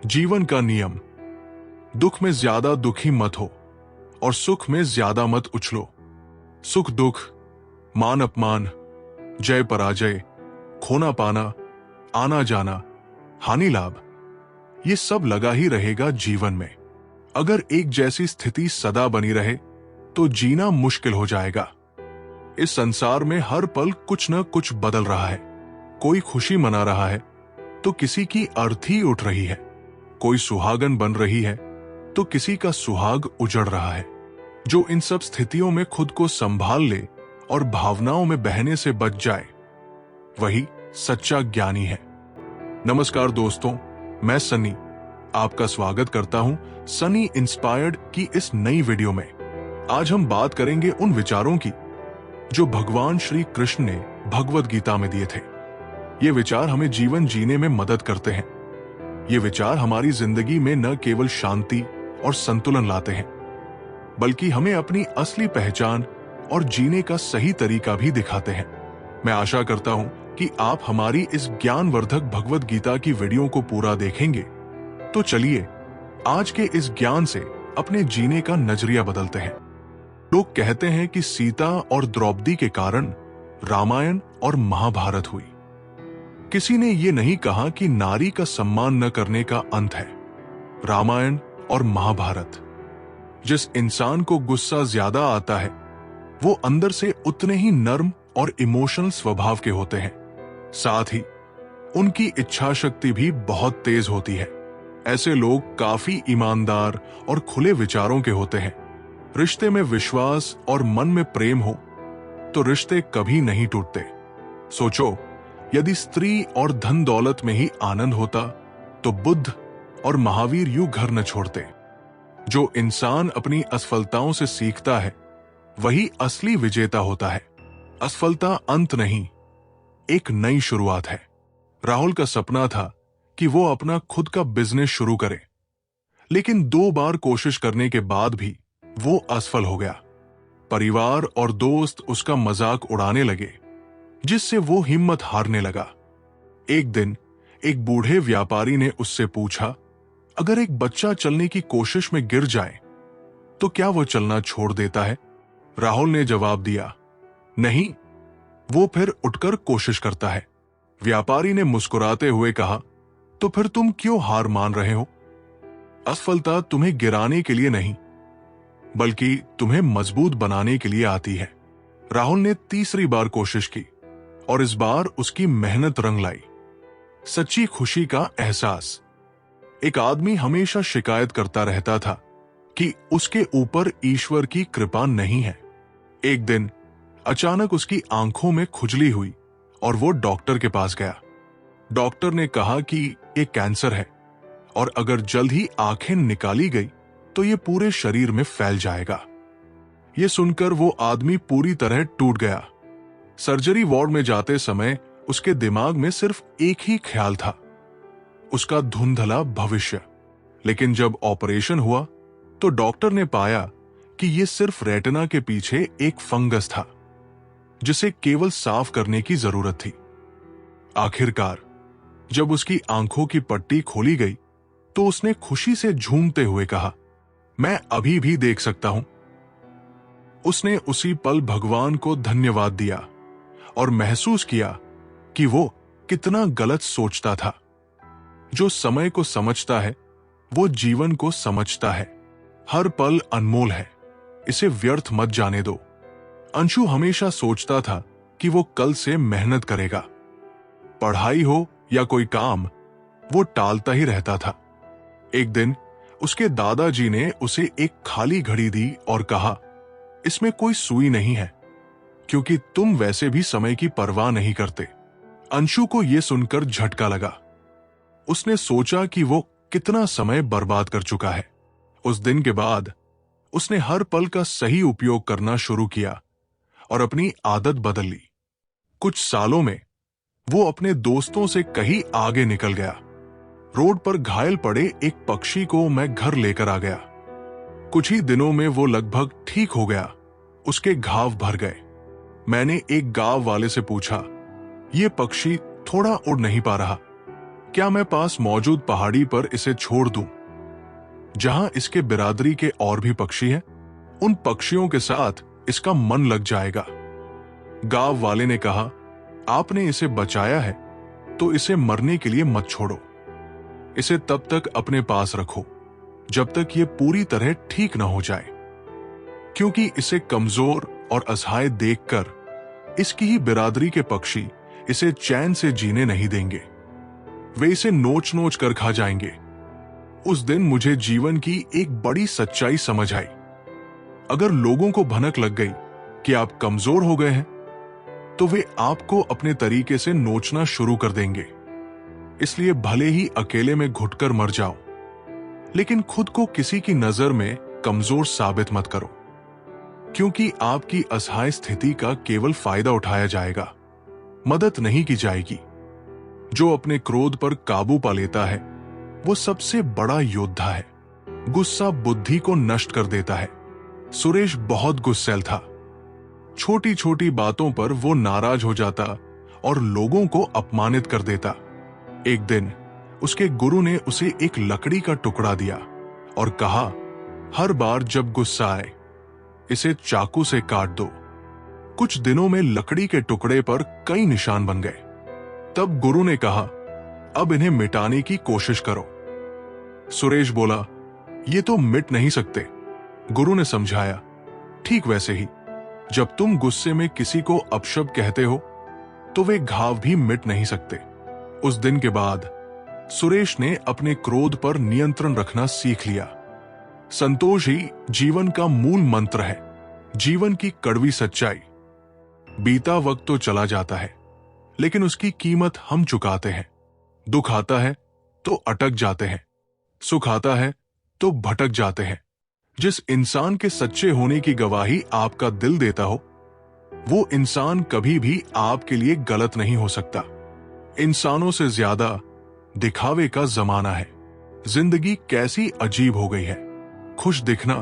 जीवन का नियम। दुख में ज्यादा दुखी मत हो और सुख में ज्यादा मत उछलो। सुख दुख, मान अपमान, जय पराजय, खोना पाना, आना जाना, हानि लाभ, ये सब लगा ही रहेगा जीवन में। अगर एक जैसी स्थिति सदा बनी रहे तो जीना मुश्किल हो जाएगा। इस संसार में हर पल कुछ न कुछ बदल रहा है। कोई खुशी मना रहा है तो किसी की अर्थी उठ रही है। कोई सुहागन बन रही है तो किसी का सुहाग उजड़ रहा है। जो इन सब स्थितियों में खुद को संभाल ले और भावनाओं में बहने से बच जाए, वही सच्चा ज्ञानी है। नमस्कार दोस्तों, मैं सनी आपका स्वागत करता हूं सनी इंस्पायर्ड की इस नई वीडियो में। आज हम बात करेंगे उन विचारों की जो भगवान श्री कृष्ण ने भगवद गीता में दिए थे। ये विचार हमें जीवन जीने में मदद करते हैं। ये विचार हमारी जिंदगी में न केवल शांति और संतुलन लाते हैं, बल्कि हमें अपनी असली पहचान और जीने का सही तरीका भी दिखाते हैं। मैं आशा करता हूं कि आप हमारी इस ज्ञानवर्धक भगवद गीता की वीडियो को पूरा देखेंगे। तो चलिए आज के इस ज्ञान से अपने जीने का नजरिया बदलते हैं। लोग कहते हैं कि सीता और द्रौपदी के कारण रामायण और महाभारत हुई। किसी ने यह नहीं कहा कि नारी का सम्मान न करने का अंत है रामायण और महाभारत। जिस इंसान को गुस्सा ज्यादा आता है वो अंदर से उतने ही नर्म और इमोशनल स्वभाव के होते हैं। साथ ही उनकी इच्छा शक्ति भी बहुत तेज होती है। ऐसे लोग काफी ईमानदार और खुले विचारों के होते हैं। रिश्ते में विश्वास और मन में प्रेम हो तो रिश्ते कभी नहीं टूटते। सोचो, यदि स्त्री और धन दौलत में ही आनंद होता तो बुद्ध और महावीर यूं घर न छोड़ते। जो इंसान अपनी असफलताओं से सीखता है वही असली विजेता होता है। असफलता अंत नहीं, एक नई शुरुआत है। राहुल का सपना था कि वो अपना खुद का बिजनेस शुरू करे, लेकिन 2 बार कोशिश करने के बाद भी वो असफल हो गया। परिवार और दोस्त उसका मजाक उड़ाने लगे, जिससे वो हिम्मत हारने लगा। एक दिन एक बूढ़े व्यापारी ने उससे पूछा, अगर एक बच्चा चलने की कोशिश में गिर जाए तो क्या वो चलना छोड़ देता है? राहुल ने जवाब दिया, नहीं, वो फिर उठकर कोशिश करता है। व्यापारी ने मुस्कुराते हुए कहा, तो फिर तुम क्यों हार मान रहे हो? असफलता तुम्हें गिराने के लिए नहीं, बल्कि तुम्हें मजबूत बनाने के लिए आती है। राहुल ने तीसरी बार कोशिश की और इस बार उसकी मेहनत रंग लाई। सच्ची खुशी का एहसास। एक आदमी हमेशा शिकायत करता रहता था कि उसके ऊपर ईश्वर की कृपा नहीं है। एक दिन अचानक उसकी आंखों में खुजली हुई और वो डॉक्टर के पास गया। डॉक्टर ने कहा कि ये कैंसर है और अगर जल्द ही आंखें निकाली गई तो ये पूरे शरीर में फैल जाएगा। ये सुनकर वो आदमी पूरी तरह टूट गया। सर्जरी वार्ड में जाते समय उसके दिमाग में सिर्फ एक ही ख्याल था, उसका धुंधला भविष्य। लेकिन जब ऑपरेशन हुआ तो डॉक्टर ने पाया कि ये सिर्फ रेटिना के पीछे एक फंगस था, जिसे केवल साफ करने की जरूरत थी। आखिरकार जब उसकी आंखों की पट्टी खोली गई तो उसने खुशी से झूमते हुए कहा, मैं अभी भी देख सकता हूं। उसने उसी पल भगवान को धन्यवाद दिया और महसूस किया कि वो कितना गलत सोचता था। जो समय को समझता है वो जीवन को समझता है। हर पल अनमोल है, इसे व्यर्थ मत जाने दो। अंशु हमेशा सोचता था कि वो कल से मेहनत करेगा। पढ़ाई हो या कोई काम, वो टालता ही रहता था। एक दिन उसके दादाजी ने उसे एक खाली घड़ी दी और कहा, इसमें कोई सुई नहीं है क्योंकि तुम वैसे भी समय की परवाह नहीं करते। अंशु को यह सुनकर झटका लगा। उसने सोचा कि वो कितना समय बर्बाद कर चुका है। उस दिन के बाद उसने हर पल का सही उपयोग करना शुरू किया और अपनी आदत बदल ली। कुछ सालों में वो अपने दोस्तों से कहीं आगे निकल गया। रोड पर घायल पड़े एक पक्षी को मैं घर लेकर आ गया। कुछ ही दिनों में वो लगभग ठीक हो गया। उसके घाव भर गए। मैंने एक गांव वाले से पूछा, ये पक्षी थोड़ा उड़ नहीं पा रहा। क्या मैं पास मौजूद पहाड़ी पर इसे छोड़ दूं, जहां इसके बिरादरी के और भी पक्षी हैं? उन पक्षियों के साथ इसका मन लग जाएगा। गांव वाले ने कहा, आपने इसे बचाया है तो इसे मरने के लिए मत छोड़ो। इसे तब तक अपने पास रखो जब तक ये पूरी तरह ठीक न हो जाए, क्योंकि इसे कमजोर और असहाय देखकर इसकी ही बिरादरी के पक्षी इसे चैन से जीने नहीं देंगे। वे इसे नोच नोच कर खा जाएंगे। उस दिन मुझे जीवन की एक बड़ी सच्चाई समझ आई। अगर लोगों को भनक लग गई कि आप कमजोर हो गए हैं, तो वे आपको अपने तरीके से नोचना शुरू कर देंगे। इसलिए भले ही अकेले में घुटकर मर जाओ, लेकिन खुद को किसी की नजर में कमजोर साबित मत करो, क्योंकि आपकी असहाय स्थिति का केवल फायदा उठाया जाएगा, मदद नहीं की जाएगी। जो अपने क्रोध पर काबू पा लेता है वो सबसे बड़ा योद्धा है। गुस्सा बुद्धि को नष्ट कर देता है। सुरेश बहुत गुस्सैल था। छोटी छोटी बातों पर वो नाराज हो जाता और लोगों को अपमानित कर देता। एक दिन उसके गुरु ने उसे एक लकड़ी का टुकड़ा दिया और कहा, हर बार जब गुस्सा आए इसे चाकू से काट दो। कुछ दिनों में लकड़ी के टुकड़े पर कई निशान बन गए। तब गुरु ने कहा, अब इन्हें मिटाने की कोशिश करो। सुरेश बोला, ये तो मिट नहीं सकते। गुरु ने समझाया, ठीक वैसे ही जब तुम गुस्से में किसी को अपशब्द कहते हो तो वे घाव भी मिट नहीं सकते। उस दिन के बाद सुरेश ने अपने क्रोध पर नियंत्रण रखना सीख लिया। संतोष ही जीवन का मूल मंत्र है, जीवन की कड़वी सच्चाई। बीता वक्त तो चला जाता है, लेकिन उसकी कीमत हम चुकाते हैं। दुख आता है तो अटक जाते हैं, सुख आता है तो भटक जाते हैं। जिस इंसान के सच्चे होने की गवाही आपका दिल देता हो, वो इंसान कभी भी आपके लिए गलत नहीं हो सकता। इंसानों से ज्यादा दिखावे का जमाना है। जिंदगी कैसी अजीब हो गई है। खुश दिखना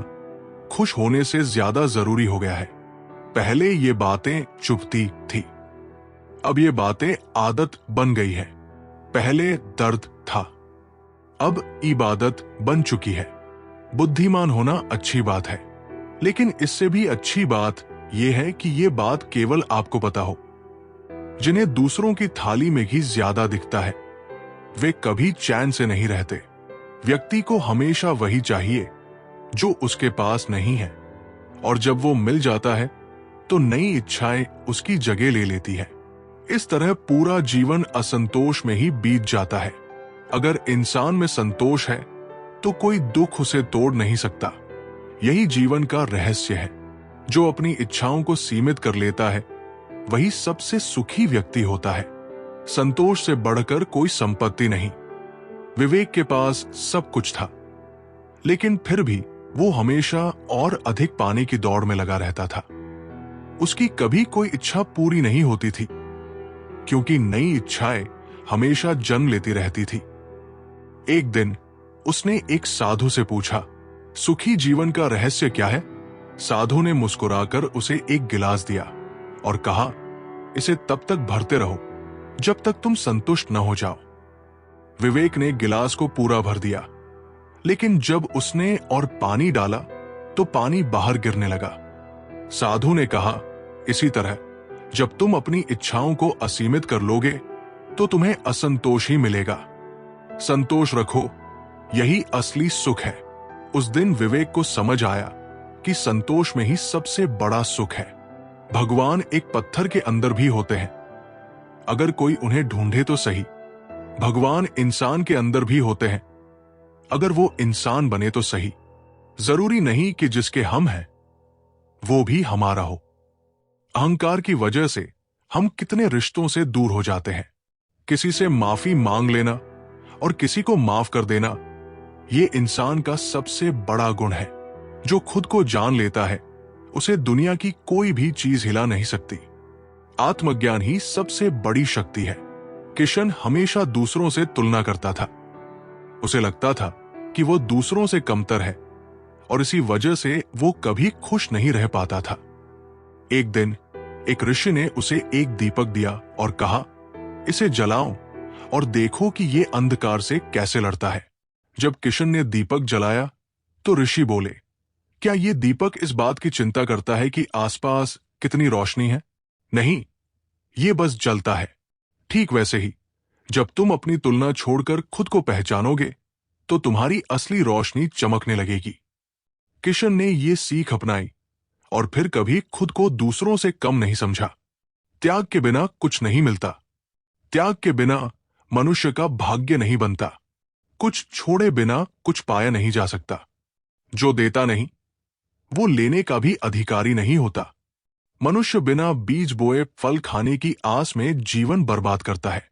खुश होने से ज्यादा जरूरी हो गया है। पहले ये बातें चुभती थी, अब ये बातें आदत बन गई है। पहले दर्द था, अब इबादत बन चुकी है। बुद्धिमान होना अच्छी बात है, लेकिन इससे भी अच्छी बात यह है कि यह बात केवल आपको पता हो। जिन्हें दूसरों की थाली में ही ज्यादा दिखता है, वे कभी चैन से नहीं रहते। व्यक्ति को हमेशा वही चाहिए जो उसके पास नहीं है, और जब वो मिल जाता है तो नई इच्छाएं उसकी जगह ले लेती है। इस तरह पूरा जीवन असंतोष में ही बीत जाता है। अगर इंसान में संतोष है तो कोई दुख उसे तोड़ नहीं सकता। यही जीवन का रहस्य है। जो अपनी इच्छाओं को सीमित कर लेता है वही सबसे सुखी व्यक्ति होता है। संतोष से बढ़कर कोई संपत्ति नहीं। विवेक के पास सब कुछ था, लेकिन फिर भी वो हमेशा और अधिक पाने की दौड़ में लगा रहता था। उसकी कभी कोई इच्छा पूरी नहीं होती थी, क्योंकि नई इच्छाएं हमेशा जन्म लेती रहती थी। एक दिन उसने एक साधु से पूछा, सुखी जीवन का रहस्य क्या है? साधु ने मुस्कुराकर उसे एक गिलास दिया और कहा, इसे तब तक भरते रहो जब तक तुम संतुष्ट न हो जाओ। विवेक ने गिलास को पूरा भर दिया, लेकिन जब उसने और पानी डाला तो पानी बाहर गिरने लगा। साधु ने कहा, इसी तरह जब तुम अपनी इच्छाओं को असीमित कर लोगे तो तुम्हें असंतोष ही मिलेगा। संतोष रखो, यही असली सुख है। उस दिन विवेक को समझ आया कि संतोष में ही सबसे बड़ा सुख है। भगवान एक पत्थर के अंदर भी होते हैं, अगर कोई उन्हें ढूंढे तो सही। भगवान इंसान के अंदर भी होते हैं, अगर वो इंसान बने तो सही। जरूरी नहीं कि जिसके हम हैं वो भी हमारा हो। अहंकार की वजह से हम कितने रिश्तों से दूर हो जाते हैं। किसी से माफी मांग लेना और किसी को माफ कर देना, ये इंसान का सबसे बड़ा गुण है। जो खुद को जान लेता है उसे दुनिया की कोई भी चीज हिला नहीं सकती। आत्मज्ञान ही सबसे बड़ी शक्ति है। किशन हमेशा दूसरों से तुलना करता था। उसे लगता था कि वो दूसरों से कमतर है और इसी वजह से वो कभी खुश नहीं रह पाता था। एक दिन एक ऋषि ने उसे एक दीपक दिया और कहा, इसे जलाओ और देखो कि ये अंधकार से कैसे लड़ता है। जब किशन ने दीपक जलाया तो ऋषि बोले, क्या ये दीपक इस बात की चिंता करता है कि आसपास कितनी रोशनी है? नहीं, ये बस जलता है। ठीक वैसे ही जब तुम अपनी तुलना छोड़कर खुद को पहचानोगे तो तुम्हारी असली रोशनी चमकने लगेगी। किशन ने ये सीख अपनाई और फिर कभी खुद को दूसरों से कम नहीं समझा। त्याग के बिना कुछ नहीं मिलता। त्याग के बिना मनुष्य का भाग्य नहीं बनता। कुछ छोड़े बिना कुछ पाया नहीं जा सकता। जो देता नहीं वो लेने का भी अधिकारी नहीं होता। मनुष्य बिना बीज बोए फल खाने की आस में जीवन बर्बाद करता है।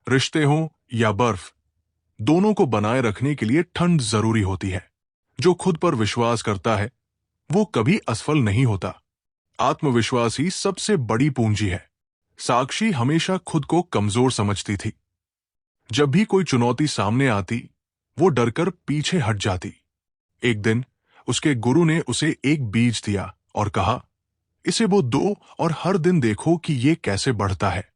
रिश्ते हों या बर्फ, दोनों को बनाए रखने के लिए ठंड जरूरी होती है। जो खुद पर विश्वास करता है वो कभी असफल नहीं होता। आत्मविश्वास ही सबसे बड़ी पूंजी है। साक्षी हमेशा खुद को कमजोर समझती थी। जब भी कोई चुनौती सामने आती वो डरकर पीछे हट जाती। एक दिन उसके गुरु ने उसे एक बीज दिया और कहा, इसे बो दो और हर दिन देखो कि ये कैसे बढ़ता है।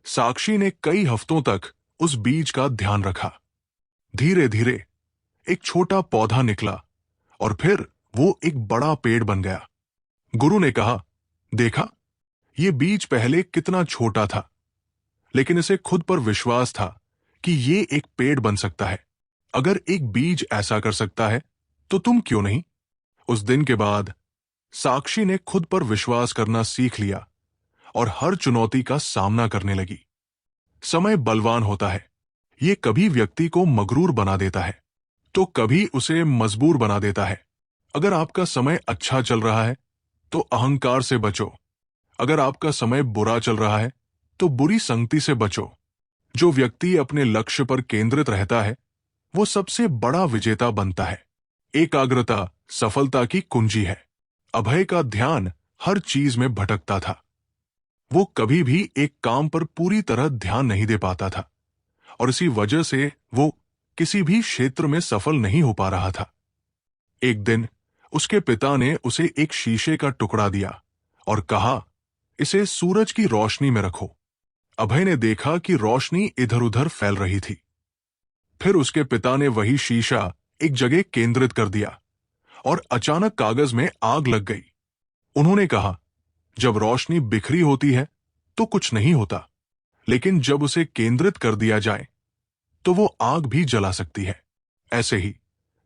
साक्षी ने कई हफ्तों तक उस बीज का ध्यान रखा। धीरे धीरे एक छोटा पौधा निकला और फिर वो एक बड़ा पेड़ बन गया। गुरु ने कहा, देखा, ये बीज पहले कितना छोटा था, लेकिन इसे खुद पर विश्वास था कि ये एक पेड़ बन सकता है। अगर एक बीज ऐसा कर सकता है तो तुम क्यों नहीं? उस दिन के बाद साक्षी ने खुद पर विश्वास करना सीख लिया और हर चुनौती का सामना करने लगी। समय बलवान होता है। ये कभी व्यक्ति को मगरूर बना देता है तो कभी उसे मजबूर बना देता है। अगर आपका समय अच्छा चल रहा है तो अहंकार से बचो। अगर आपका समय बुरा चल रहा है तो बुरी संगति से बचो। जो व्यक्ति अपने लक्ष्य पर केंद्रित रहता है वो सबसे बड़ा विजेता बनता है। एकाग्रता सफलता की कुंजी है। अभय का ध्यान हर चीज में भटकता था। वो कभी भी एक काम पर पूरी तरह ध्यान नहीं दे पाता था और इसी वजह से वो किसी भी क्षेत्र में सफल नहीं हो पा रहा था। एक दिन उसके पिता ने उसे एक शीशे का टुकड़ा दिया और कहा, इसे सूरज की रोशनी में रखो। अभय ने देखा कि रोशनी इधर उधर फैल रही थी। फिर उसके पिता ने वही शीशा एक जगह केंद्रित कर दिया और अचानक कागज में आग लग गई। उन्होंने कहा, जब रोशनी बिखरी होती है तो कुछ नहीं होता, लेकिन जब उसे केंद्रित कर दिया जाए तो वो आग भी जला सकती है। ऐसे ही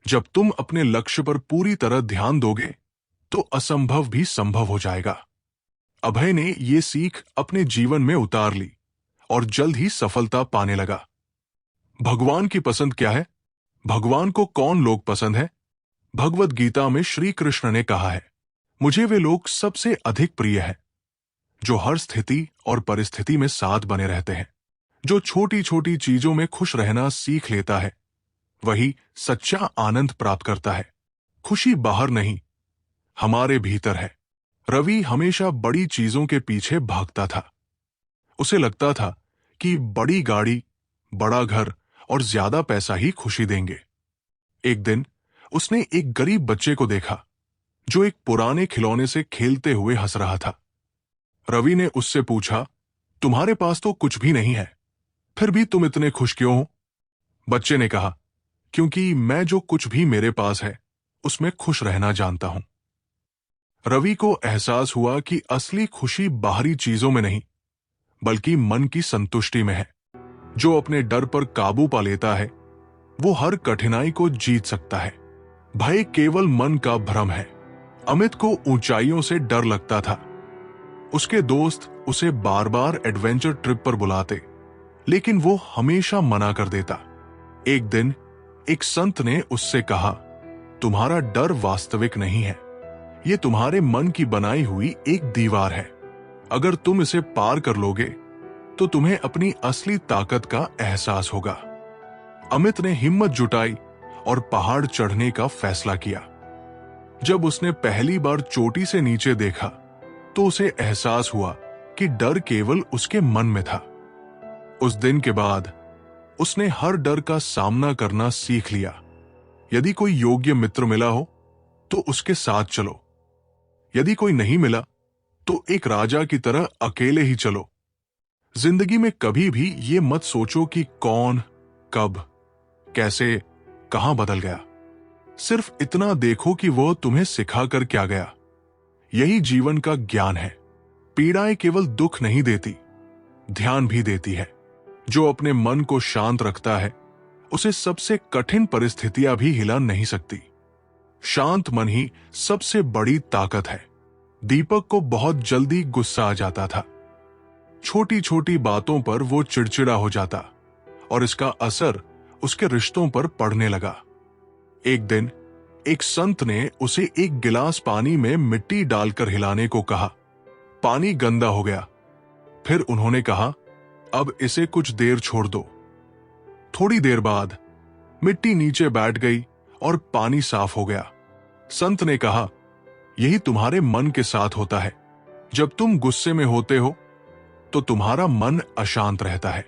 जब तुम अपने लक्ष्य पर पूरी तरह ध्यान दोगे तो असंभव भी संभव हो जाएगा। अभय ने ये सीख अपने जीवन में उतार ली और जल्द ही सफलता पाने लगा। भगवान की पसंद क्या है? भगवान को कौन लोग पसंद है? भगवद गीता में श्री कृष्ण ने कहा है, मुझे वे लोग सबसे अधिक प्रिय है जो हर स्थिति और परिस्थिति में साथ बने रहते हैं। जो छोटी छोटी चीजों में खुश रहना सीख लेता है वही सच्चा आनंद प्राप्त करता है। खुशी बाहर नहीं, हमारे भीतर है। रवि हमेशा बड़ी चीजों के पीछे भागता था। उसे लगता था कि बड़ी गाड़ी, बड़ा घर और ज्यादा पैसा ही खुशी देंगे। एक दिन उसने एक गरीब बच्चे को देखा जो एक पुराने खिलौने से खेलते हुए हंस रहा था। रवि ने उससे पूछा, तुम्हारे पास तो कुछ भी नहीं है, फिर भी तुम इतने खुश क्यों हो? बच्चे ने कहा, क्योंकि मैं जो कुछ भी मेरे पास है उसमें खुश रहना जानता हूं। रवि को एहसास हुआ कि असली खुशी बाहरी चीजों में नहीं बल्कि मन की संतुष्टि में है। जो अपने डर पर काबू पा लेता है वो हर कठिनाई को जीत सकता है। भय केवल मन का भ्रम है। अमित को ऊंचाइयों से डर लगता था। उसके दोस्त उसे बार बार एडवेंचर ट्रिप पर बुलाते, लेकिन वो हमेशा मना कर देता। एक दिन एक संत ने उससे कहा, तुम्हारा डर वास्तविक नहीं है, ये तुम्हारे मन की बनाई हुई एक दीवार है। अगर तुम इसे पार कर लोगे तो तुम्हें अपनी असली ताकत का एहसास होगा। अमित ने हिम्मत जुटाई और पहाड़ चढ़ने का फैसला किया। जब उसने पहली बार चोटी से नीचे देखा तो उसे एहसास हुआ कि डर केवल उसके मन में था। उस दिन के बाद उसने हर डर का सामना करना सीख लिया। यदि कोई योग्य मित्र मिला हो तो उसके साथ चलो। यदि कोई नहीं मिला तो एक राजा की तरह अकेले ही चलो। जिंदगी में कभी भी ये मत सोचो कि कौन, कब, कैसे, कहां बदल गया। सिर्फ इतना देखो कि वो तुम्हें सिखाकर क्या गया। यही जीवन का ज्ञान है। पीड़ाएं केवल दुख नहीं देती, ध्यान भी देती है। जो अपने मन को शांत रखता है, उसे सबसे कठिन परिस्थितियां भी हिला नहीं सकती। शांत मन ही सबसे बड़ी ताकत है। दीपक को बहुत जल्दी गुस्सा आ जाता था। छोटी छोटी बातों पर वो चिड़चिड़ा हो जाता और इसका असर उसके रिश्तों पर पड़ने लगा। एक दिन एक संत ने उसे एक गिलास पानी में मिट्टी डालकर हिलाने को कहा। पानी गंदा हो गया। फिर उन्होंने कहा, अब इसे कुछ देर छोड़ दो। थोड़ी देर बाद मिट्टी नीचे बैठ गई और पानी साफ हो गया। संत ने कहा, यही तुम्हारे मन के साथ होता है। जब तुम गुस्से में होते हो तो तुम्हारा मन अशांत रहता है,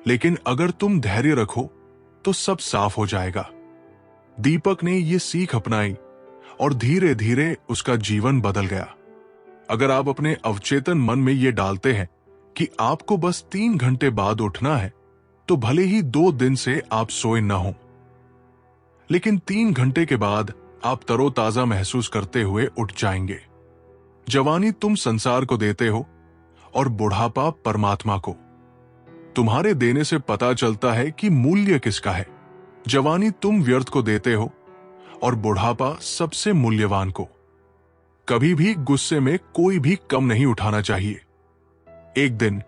लेकिन अगर तुम धैर्य रखो तो सब साफ हो जाएगा। दीपक ने यह सीख अपनाई और धीरे धीरे उसका जीवन बदल गया। अगर आप अपने अवचेतन मन में यह डालते हैं कि आपको बस 3 घंटे बाद उठना है, तो भले ही 2 दिन से आप सोए न हो, लेकिन 3 घंटे के बाद आप तरोताजा महसूस करते हुए उठ जाएंगे। जवानी तुम संसार को देते हो और बुढ़ापा परमात्मा को। तुम्हारे देने से पता चलता है कि मूल्य किसका है। जवानी तुम व्यर्थ को देते हो और बुढ़ापा सबसे मूल्यवान को। कभी भी गुस्से में कोई भी कम नहीं उठाना चाहिए। एक दिन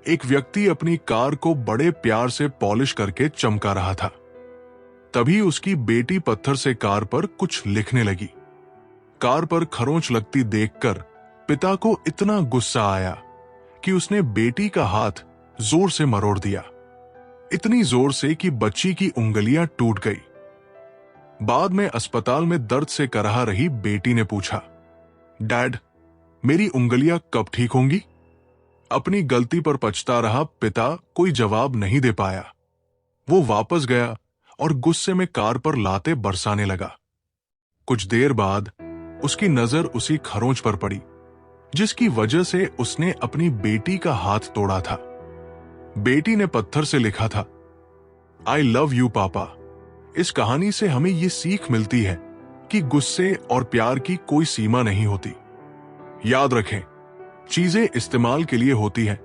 एक व्यक्ति अपनी कार को बड़े प्यार से पॉलिश करके चमका रहा था। तभी उसकी बेटी पत्थर से कार पर कुछ लिखने लगी। कार पर खरोंच लगती देखकर पिता को इतना गुस्सा आया कि उसने बेटी का हाथ जोर से मरोड़ दिया। इतनी जोर से कि बच्ची की उंगलियां टूट गई। बाद में अस्पताल में दर्द से कराह रही बेटी ने पूछा, डैड, मेरी उंगलियां कब ठीक होंगी? अपनी गलती पर पछता रहा पिता कोई जवाब नहीं दे पाया। वो वापस गया और गुस्से में कार पर लाते बरसाने लगा। कुछ देर बाद उसकी नजर उसी खरोंच पर पड़ी जिसकी वजह से उसने अपनी बेटी का हाथ तोड़ा था। बेटी ने पत्थर से लिखा था, आई लव यू पापा। इस कहानी से हमें यह सीख मिलती है कि गुस्से और प्यार की कोई सीमा नहीं होती। याद रखें, चीजें इस्तेमाल के लिए होती हैं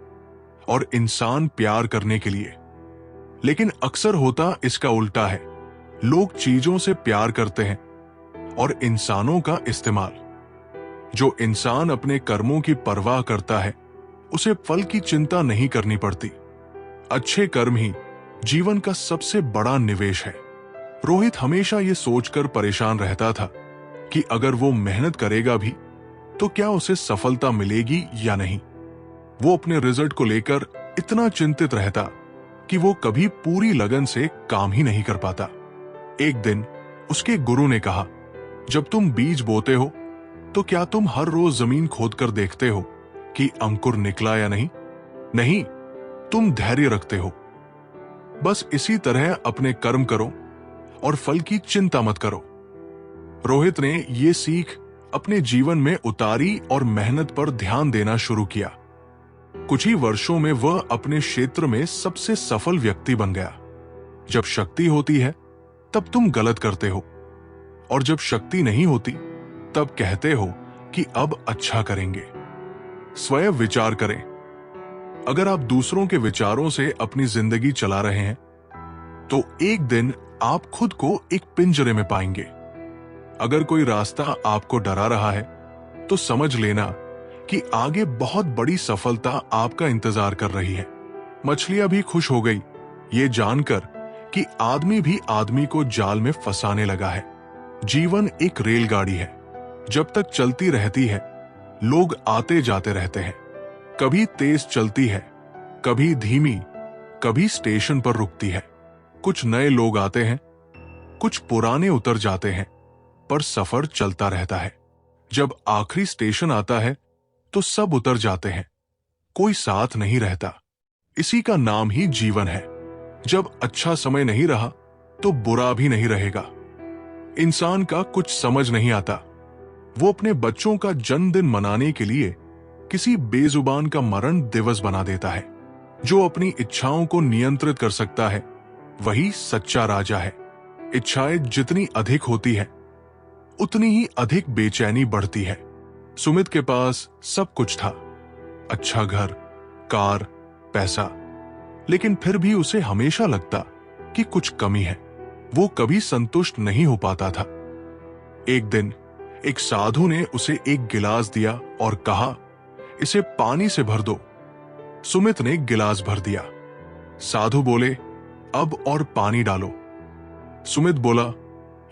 और इंसान प्यार करने के लिए। लेकिन अक्सर होता इसका उल्टा है। लोग चीजों से प्यार करते हैं और इंसानों का इस्तेमाल। जो इंसान अपने कर्मों की परवाह करता है, उसे फल की चिंता नहीं करनी पड़ती। अच्छे कर्म ही जीवन का सबसे बड़ा निवेश है। रोहित हमेशा ये सोचकर परेशान रहता था कि अगर वो मेहनत करेगा भी तो क्या उसे सफलता मिलेगी या नहीं। वो अपने रिजल्ट को लेकर इतना चिंतित रहता कि वो कभी पूरी लगन से काम ही नहीं कर पाता। एक दिन उसके गुरु ने कहा, जब तुम बीज बोते हो तो क्या तुम हर रोज जमीन खोदकर देखते हो कि अंकुर निकला या नहीं? नहीं, तुम धैर्य रखते हो। बस इसी तरह अपने कर्म करो और फल की चिंता मत करो। रोहित ने यह सीख अपने जीवन में उतारी और मेहनत पर ध्यान देना शुरू किया। कुछ ही वर्षों में वह अपने क्षेत्र में सबसे सफल व्यक्ति बन गया। जब शक्ति होती है तब तुम गलत करते हो, और जब शक्ति नहीं होती तब कहते हो कि अब अच्छा करेंगे। स्वयं विचार करें। अगर आप दूसरों के विचारों से अपनी जिंदगी चला रहे हैं तो एक दिन आप खुद को एक पिंजरे में पाएंगे। अगर कोई रास्ता आपको डरा रहा है तो समझ लेना कि आगे बहुत बड़ी सफलता आपका इंतजार कर रही है। मछलियां भी खुश हो गई ये जानकर कि आदमी भी आदमी को जाल में फंसाने लगा है। जीवन एक रेलगाड़ी है। जब तक चलती रहती है, लोग आते जाते रहते हैं। कभी तेज चलती है, कभी धीमी, कभी स्टेशन पर रुकती है। कुछ नए लोग आते हैं, कुछ पुराने उतर जाते हैं, पर सफर चलता रहता है। जब आखिरी स्टेशन आता है तो सब उतर जाते हैं, कोई साथ नहीं रहता। इसी का नाम ही जीवन है। जब अच्छा समय नहीं रहा तो बुरा भी नहीं रहेगा। इंसान का कुछ समझ नहीं आता। वो अपने बच्चों का जन्मदिन मनाने के लिए किसी बेजुबान का मरण दिवस बना देता है। जो अपनी इच्छाओं को नियंत्रित कर सकता है वही सच्चा राजा है। इच्छाएं जितनी अधिक होती है उतनी ही अधिक बेचैनी बढ़ती है। सुमित के पास सब कुछ था, अच्छा घर, कार, पैसा, लेकिन फिर भी उसे हमेशा लगता कि कुछ कमी है। वो कभी संतुष्ट नहीं हो पाता था। एक दिन एक साधु ने उसे एक गिलास दिया और कहा, इसे पानी से भर दो। सुमित ने गिलास भर दिया। साधु बोले, अब और पानी डालो। सुमित बोला,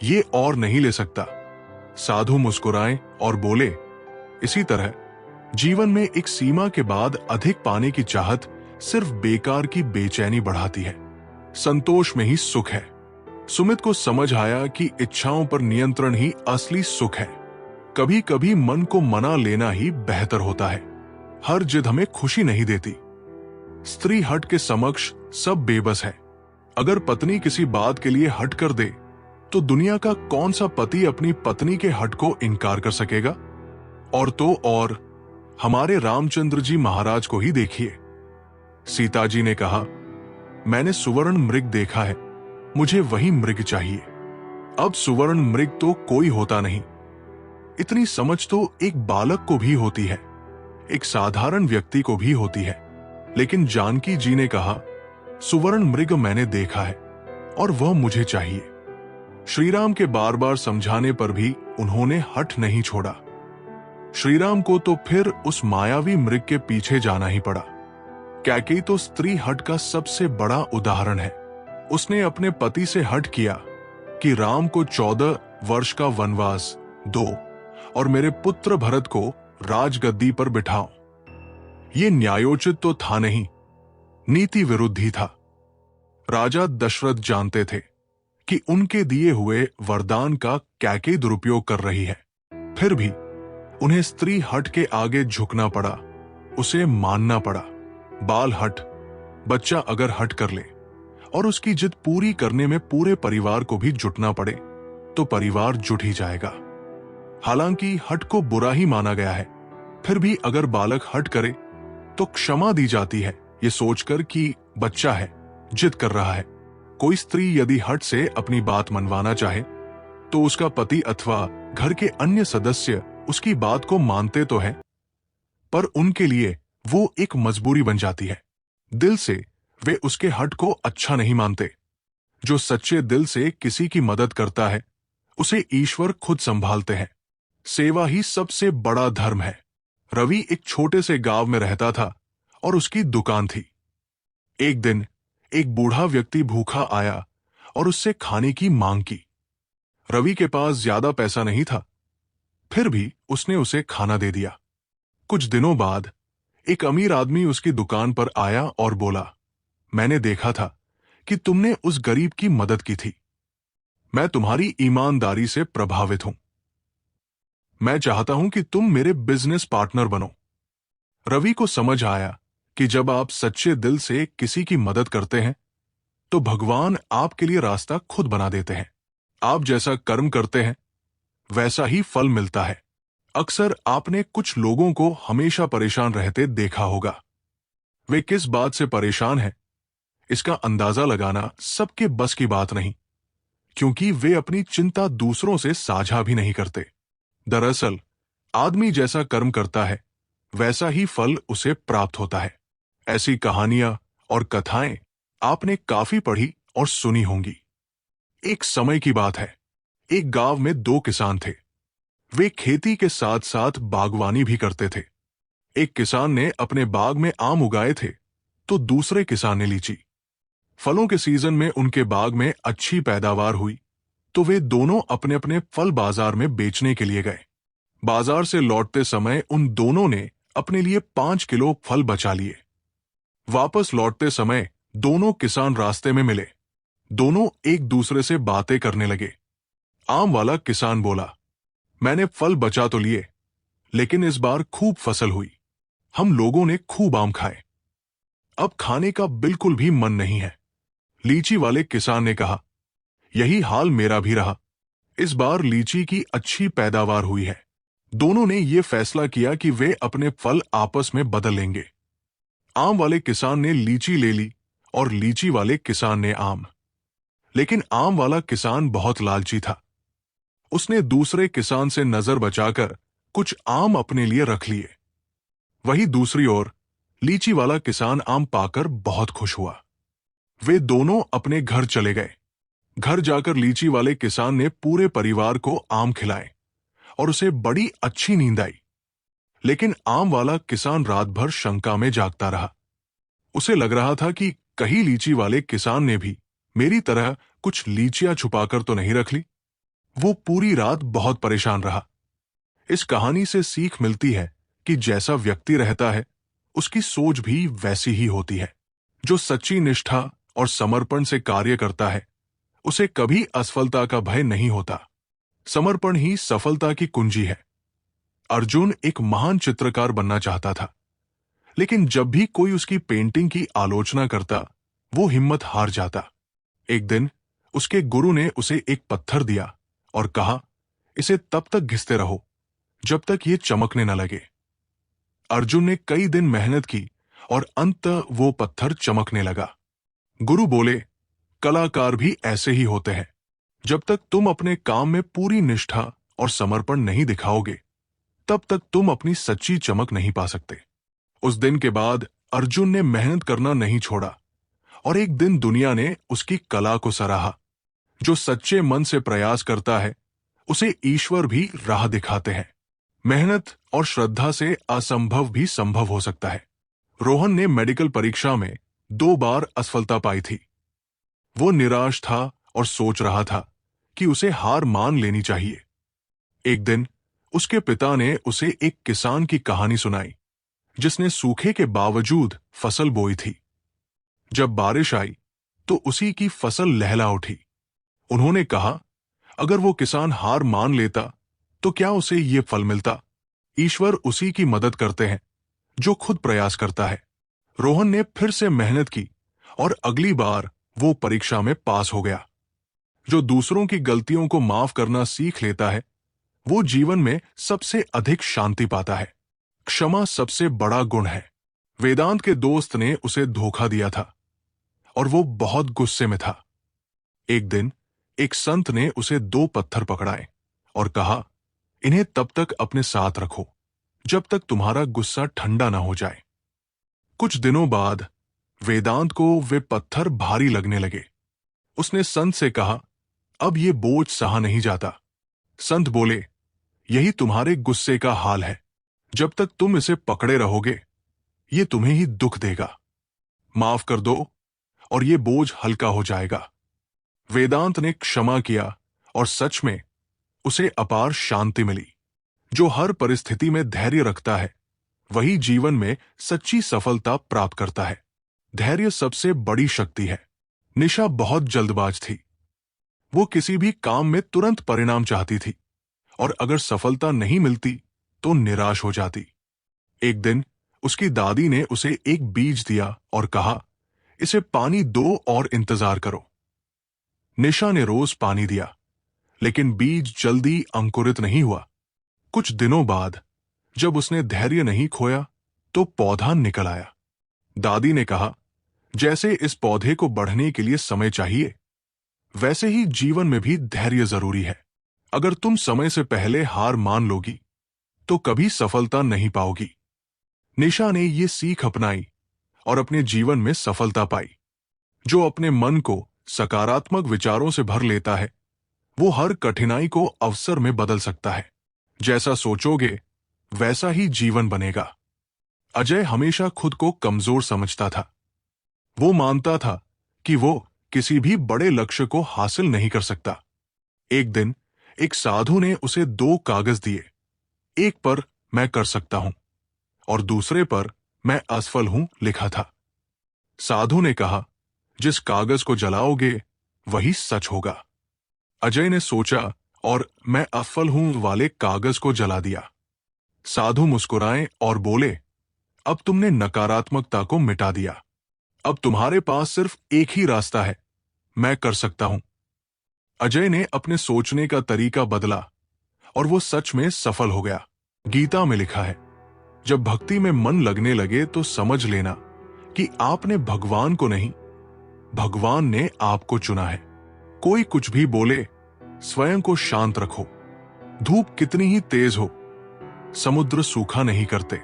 ये और नहीं ले सकता। साधु मुस्कुराए और बोले, इसी तरह जीवन में एक सीमा के बाद अधिक पाने की चाहत सिर्फ बेकार की बेचैनी बढ़ाती है। संतोष में ही सुख है। सुमित को समझ आया कि इच्छाओं पर नियंत्रण ही असली सुख है। कभी कभी मन को मना लेना ही बेहतर होता है। हर जिद हमें खुशी नहीं देती। स्त्री हट के समक्ष सब बेबस है। अगर पत्नी किसी बात के लिए हट कर दे तो दुनिया का कौन सा पति अपनी पत्नी के हट को इनकार कर सकेगा। और तो और हमारे रामचंद्र जी महाराज को ही देखिए। सीता जी ने कहा, मैंने सुवर्ण मृग देखा है, मुझे वही मृग चाहिए। अब सुवर्ण मृग तो कोई होता नहीं। इतनी समझ तो एक बालक को भी होती है, एक साधारण व्यक्ति को भी होती है। लेकिन जानकी जी ने कहा, सुवर्ण मृग मैंने देखा है और वह मुझे चाहिए। श्रीराम के बार बार समझाने पर भी उन्होंने हठ नहीं छोड़ा। श्रीराम को तो फिर उस मायावी मृग के पीछे जाना ही पड़ा। कैकेयी तो स्त्री हट का सबसे बड़ा उदाहरण है। उसने अपने पति से हट किया कि राम को 14 वर्ष का वनवास दो और मेरे पुत्र भरत को राजगद्दी पर बिठाओ। ये न्यायोचित तो था नहीं, नीति विरुद्ध ही था। राजा दशरथ जानते थे कि उनके दिए हुए वरदान का कैकेयी दुरुपयोग कर रही है। फिर भी उन्हें स्त्री हट के आगे झुकना पड़ा, उसे मानना पड़ा। बाल हट, बच्चा अगर हट कर ले और उसकी जिद पूरी करने में पूरे परिवार को भी जुटना पड़े तो परिवार जुट ही जाएगा। हालांकि हट को बुरा ही माना गया है, फिर भी अगर बालक हट करे तो क्षमा दी जाती है, ये सोचकर कि बच्चा है, जिद कर रहा है। कोई स्त्री यदि हट से अपनी बात मनवाना चाहे तो उसका पति अथवा घर के अन्य सदस्य उसकी बात को मानते तो हैं, पर उनके लिए वो एक मजबूरी बन जाती है। दिल से वे उसके हट को अच्छा नहीं मानते। जो सच्चे दिल से किसी की मदद करता है उसे ईश्वर खुद संभालते हैं। सेवा ही सबसे बड़ा धर्म है। रवि एक छोटे से गांव में रहता था और उसकी दुकान थी। एक दिन एक बूढ़ा व्यक्ति भूखा आया और उससे खाने की मांग की। रवि के पास ज्यादा पैसा नहीं था, फिर भी उसने उसे खाना दे दिया। कुछ दिनों बाद एक अमीर आदमी उसकी दुकान पर आया और बोला, मैंने देखा था कि तुमने उस गरीब की मदद की थी। मैं तुम्हारी ईमानदारी से प्रभावित हूं। मैं चाहता हूं कि तुम मेरे बिजनेस पार्टनर बनो। रवि को समझ आया कि जब आप सच्चे दिल से किसी की मदद करते हैं तो भगवान आपके लिए रास्ता खुद बना देते हैं। आप जैसा कर्म करते हैं वैसा ही फल मिलता है। अक्सर आपने कुछ लोगों को हमेशा परेशान रहते देखा होगा। वे किस बात से परेशान हैं, इसका अंदाजा लगाना सबके बस की बात नहीं, क्योंकि वे अपनी चिंता दूसरों से साझा भी नहीं करते। दरअसल आदमी जैसा कर्म करता है वैसा ही फल उसे प्राप्त होता है। ऐसी कहानियां और कथाएं आपने काफी पढ़ी और सुनी होंगी। एक समय की बात है, एक गांव में 2 किसान थे। वे खेती के साथ साथ बागवानी भी करते थे। एक किसान ने अपने बाग में आम उगाए थे तो दूसरे किसान ने लीची। फलों के सीजन में उनके बाग में अच्छी पैदावार हुई तो वे दोनों अपने अपने फल बाजार में बेचने के लिए गए। बाजार से लौटते समय उन दोनों ने अपने लिए 5 किलो फल बचा लिए। वापस लौटते समय दोनों किसान रास्ते में मिले। दोनों एक दूसरे से बातें करने लगे। आम वाला किसान बोला, मैंने फल बचा तो लिए, लेकिन इस बार खूब फसल हुई। हम लोगों ने खूब आम खाए। अब खाने का बिल्कुल भी मन नहीं है। लीची वाले किसान ने कहा, यही हाल मेरा भी रहा। इस बार लीची की अच्छी पैदावार हुई है। दोनों ने यह फैसला किया कि वे अपने फल आपस में बदल लेंगे। आम वाले किसान ने लीची ले ली और लीची वाले किसान ने आम। लेकिन आम वाला किसान बहुत लालची था। उसने दूसरे किसान से नजर बचाकर कुछ आम अपने लिए रख लिए। वहीं दूसरी ओर लीची वाला किसान आम पाकर बहुत खुश हुआ। वे दोनों अपने घर चले गए। घर जाकर लीची वाले किसान ने पूरे परिवार को आम खिलाए और उसे बड़ी अच्छी नींद आई। लेकिन आम वाला किसान रात भर शंका में जागता रहा। उसे लग रहा था कि कहीं लीची वाले किसान ने भी मेरी तरह कुछ लीचियां छुपाकर तो नहीं रख ली। वो पूरी रात बहुत परेशान रहा। इस कहानी से सीख मिलती है कि जैसा व्यक्ति रहता है उसकी सोच भी वैसी ही होती है। जो सच्ची निष्ठा और समर्पण से कार्य करता है उसे कभी असफलता का भय नहीं होता। समर्पण ही सफलता की कुंजी है। अर्जुन एक महान चित्रकार बनना चाहता था, लेकिन जब भी कोई उसकी पेंटिंग की आलोचना करता वो हिम्मत हार जाता। एक दिन उसके गुरु ने उसे एक पत्थर दिया और कहा, इसे तब तक घिसते रहो जब तक ये चमकने न लगे। अर्जुन ने कई दिन मेहनत की और अंततः वो पत्थर चमकने लगा। गुरु बोले, कलाकार भी ऐसे ही होते हैं। जब तक तुम अपने काम में पूरी निष्ठा और समर्पण नहीं दिखाओगे तब तक तुम अपनी सच्ची चमक नहीं पा सकते। उस दिन के बाद अर्जुन ने मेहनत करना नहीं छोड़ा और एक दिन दुनिया ने उसकी कला को सराहा। जो सच्चे मन से प्रयास करता है उसे ईश्वर भी राह दिखाते हैं। मेहनत और श्रद्धा से असंभव भी संभव हो सकता है। रोहन ने मेडिकल परीक्षा में 2 बार असफलता पाई थी। वो निराश था और सोच रहा था कि उसे हार मान लेनी चाहिए। एक दिन उसके पिता ने उसे एक किसान की कहानी सुनाई जिसने सूखे के बावजूद फसल बोई थी। जब बारिश आई तो उसी की फसल लहला उठी। उन्होंने कहा, अगर वो किसान हार मान लेता तो क्या उसे ये फल मिलता। ईश्वर उसी की मदद करते हैं जो खुद प्रयास करता है। रोहन ने फिर से मेहनत की और अगली बार वो परीक्षा में पास हो गया। जो दूसरों की गलतियों को माफ करना सीख लेता है वो जीवन में सबसे अधिक शांति पाता है। क्षमा सबसे बड़ा गुण है। वेदांत के दोस्त ने उसे धोखा दिया था और वो बहुत गुस्से में था। एक दिन एक संत ने उसे 2 पत्थर पकड़ाए और कहा, इन्हें तब तक अपने साथ रखो जब तक तुम्हारा गुस्सा ठंडा ना हो जाए। कुछ दिनों बाद वेदांत को वे पत्थर भारी लगने लगे। उसने संत से कहा, अब ये बोझ सहा नहीं जाता। संत बोले, यही तुम्हारे गुस्से का हाल है। जब तक तुम इसे पकड़े रहोगे ये तुम्हें ही दुख देगा। माफ कर दो और ये बोझ हल्का हो जाएगा। वेदांत ने क्षमा किया और सच में उसे अपार शांति मिली। जो हर परिस्थिति में धैर्य रखता है वही जीवन में सच्ची सफलता प्राप्त करता है। धैर्य सबसे बड़ी शक्ति है। निशा बहुत जल्दबाज थी। वो किसी भी काम में तुरंत परिणाम चाहती थी और अगर सफलता नहीं मिलती तो निराश हो जाती। एक दिन उसकी दादी ने उसे एक बीज दिया और कहा, इसे पानी दो और इंतजार करो। निशा ने रोज पानी दिया लेकिन बीज जल्दी अंकुरित नहीं हुआ। कुछ दिनों बाद जब उसने धैर्य नहीं खोया तो पौधा निकल आया। दादी ने कहा, जैसे इस पौधे को बढ़ने के लिए समय चाहिए वैसे ही जीवन में भी धैर्य जरूरी है। अगर तुम समय से पहले हार मान लोगी तो कभी सफलता नहीं पाओगी। निशा ने ये सीख अपनाई और अपने जीवन में सफलता पाई। जो अपने मन को सकारात्मक विचारों से भर लेता है वो हर कठिनाई को अवसर में बदल सकता है। जैसा सोचोगे वैसा ही जीवन बनेगा। अजय हमेशा खुद को कमजोर समझता था। वो मानता था कि वो किसी भी बड़े लक्ष्य को हासिल नहीं कर सकता। एक दिन एक साधु ने उसे 2 कागज दिए। एक पर मैं कर सकता हूं और दूसरे पर मैं असफल हूं लिखा था। साधु ने कहा, जिस कागज को जलाओगे वही सच होगा। अजय ने सोचा और मैं असफल हूं वाले कागज को जला दिया। साधु मुस्कुराए और बोले, अब तुमने नकारात्मकता को मिटा दिया। अब तुम्हारे पास सिर्फ एक ही रास्ता है, मैं कर सकता हूं। अजय ने अपने सोचने का तरीका बदला और वो सच में सफल हो गया। गीता में लिखा है, जब भक्ति में मन लगने लगे तो समझ लेना कि आपने भगवान को नहीं, भगवान ने आपको चुना है। कोई कुछ भी बोले, स्वयं को शांत रखो। धूप कितनी ही तेज हो, समुद्र सूखा नहीं करते।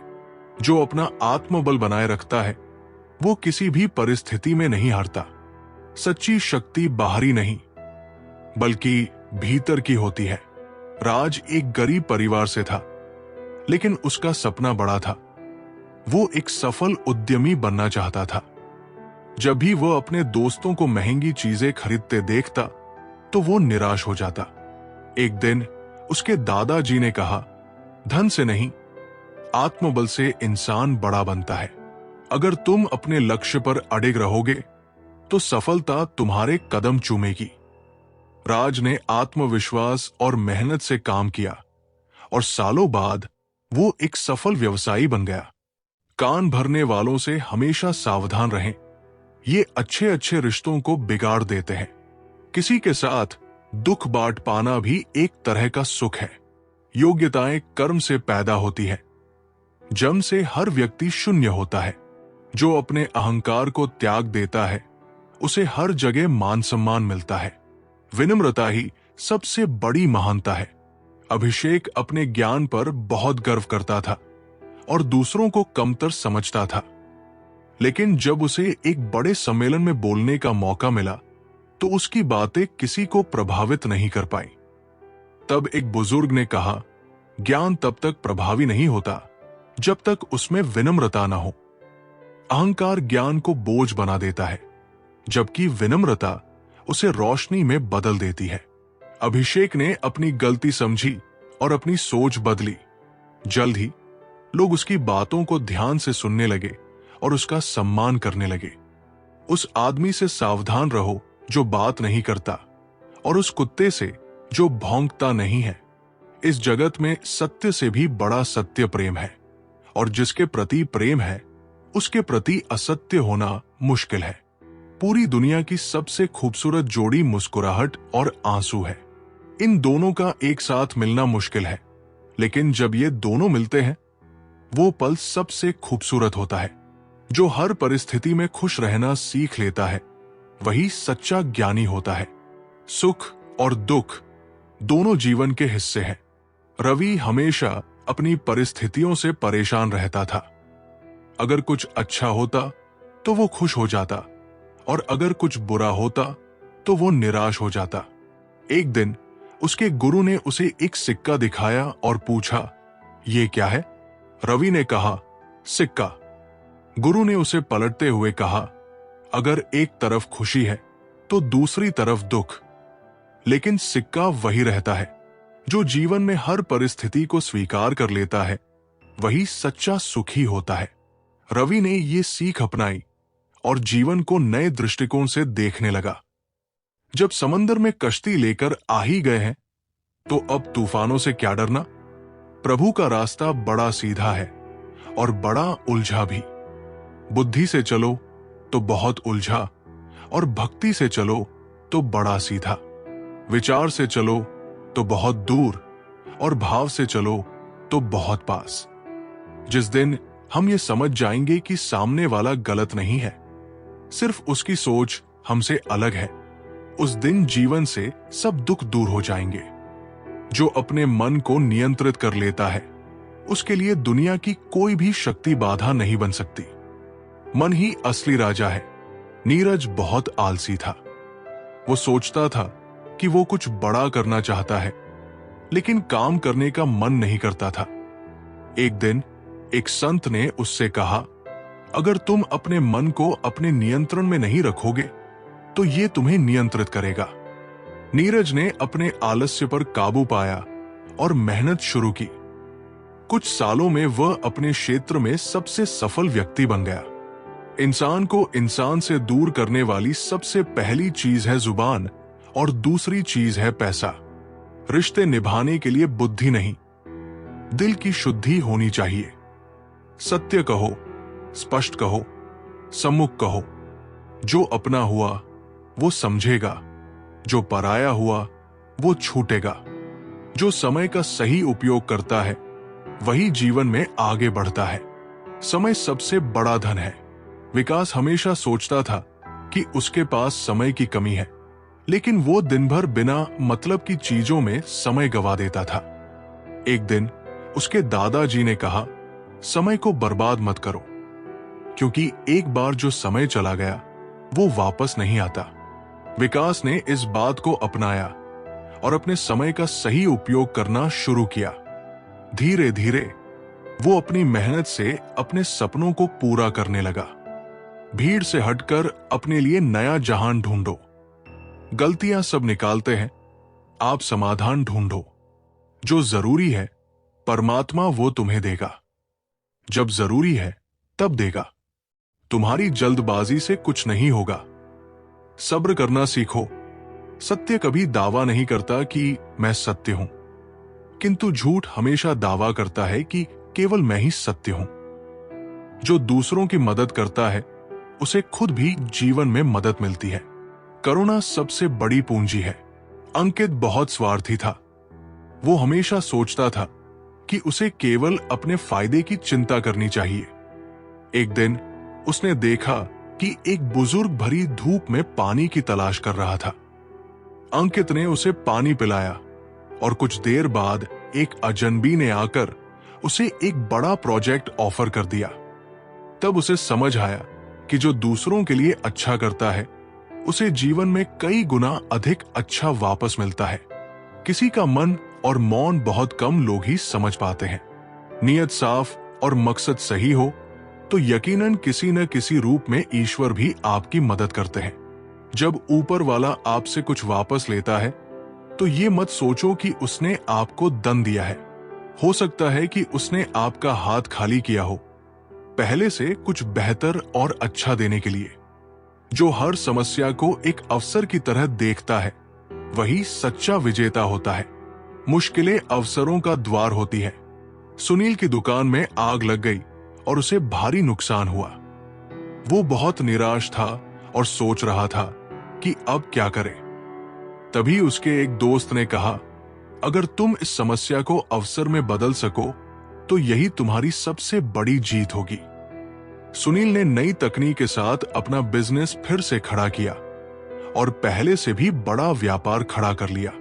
जो अपना आत्मबल बनाए रखता है वो किसी भी परिस्थिति में नहीं हारता। सच्ची शक्ति बाहरी नहीं बल्कि भीतर की होती है। राज एक गरीब परिवार से था, लेकिन उसका सपना बड़ा था। वो एक सफल उद्यमी बनना चाहता था। जब भी वह अपने दोस्तों को महंगी चीजें खरीदते देखता तो वो निराश हो जाता। एक दिन उसके दादाजी ने कहा, धन से नहीं, आत्मबल से इंसान बड़ा बनता है। अगर तुम अपने लक्ष्य पर अड़िग रहोगे तो सफलता तुम्हारे कदम चूमेगी। राज ने आत्मविश्वास और मेहनत से काम किया और सालों बाद वो एक सफल व्यवसायी बन गया। कान भरने वालों से हमेशा सावधान रहें। ये अच्छे अच्छे रिश्तों को बिगाड़ देते हैं। किसी के साथ दुख बांट पाना भी एक तरह का सुख है। योग्यताएं कर्म से पैदा होती है। जन्म से हर व्यक्ति शून्य होता है। जो अपने अहंकार को त्याग देता है उसे हर जगह मान सम्मान मिलता है। विनम्रता ही सबसे बड़ी महानता है। अभिषेक अपने ज्ञान पर बहुत गर्व करता था और दूसरों को कमतर समझता था, लेकिन जब उसे एक बड़े सम्मेलन में बोलने का मौका मिला तो उसकी बातें किसी को प्रभावित नहीं कर पाई। तब एक बुजुर्ग ने कहा, ज्ञान तब तक प्रभावी नहीं होता जब तक उसमें विनम्रता न हो। अहंकार ज्ञान को बोझ बना देता है, जबकि विनम्रता उसे रोशनी में बदल देती है। अभिषेक ने अपनी गलती समझी और अपनी सोच बदली। जल्द ही लोग उसकी बातों को ध्यान से सुनने लगे और उसका सम्मान करने लगे। उस आदमी से सावधान रहो जो बात नहीं करता, और उस कुत्ते से जो भौंकता नहीं है। इस जगत में सत्य से भी बड़ा सत्य प्रेम है, और जिसके प्रति प्रेम है उसके प्रति असत्य होना मुश्किल है। पूरी दुनिया की सबसे खूबसूरत जोड़ी मुस्कुराहट और आंसू है। इन दोनों का एक साथ मिलना मुश्किल है, लेकिन जब ये दोनों मिलते हैं वो पल सबसे खूबसूरत होता है। जो हर परिस्थिति में खुश रहना सीख लेता है वही सच्चा ज्ञानी होता है। सुख और दुख दोनों जीवन के हिस्से हैं। रवि हमेशा अपनी परिस्थितियों से परेशान रहता था। अगर कुछ अच्छा होता तो वो खुश हो जाता, और अगर कुछ बुरा होता तो वो निराश हो जाता। एक दिन उसके गुरु ने उसे एक सिक्का दिखाया और पूछा, ये क्या है? रवि ने कहा, सिक्का। गुरु ने उसे पलटते हुए कहा, अगर एक तरफ खुशी है तो दूसरी तरफ दुख, लेकिन सिक्का वही रहता है। जो जीवन में हर परिस्थिति को स्वीकार कर लेता है वही सच्चा सुखी होता है। रवि ने ये सीख अपनाई और जीवन को नए दृष्टिकोण से देखने लगा। जब समंदर में कश्ती लेकर आ ही गए हैं तो अब तूफानों से क्या डरना? प्रभु का रास्ता बड़ा सीधा है और बड़ा उलझा भी। बुद्धि से चलो तो बहुत उलझा, और भक्ति से चलो तो बड़ा सीधा। विचार से चलो तो बहुत दूर, और भाव से चलो तो बहुत पास। जिस दिन हम ये समझ जाएंगे कि सामने वाला गलत नहीं है, सिर्फ उसकी सोच हमसे अलग है, उस दिन जीवन से सब दुख दूर हो जाएंगे। जो अपने मन को नियंत्रित कर लेता है उसके लिए दुनिया की कोई भी शक्ति बाधा नहीं बन सकती। मन ही असली राजा है। नीरज बहुत आलसी था। वो सोचता था कि वो कुछ बड़ा करना चाहता है, लेकिन काम करने का मन नहीं करता था। एक दिन एक संत ने उससे कहा, अगर तुम अपने मन को अपने नियंत्रण में नहीं रखोगे तो ये तुम्हें नियंत्रित करेगा। नीरज ने अपने आलस्य पर काबू पाया और मेहनत शुरू की। कुछ सालों में वह अपने क्षेत्र में सबसे सफल व्यक्ति बन गया। इंसान को इंसान से दूर करने वाली सबसे पहली चीज है जुबान, और दूसरी चीज है पैसा। रिश्ते निभाने के लिए बुद्धि नहीं, दिल की शुद्धि होनी चाहिए। सत्य कहो, स्पष्ट कहो, सम्मुख कहो। जो अपना हुआ वो समझेगा, जो पराया हुआ वो छूटेगा। जो समय का सही उपयोग करता है वही जीवन में आगे बढ़ता है। समय सबसे बड़ा धन है। विकास हमेशा सोचता था कि उसके पास समय की कमी है, लेकिन वो दिन भर बिना मतलब की चीजों में समय गवा देता था। एक दिन उसके दादाजी ने कहा, समय को बर्बाद मत करो, क्योंकि एक बार जो समय चला गया वो वापस नहीं आता। विकास ने इस बात को अपनाया और अपने समय का सही उपयोग करना शुरू किया। धीरे धीरे वो अपनी मेहनत से अपने सपनों को पूरा करने लगा। भीड़ से हटकर अपने लिए नया जहान ढूंढो। गलतियां सब निकालते हैं, आप समाधान ढूंढो। जो जरूरी है परमात्मा वो तुम्हें देगा, जब जरूरी है तब देगा। तुम्हारी जल्दबाजी से कुछ नहीं होगा। सब्र करना सीखो। सत्य कभी दावा नहीं करता कि मैं सत्य हूं, किंतु झूठ हमेशा दावा करता है कि केवल मैं ही सत्य हूं। जो दूसरों की मदद करता है उसे खुद भी जीवन में मदद मिलती है। करुणा सबसे बड़ी पूंजी है। अंकित बहुत स्वार्थी था। वो हमेशा सोचता था कि उसे केवल अपने फायदे की चिंता करनी चाहिए। एक दिन उसने देखा कि एक बुजुर्ग भरी धूप में पानी की तलाश कर रहा था। अंकित ने उसे पानी पिलाया और कुछ देर बाद एक अजनबी ने आकर उसे एक बड़ा प्रोजेक्ट ऑफर कर दिया। तब उसे समझ आया कि जो दूसरों के लिए अच्छा करता है उसे जीवन में कई गुना अधिक अच्छा वापस मिलता है। किसी का मन और मौन बहुत कम लोग ही समझ पाते हैं। नियत साफ और मकसद सही हो तो यकीनन किसी न किसी रूप में ईश्वर भी आपकी मदद करते हैं। जब ऊपर वाला आपसे कुछ वापस लेता है तो ये मत सोचो कि उसने आपको दंड दिया है। हो सकता है कि उसने आपका हाथ खाली किया हो, पहले से कुछ बेहतर और अच्छा देने के लिए। जो हर समस्या को एक अवसर की तरह देखता है वही सच्चा विजेता होता है। मुश्किलें अवसरों का द्वार होती है। सुनील की दुकान में आग लग गई और उसे भारी नुकसान हुआ। वो बहुत निराश था और सोच रहा था कि अब क्या करे। तभी उसके एक दोस्त ने कहा, अगर तुम इस समस्या को अवसर में बदल सको तो यही तुम्हारी सबसे बड़ी जीत होगी। सुनील ने नई तकनीक के साथ अपना बिजनेस फिर से खड़ा किया और पहले से भी बड़ा व्यापार खड़ा कर लिया।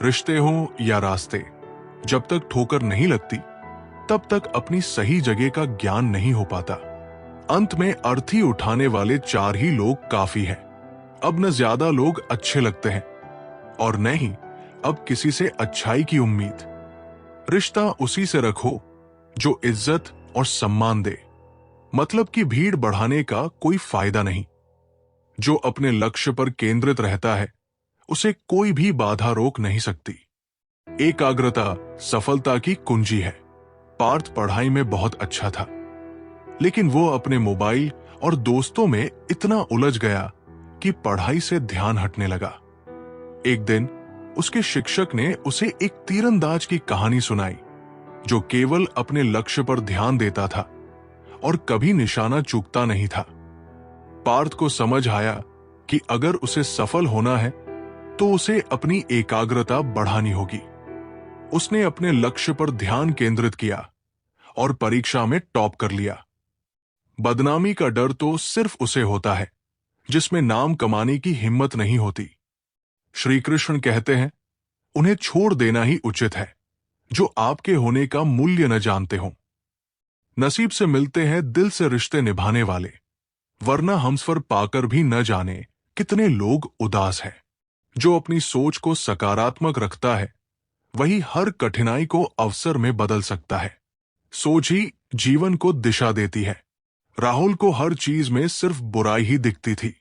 रिश्ते हों या रास्ते, जब तक ठोकर नहीं लगती तब तक अपनी सही जगह का ज्ञान नहीं हो पाता। अंत में अर्थी उठाने वाले 4 ही लोग काफी हैं। अब न ज्यादा लोग अच्छे लगते हैं और न ही अब किसी से अच्छाई की उम्मीद। रिश्ता उसी से रखो जो इज्जत और सम्मान दे। मतलब की भीड़ बढ़ाने का कोई फायदा नहीं। जो अपने लक्ष्य पर केंद्रित रहता है उसे कोई भी बाधा रोक नहीं सकती। एकाग्रता सफलता की कुंजी है। पार्थ पढ़ाई में बहुत अच्छा था, लेकिन वो अपने मोबाइल और दोस्तों में इतना उलझ गया कि पढ़ाई से ध्यान हटने लगा। एक दिन उसके शिक्षक ने उसे एक तीरंदाज की कहानी सुनाई जो केवल अपने लक्ष्य पर ध्यान देता था और कभी निशाना चूकता नहीं था। पार्थ को समझ आया कि अगर उसे सफल होना है तो उसे अपनी एकाग्रता बढ़ानी होगी। उसने अपने लक्ष्य पर ध्यान केंद्रित किया और परीक्षा में टॉप कर लिया। बदनामी का डर तो सिर्फ उसे होता है जिसमें नाम कमाने की हिम्मत नहीं होती। श्री कृष्ण कहते हैं, उन्हें छोड़ देना ही उचित है जो आपके होने का मूल्य न जानते हों। नसीब से मिलते हैं दिल से रिश्ते निभाने वाले, वरना हमसफर पाकर भी न जाने कितने लोग उदास हैं। जो अपनी सोच को सकारात्मक रखता है वही हर कठिनाई को अवसर में बदल सकता है। सोच ही जीवन को दिशा देती है। राहुल को हर चीज में सिर्फ बुराई ही दिखती थी।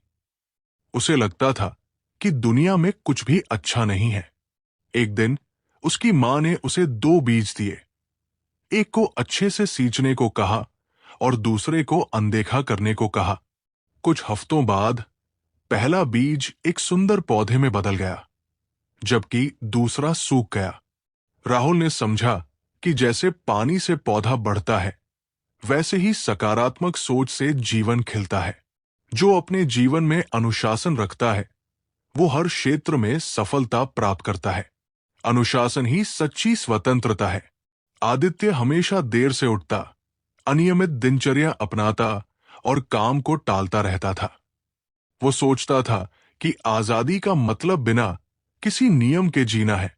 उसे लगता था कि दुनिया में कुछ भी अच्छा नहीं है। एक दिन उसकी मां ने उसे 2 बीज दिए। एक को अच्छे से सींचने को कहा और दूसरे को अनदेखा करने को कहा। कुछ हफ्तों बाद पहला बीज एक सुंदर पौधे में बदल गया, जबकि दूसरा सूख गया। राहुल ने समझा कि जैसे पानी से पौधा बढ़ता है वैसे ही सकारात्मक सोच से जीवन खिलता है। जो अपने जीवन में अनुशासन रखता है वो हर क्षेत्र में सफलता प्राप्त करता है। अनुशासन ही सच्ची स्वतंत्रता है। आदित्य हमेशा देर से उठता, अनियमित दिनचर्या अपनाता और काम को टालता रहता था। वो सोचता था कि आजादी का मतलब बिना किसी नियम के जीना है।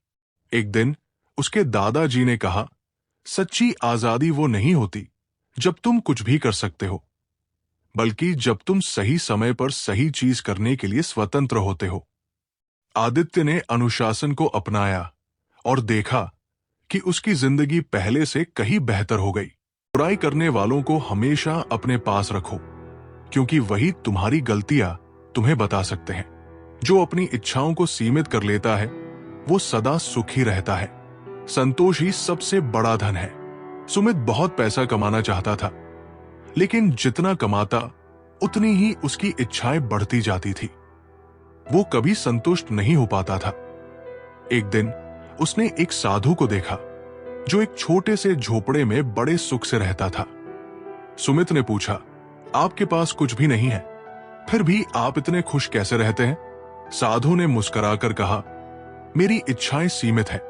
एक दिन उसके दादाजी ने कहा, सच्ची आजादी वो नहीं होती जब तुम कुछ भी कर सकते हो, बल्कि जब तुम सही समय पर सही चीज करने के लिए स्वतंत्र होते हो। आदित्य ने अनुशासन को अपनाया और देखा कि उसकी जिंदगी पहले से कहीं बेहतर हो गई। बुराई करने वालों को हमेशा अपने पास रखो, क्योंकि वही तुम्हारी गलतियां तुम्हें बता सकते हैं। जो अपनी इच्छाओं को सीमित कर लेता है वो सदा सुखी रहता है। संतोष ही सबसे बड़ा धन है। सुमित बहुत पैसा कमाना चाहता था, लेकिन जितना कमाता उतनी ही उसकी इच्छाएं बढ़ती जाती थी। वो कभी संतुष्ट नहीं हो पाता था। एक दिन उसने एक साधु को देखा जो एक छोटे से झोपड़े में बड़े सुख से रहता था। सुमित ने पूछा, आपके पास कुछ भी नहीं है, फिर भी आप इतने खुश कैसे रहते हैं? साधु ने मुस्कुराकर कहा, मेरी इच्छाएं सीमित है,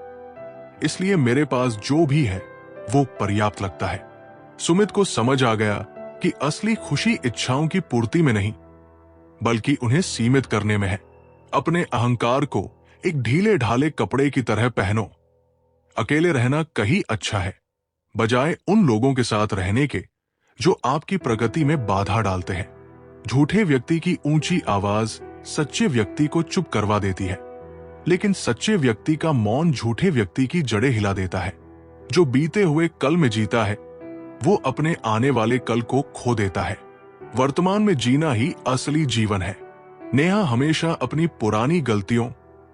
इसलिए मेरे पास जो भी है वो पर्याप्त लगता है। सुमित को समझ आ गया कि असली खुशी इच्छाओं की पूर्ति में नहीं, बल्कि उन्हें सीमित करने में है। अपने अहंकार को एक ढीले ढाले कपड़े की तरह पहनो। अकेले रहना कहीं अच्छा है, बजाय उन लोगों के साथ रहने के जो आपकी प्रगति में बाधा डालते हैं। झूठे व्यक्ति की ऊंची आवाज सच्चे व्यक्ति को चुप करवा देती है, लेकिन सच्चे व्यक्ति का मौन झूठे व्यक्ति की जड़ें हिला देता है। जो बीते हुए कल में जीता है वो अपने आने वाले कल को खो देता है। वर्तमान में जीना ही असली जीवन है। नेहा हमेशा अपनी पुरानी गलतियों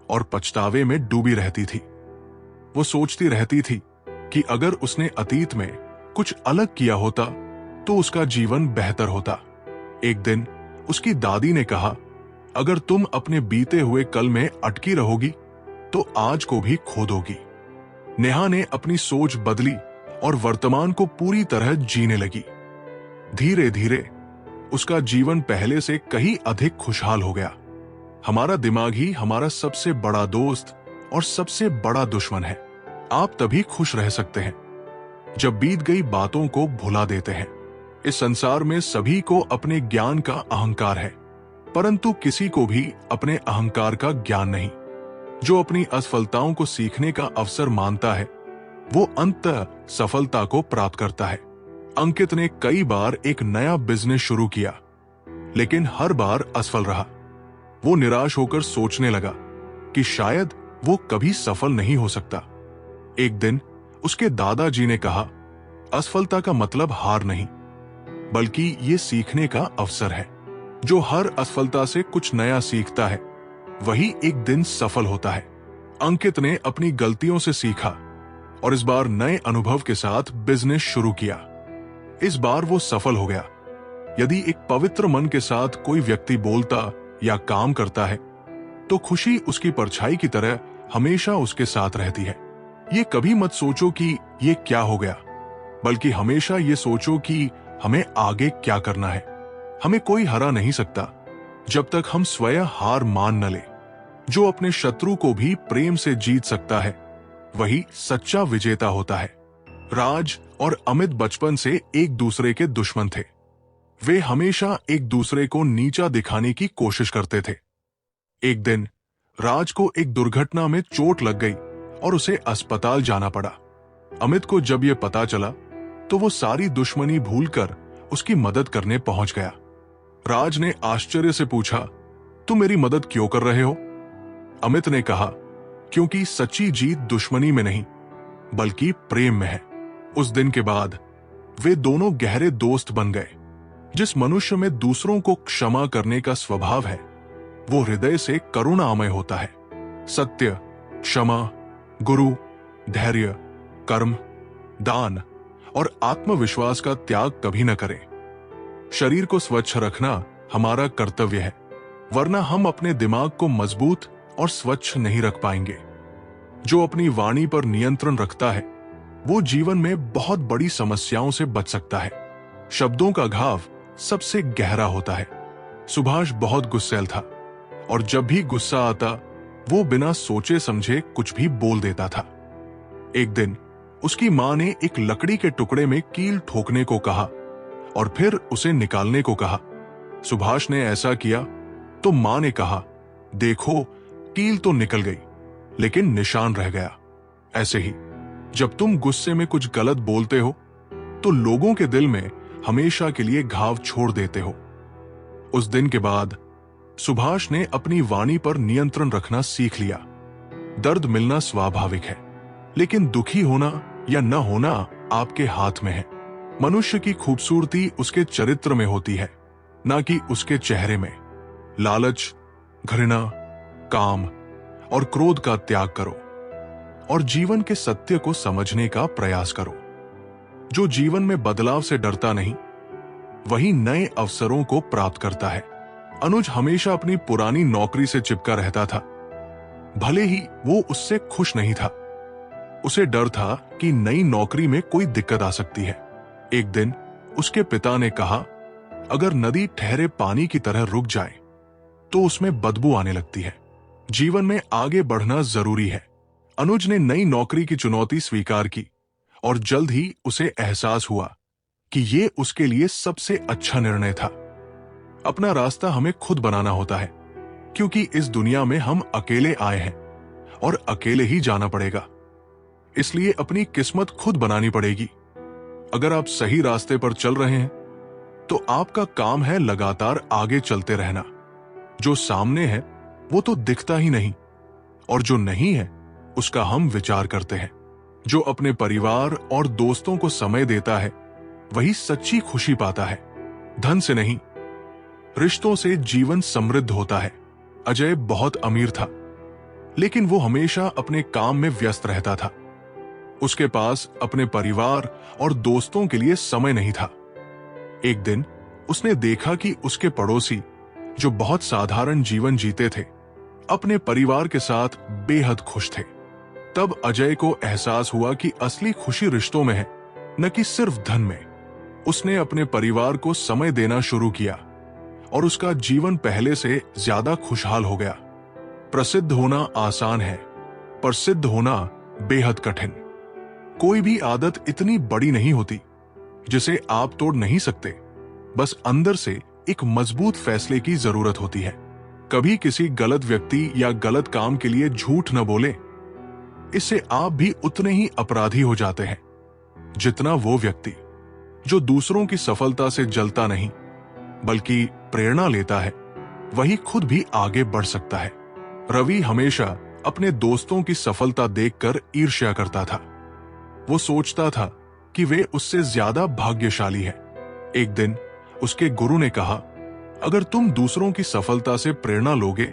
और पछतावे में डूबी रहती थी। वो सोचती रहती थी कि अगर उसने अतीत में कुछ अलग किया होता तो उसका जीवन बेहतर होता। एक दिन उसकी दादी ने कहा, अगर तुम अपने बीते हुए कल में अटकी रहोगी तो आज को भी खो दोगी। नेहा ने अपनी सोच बदली और वर्तमान को पूरी तरह जीने लगी। धीरे धीरे उसका जीवन पहले से कहीं अधिक खुशहाल हो गया। हमारा दिमाग ही हमारा सबसे बड़ा दोस्त और सबसे बड़ा दुश्मन है। आप तभी खुश रह सकते हैं जब बीत गई बातों को भुला देते हैं। इस संसार में सभी को अपने ज्ञान का अहंकार है, परंतु किसी को भी अपने अहंकार का ज्ञान नहीं। जो अपनी असफलताओं को सीखने का अवसर मानता है वो अंततः सफलता को प्राप्त करता है। अंकित ने कई बार एक नया बिजनेस शुरू किया, लेकिन हर बार असफल रहा। वो निराश होकर सोचने लगा कि शायद वो कभी सफल नहीं हो सकता। एक दिन उसके दादाजी ने कहा, असफलता का मतलब हार नहीं, बल्कि ये सीखने का अवसर है। जो हर असफलता से कुछ नया सीखता है वही एक दिन सफल होता है। अंकित ने अपनी गलतियों से सीखा और इस बार नए अनुभव के साथ बिजनेस शुरू किया। इस बार वो सफल हो गया। यदि एक पवित्र मन के साथ कोई व्यक्ति बोलता या काम करता है तो खुशी उसकी परछाई की तरह हमेशा उसके साथ रहती है। ये कभी मत सोचो कि ये क्या हो गया, बल्कि हमेशा ये सोचो कि हमें आगे क्या करना है। हमें कोई हरा नहीं सकता जब तक हम स्वयं हार मान न ले। जो अपने शत्रु को भी प्रेम से जीत सकता है वही सच्चा विजेता होता है। राज और अमित बचपन से एक दूसरे के दुश्मन थे। वे हमेशा एक दूसरे को नीचा दिखाने की कोशिश करते थे। एक दिन राज को एक दुर्घटना में चोट लग गई और उसे अस्पताल जाना पड़ा। अमित को जब यह पता चला तो वो सारी दुश्मनी भूलकर उसकी मदद करने पहुंच गया। राज ने आश्चर्य से पूछा, तुम मेरी मदद क्यों कर रहे हो? अमित ने कहा, क्योंकि सच्ची जीत दुश्मनी में नहीं बल्कि प्रेम में है। उस दिन के बाद वे दोनों गहरे दोस्त बन गए। जिस मनुष्य में दूसरों को क्षमा करने का स्वभाव है वो हृदय से करुणामय होता है। सत्य, क्षमा, गुरु, धैर्य, कर्म, दान और आत्मविश्वास का त्याग कभी न करें। शरीर को स्वच्छ रखना हमारा कर्तव्य है, वरना हम अपने दिमाग को मजबूत और स्वच्छ नहीं रख पाएंगे। जो अपनी वाणी पर नियंत्रण रखता है वो जीवन में बहुत बड़ी समस्याओं से बच सकता है। शब्दों का घाव सबसे गहरा होता है। सुभाष बहुत गुस्सैल था और जब भी गुस्सा आता वो बिना सोचे समझे कुछ भी बोल देता था। एक दिन उसकी मां ने एक लकड़ी के टुकड़े में कील ठोकने को कहा और फिर उसे निकालने को कहा। सुभाष ने ऐसा किया तो मां ने कहा, देखो कील तो निकल गई लेकिन निशान रह गया। ऐसे ही जब तुम गुस्से में कुछ गलत बोलते हो तो लोगों के दिल में हमेशा के लिए घाव छोड़ देते हो। उस दिन के बाद सुभाष ने अपनी वाणी पर नियंत्रण रखना सीख लिया। दर्द मिलना स्वाभाविक है, लेकिन दुखी होना या न होना आपके हाथ में है। मनुष्य की खूबसूरती उसके चरित्र में होती है, ना कि उसके चेहरे में। लालच, घृणा, काम और क्रोध का त्याग करो और जीवन के सत्य को समझने का प्रयास करो। जो जीवन में बदलाव से डरता नहीं, वही नए अवसरों को प्राप्त करता है। अनुज हमेशा अपनी पुरानी नौकरी से चिपका रहता था। भले ही वो उससे खुश नहीं था, उसे डर था कि नई नौकरी में कोई दिक्कत आ सकती है। एक दिन उसके पिता ने कहा, अगर नदी ठहरे पानी की तरह रुक जाए तो उसमें बदबू आने लगती है। जीवन में आगे बढ़ना जरूरी है। अनुज ने नई नौकरी की चुनौती स्वीकार की और जल्द ही उसे एहसास हुआ कि ये उसके लिए सबसे अच्छा निर्णय था। अपना रास्ता हमें खुद बनाना होता है, क्योंकि इस दुनिया में हम अकेले आए हैं और अकेले ही जाना पड़ेगा। इसलिए अपनी किस्मत खुद बनानी पड़ेगी। अगर आप सही रास्ते पर चल रहे हैं तो आपका काम है लगातार आगे चलते रहना। जो सामने है वो तो दिखता ही नहीं, और जो नहीं है उसका हम विचार करते हैं। जो अपने परिवार और दोस्तों को समय देता है वही सच्ची खुशी पाता है। धन से नहीं, रिश्तों से जीवन समृद्ध होता है। अजय बहुत अमीर था, लेकिन वो हमेशा अपने काम में व्यस्त रहता था। उसके पास अपने परिवार और दोस्तों के लिए समय नहीं था। एक दिन उसने देखा कि उसके पड़ोसी, जो बहुत साधारण जीवन जीते थे, अपने परिवार के साथ बेहद खुश थे। तब अजय को एहसास हुआ कि असली खुशी रिश्तों में है, न कि सिर्फ धन में। उसने अपने परिवार को समय देना शुरू किया और उसका जीवन पहले से ज्यादा खुशहाल हो गया। प्रसिद्ध होना आसान है, पर सिद्ध होना बेहद कठिन। कोई भी आदत इतनी बड़ी नहीं होती जिसे आप तोड़ नहीं सकते। बस अंदर से एक मजबूत फैसले की जरूरत होती है। कभी किसी गलत व्यक्ति या गलत काम के लिए झूठ न बोले। इससे आप भी उतने ही अपराधी हो जाते हैं जितना वो व्यक्ति जो दूसरों की सफलता से जलता नहीं बल्कि प्रेरणा लेता है। वही खुद भी आगे बढ़ सकता है। रवि हमेशा अपने दोस्तों की सफलता देखकर ईर्ष्या करता था। वो सोचता था कि वे उससे ज्यादा भाग्यशाली है। एक दिन उसके गुरु ने कहा, अगर तुम दूसरों की सफलता से प्रेरणा लोगे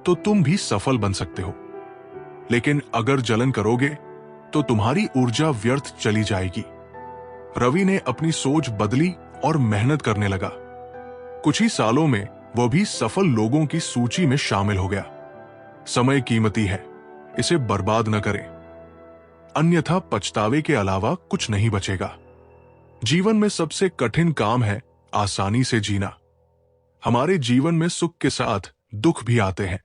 तो तुम भी सफल बन सकते हो, लेकिन अगर जलन करोगे तो तुम्हारी ऊर्जा व्यर्थ चली जाएगी। रवि ने अपनी सोच बदली और मेहनत करने लगा। कुछ ही सालों में वह भी सफल लोगों की सूची में शामिल हो गया। समय कीमती है, इसे बर्बाद न करें, अन्यथा पछतावे के अलावा कुछ नहीं बचेगा। जीवन में सबसे कठिन काम है आसानी से जीना। हमारे जीवन में सुख के साथ दुख भी आते हैं,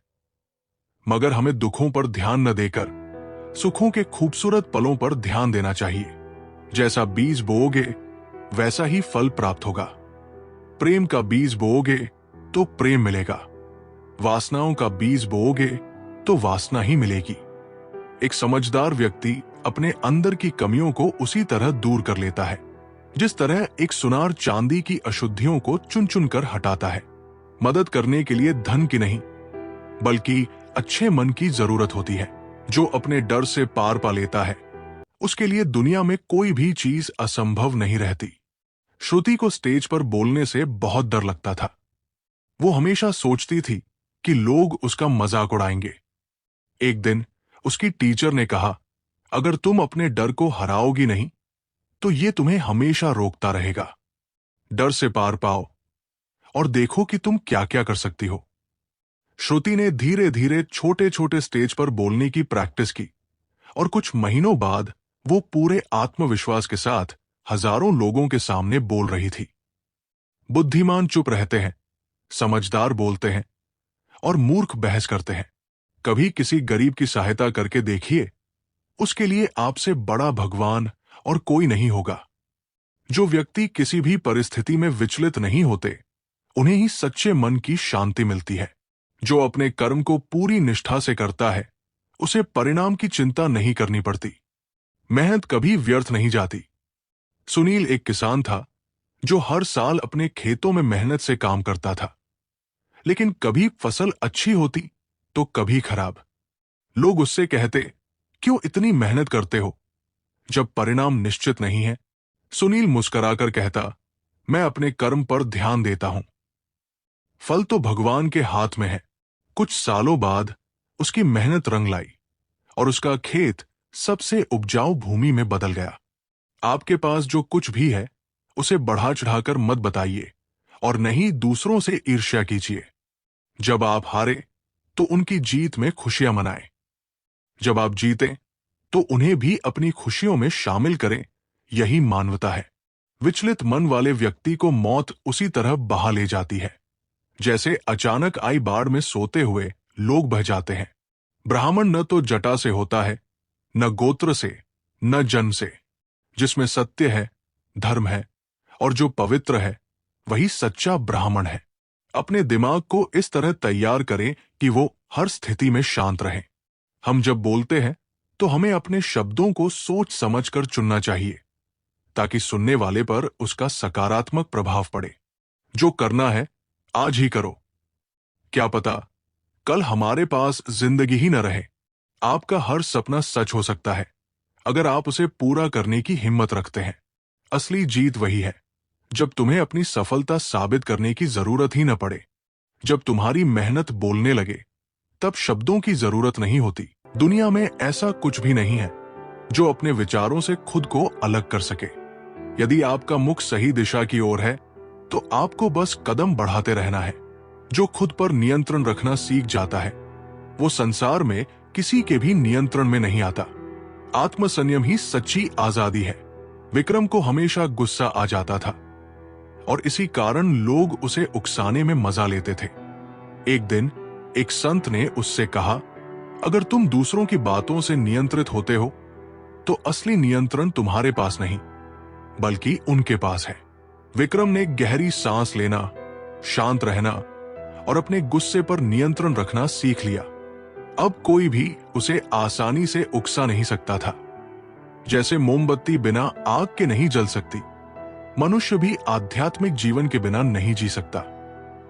मगर हमें दुखों पर ध्यान न देकर सुखों के खूबसूरत पलों पर ध्यान देना चाहिए। जैसा बीज बोओगे वैसा ही फल प्राप्त होगा। प्रेम का बीज बोओगे तो प्रेम मिलेगा। वासनाओं का बीज बोओगे तो वासना ही मिलेगी। एक समझदार व्यक्ति अपने अंदर की कमियों को उसी तरह दूर कर लेता है जिस तरह एक सुनार चांदी की अशुद्धियों को चुन चुन कर हटाता है। मदद करने के लिए धन की नहीं बल्कि अच्छे मन की जरूरत होती है। जो अपने डर से पार पा लेता है उसके लिए दुनिया में कोई भी चीज असंभव नहीं रहती। श्रुति को स्टेज पर बोलने से बहुत डर लगता था। वो हमेशा सोचती थी कि लोग उसका मजाक उड़ाएंगे। एक दिन उसकी टीचर ने कहा, अगर तुम अपने डर को हराओगी नहीं तो ये तुम्हें हमेशा रोकता रहेगा। डर से पार पाओ और देखो कि तुम क्या क्या कर सकती हो। श्रुति ने धीरे धीरे छोटे छोटे स्टेज पर बोलने की प्रैक्टिस की और कुछ महीनों बाद वो पूरे आत्मविश्वास के साथ हजारों लोगों के सामने बोल रही थी। बुद्धिमान चुप रहते हैं, समझदार बोलते हैं और मूर्ख बहस करते हैं। कभी किसी गरीब की सहायता करके देखिए, उसके लिए आपसे बड़ा भगवान और कोई नहीं होगा। जो व्यक्ति किसी भी परिस्थिति में विचलित नहीं होते, उन्हें ही सच्चे मन की शांति मिलती है। जो अपने कर्म को पूरी निष्ठा से करता है, उसे परिणाम की चिंता नहीं करनी पड़ती। मेहनत कभी व्यर्थ नहीं जाती। सुनील एक किसान था जो हर साल अपने खेतों में मेहनत से काम करता था, लेकिन कभी फसल अच्छी होती तो कभी खराब। लोग उससे कहते, क्यों इतनी मेहनत करते हो जब परिणाम निश्चित नहीं है? सुनील मुस्कुराकर कहता, मैं अपने कर्म पर ध्यान देता हूं, फल तो भगवान के हाथ में है। कुछ सालों बाद उसकी मेहनत रंग लाई और उसका खेत सबसे उपजाऊ भूमि में बदल गया। आपके पास जो कुछ भी है उसे बढ़ा चढ़ाकर मत बताइए और नहीं दूसरों से ईर्ष्या कीजिए। जब आप हारे तो उनकी जीत में खुशियां मनाएं। जब आप जीतें तो उन्हें भी अपनी खुशियों में शामिल करें। यही मानवता है। विचलित मन वाले व्यक्ति को मौत उसी तरह बहा ले जाती है जैसे अचानक आई बाढ़ में सोते हुए लोग बह जाते हैं। ब्राह्मण न तो जटा से होता है, न गोत्र से, न जन से। जिसमें सत्य है, धर्म है और जो पवित्र है, वही सच्चा ब्राह्मण है। अपने दिमाग को इस तरह तैयार करें कि वो हर स्थिति में शांत रहे। हम जब बोलते हैं तो हमें अपने शब्दों को सोच समझकर चुनना चाहिए ताकि सुनने वाले पर उसका सकारात्मक प्रभाव पड़े। जो करना है आज ही करो। क्या पता कल हमारे पास जिंदगी ही न रहे। आपका हर सपना सच हो सकता है अगर आप उसे पूरा करने की हिम्मत रखते हैं। असली जीत वही है जब तुम्हें अपनी सफलता साबित करने की जरूरत ही न पड़े। जब तुम्हारी मेहनत बोलने लगे तब शब्दों की जरूरत नहीं होती। दुनिया में ऐसा कुछ भी नहीं है जो अपने विचारों से खुद को अलग कर सके। यदि आपका मुख सही दिशा की ओर है तो आपको बस कदम बढ़ाते रहना है। जो खुद पर नियंत्रण रखना सीख जाता है वो संसार में किसी के भी नियंत्रण में नहीं आता। आत्मसंयम ही सच्ची आजादी है। विक्रम को हमेशा गुस्सा आ जाता था और इसी कारण लोग उसे उकसाने में मजा लेते थे। एक दिन एक संत ने उससे कहा, अगर तुम दूसरों की बातों से नियंत्रित होते हो तो असली नियंत्रण तुम्हारे पास नहीं बल्कि उनके पास है। विक्रम ने गहरी सांस लेना, शांत रहना और अपने गुस्से पर नियंत्रण रखना सीख लिया। अब कोई भी उसे आसानी से उकसा नहीं सकता था। जैसे मोमबत्ती बिना आग के नहीं जल सकती, मनुष्य भी आध्यात्मिक जीवन के बिना नहीं जी सकता।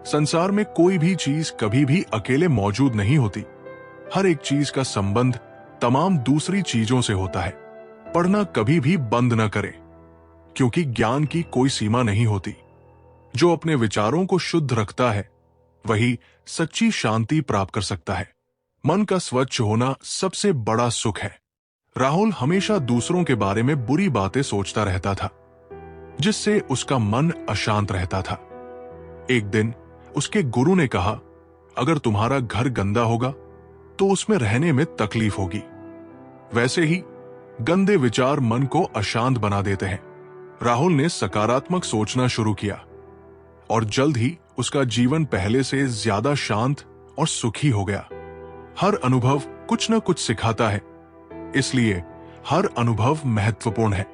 संसार में कोई भी चीज कभी भी अकेले मौजूद नहीं होती। हर एक चीज का संबंध तमाम दूसरी चीजों से होता है। पढ़ना कभी भी बंद न करें क्योंकि ज्ञान की कोई सीमा नहीं होती। जो अपने विचारों को शुद्ध रखता है वही सच्ची शांति प्राप्त कर सकता है। मन का स्वच्छ होना सबसे बड़ा सुख है। राहुल हमेशा दूसरों के बारे में बुरी बातें सोचता रहता था जिससे उसका मन अशांत रहता था। एक दिन उसके गुरु ने कहा, अगर तुम्हारा घर गंदा होगा तो उसमें रहने में तकलीफ होगी। वैसे ही गंदे विचार मन को अशांत बना देते हैं। राहुल ने सकारात्मक सोचना शुरू किया और जल्द ही उसका जीवन पहले से ज्यादा शांत और सुखी हो गया। हर अनुभव कुछ न कुछ सिखाता है, इसलिए हर अनुभव महत्वपूर्ण है।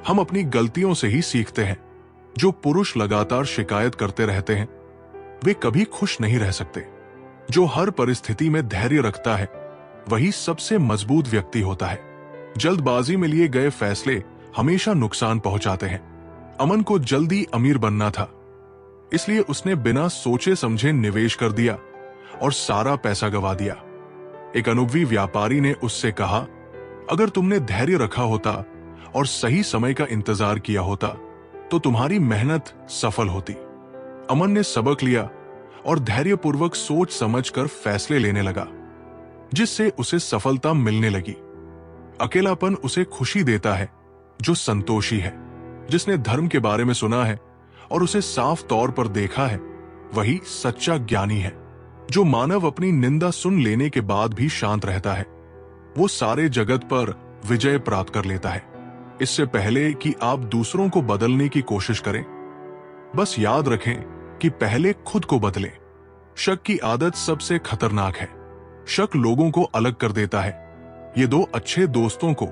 हम अपनी गलतियों से ही सीखते हैं। जो पुरुष लगातार शिकायत करते रहते हैं वे कभी खुश नहीं रह सकते। जो हर परिस्थिति में धैर्य रखता है वही सबसे मजबूत व्यक्ति होता है। जल्दबाजी में लिए गए फैसले हमेशा नुकसान पहुंचाते हैं। अमन को जल्दी अमीर बनना था, इसलिए उसने बिना सोचे समझे निवेश कर दिया और सारा पैसा गवा दिया। एक अनुभवी व्यापारी ने उससे कहा, अगर तुमने धैर्य रखा होता और सही समय का इंतजार किया होता तो तुम्हारी मेहनत सफल होती। अमन ने सबक लिया और धैर्यपूर्वक सोच समझकर फैसले लेने लगा, जिससे उसे सफलता मिलने लगी। अकेलापन उसे खुशी देता है जो संतोषी है। जिसने धर्म के बारे में सुना है और उसे साफ तौर पर देखा है वही सच्चा ज्ञानी है। जो मानव अपनी निंदा सुन लेने के बाद भी शांत रहता है वो सारे जगत पर विजय प्राप्त कर लेता है। इससे पहले कि आप दूसरों को बदलने की कोशिश करें, बस याद रखें कि पहले खुद को बदलें। शक की आदत सबसे खतरनाक है। शक लोगों को अलग कर देता है। ये दो अच्छे दोस्तों को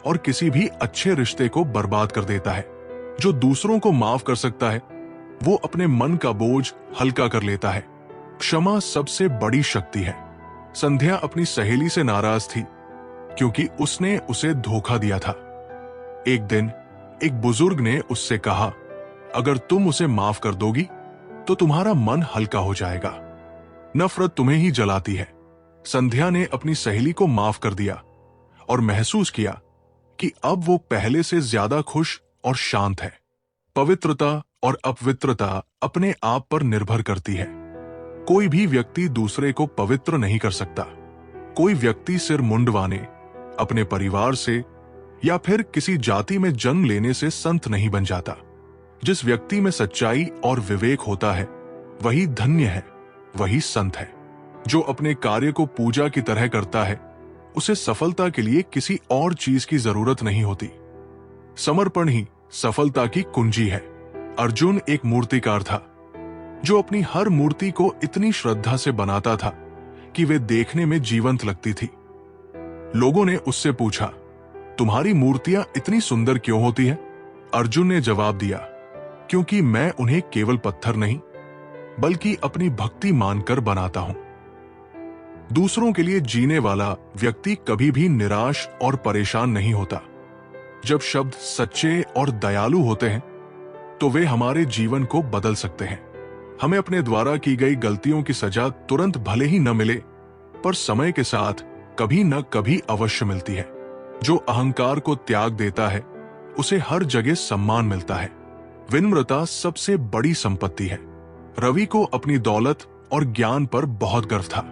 और किसी भी अच्छे रिश्ते को बर्बाद कर देता है। जो दूसरों को माफ कर सकता है वो अपने मन का बोझ हल्का कर लेता है। क्षमा सबसे बड़ी शक्ति है। संध्या अपनी सहेली से नाराज थी क्योंकि उसने उसे धोखा दिया था। एक दिन एक बुजुर्ग ने उससे कहा, अगर तुम उसे माफ कर दोगी तो तुम्हारा मन हल्का हो जाएगा। नफरत तुम्हें ही जलाती है। संध्या ने अपनी सहेली को माफ कर दिया और महसूस किया कि अब वो पहले से ज्यादा खुश और शांत है। पवित्रता और अपवित्रता अपने आप पर निर्भर करती है। कोई भी व्यक्ति दूसरे को पवित्र नहीं कर सकता। कोई व्यक्ति सिर मुंडवाने, अपने परिवार से या फिर किसी जाति में जन्म लेने से संत नहीं बन जाता। जिस व्यक्ति में सच्चाई और विवेक होता है वही धन्य है, वही संत है। जो अपने कार्य को पूजा की तरह करता है उसे सफलता के लिए किसी और चीज की जरूरत नहीं होती। समर्पण ही सफलता की कुंजी है। अर्जुन एक मूर्तिकार था जो अपनी हर मूर्ति को इतनी श्रद्धा से बनाता था कि वे देखने में जीवंत लगती थी। लोगों ने उससे पूछा, तुम्हारी मूर्तियां इतनी सुंदर क्यों होती है? अर्जुन ने जवाब दिया, क्योंकि मैं उन्हें केवल पत्थर नहीं बल्कि अपनी भक्ति मानकर बनाता हूं। दूसरों के लिए जीने वाला व्यक्ति कभी भी निराश और परेशान नहीं होता। जब शब्द सच्चे और दयालु होते हैं तो वे हमारे जीवन को बदल सकते हैं। हमें अपने द्वारा की गई गलतियों की सजा तुरंत भले ही न मिले पर समय के साथ कभी न कभी अवश्य मिलती है। जो अहंकार को त्याग देता है उसे हर जगह सम्मान मिलता है। विनम्रता सबसे बड़ी संपत्ति है। रवि को अपनी दौलत और ज्ञान पर बहुत गर्व था,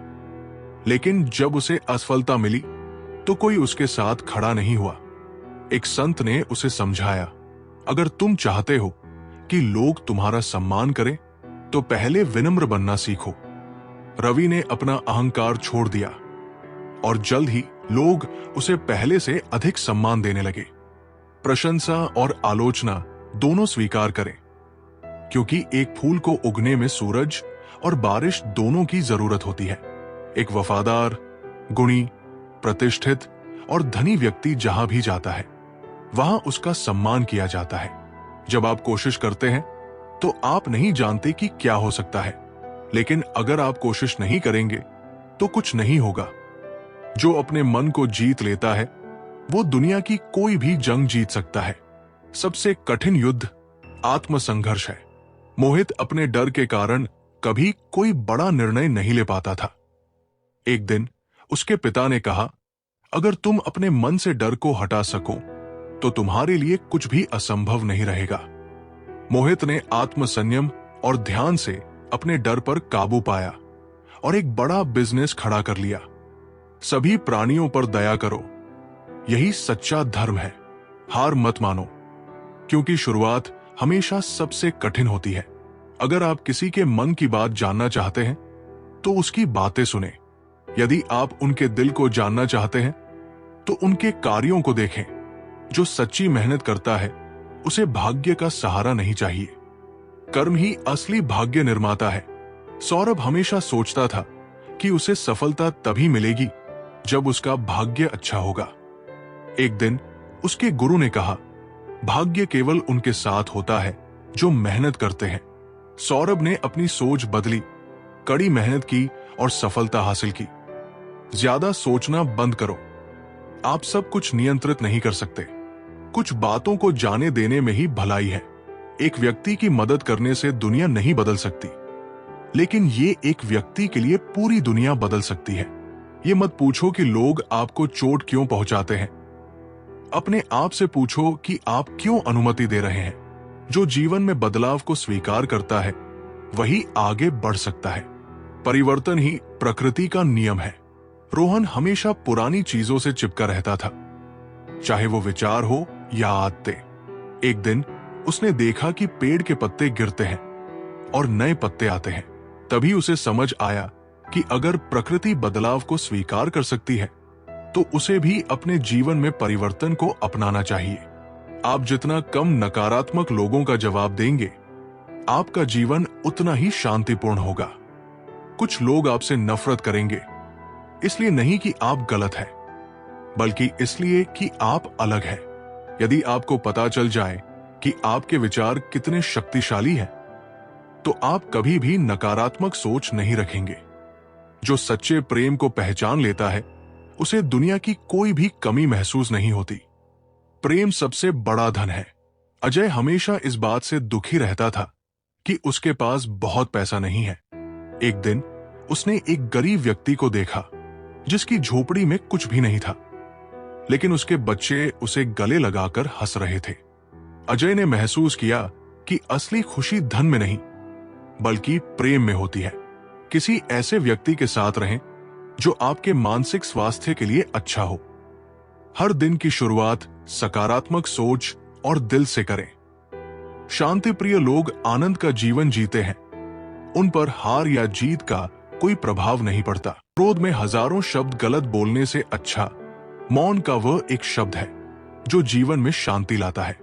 लेकिन जब उसे असफलता मिली तो कोई उसके साथ खड़ा नहीं हुआ। एक संत ने उसे समझाया, अगर तुम चाहते हो कि लोग तुम्हारा सम्मान करें तो पहले विनम्र बनना सीखो। रवि ने अपना अहंकार छोड़ दिया और जल्द ही लोग उसे पहले से अधिक सम्मान देने लगे। प्रशंसा और आलोचना दोनों स्वीकार करें, क्योंकि एक फूल को उगने में सूरज और बारिश दोनों की जरूरत होती है। एक वफादार, गुणी, प्रतिष्ठित और धनी व्यक्ति जहां भी जाता है वहां उसका सम्मान किया जाता है। जब आप कोशिश करते हैं तो आप नहीं जानते कि क्या हो सकता है, लेकिन अगर आप कोशिश नहीं करेंगे तो कुछ नहीं होगा। जो अपने मन को जीत लेता है वो दुनिया की कोई भी जंग जीत सकता है। सबसे कठिन युद्ध आत्मसंघर्ष है। मोहित अपने डर के कारण कभी कोई बड़ा निर्णय नहीं ले पाता था। एक दिन उसके पिता ने कहा, अगर तुम अपने मन से डर को हटा सको तो तुम्हारे लिए कुछ भी असंभव नहीं रहेगा। मोहित ने आत्मसंयम और ध्यान से अपने डर पर काबू पाया और एक बड़ा बिजनेस खड़ा कर लिया। सभी प्राणियों पर दया करो, यही सच्चा धर्म है। हार मत मानो, क्योंकि शुरुआत हमेशा सबसे कठिन होती है। अगर आप किसी के मन की बात जानना चाहते हैं तो उसकी बातें सुने। यदि आप उनके दिल को जानना चाहते हैं तो उनके कार्यों को देखें। जो सच्ची मेहनत करता है उसे भाग्य का सहारा नहीं चाहिए। कर्म ही असली भाग्य निर्माता है। सौरभ हमेशा सोचता था कि उसे सफलता तभी मिलेगी जब उसका भाग्य अच्छा होगा। एक दिन उसके गुरु ने कहा, भाग्य केवल उनके साथ होता है जो मेहनत करते हैं। सौरभ ने अपनी सोच बदली, कड़ी मेहनत की और सफलता हासिल की। ज्यादा सोचना बंद करो। आप सब कुछ नियंत्रित नहीं कर सकते। कुछ बातों को जाने देने में ही भलाई है। एक व्यक्ति की मदद करने से दुनिया नहीं बदल सकती, लेकिन ये एक व्यक्ति के लिए पूरी दुनिया बदल सकती है। ये मत पूछो कि लोग आपको चोट क्यों पहुंचाते हैं। अपने आप से पूछो कि आप क्यों अनुमति दे रहे हैं। जो जीवन में बदलाव को स्वीकार करता है वही आगे बढ़ सकता है। परिवर्तन ही प्रकृति का नियम है। रोहन हमेशा पुरानी चीजों से चिपका रहता था, चाहे वो विचार हो या आदतें। एक दिन उसने देखा कि पेड़ के पत्ते गिरते हैं और नए पत्ते आते हैं। तभी उसे समझ आया कि अगर प्रकृति बदलाव को स्वीकार कर सकती है तो उसे भी अपने जीवन में परिवर्तन को अपनाना चाहिए। आप जितना कम नकारात्मक लोगों का जवाब देंगे, आपका जीवन उतना ही शांतिपूर्ण होगा। कुछ लोग आपसे नफरत करेंगे, इसलिए नहीं कि आप गलत हैं, बल्कि इसलिए कि आप अलग हैं। यदि आपको पता चल जाए कि आपके विचार कितने शक्तिशाली हैं, तो आप कभी भी नकारात्मक सोच नहीं रखेंगे। जो सच्चे प्रेम को पहचान लेता है, उसे दुनिया की कोई भी कमी महसूस नहीं होती। प्रेम सबसे बड़ा धन है। अजय हमेशा इस बात से दुखी रहता था कि उसके पास बहुत पैसा नहीं है। एक दिन उसने एक गरीब व्यक्ति को देखा जिसकी झोपड़ी में कुछ भी नहीं था, लेकिन उसके बच्चे उसे गले लगाकर हंस रहे थे। अजय ने महसूस किया कि असली खुशी धन में नहीं, बल्कि प्रेम में होती है। किसी ऐसे व्यक्ति के साथ रहें जो आपके मानसिक स्वास्थ्य के लिए अच्छा हो। हर दिन की शुरुआत सकारात्मक सोच और दिल से करें। शांतिप्रिय लोग आनंद का जीवन जीते हैं। उन पर हार या जीत का कोई प्रभाव नहीं पड़ता। क्रोध में हजारों शब्द गलत बोलने से अच्छा मौन का वह एक शब्द है जो जीवन में शांति लाता है।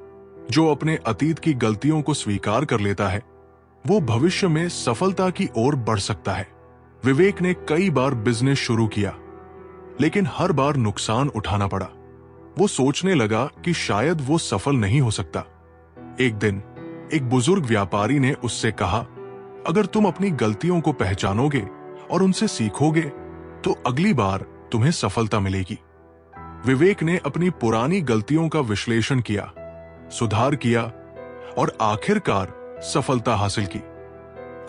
जो अपने अतीत की गलतियों को स्वीकार कर लेता है, वो भविष्य में सफलता की ओर बढ़ सकता है। विवेक ने कई बार बिजनेस शुरू किया, लेकिन हर बार नुकसान उठाना पड़ा। वो सोचने लगा कि शायद वो सफल नहीं हो सकता। एक दिन एक बुजुर्ग व्यापारी ने उससे कहा, अगर तुम अपनी गलतियों को पहचानोगे और उनसे सीखोगे, तो अगली बार तुम्हें सफलता मिलेगी। विवेक ने अपनी पुरानी गलतियों का विश्लेषण किया, सुधार किया और आखिरकार सफलता हासिल की।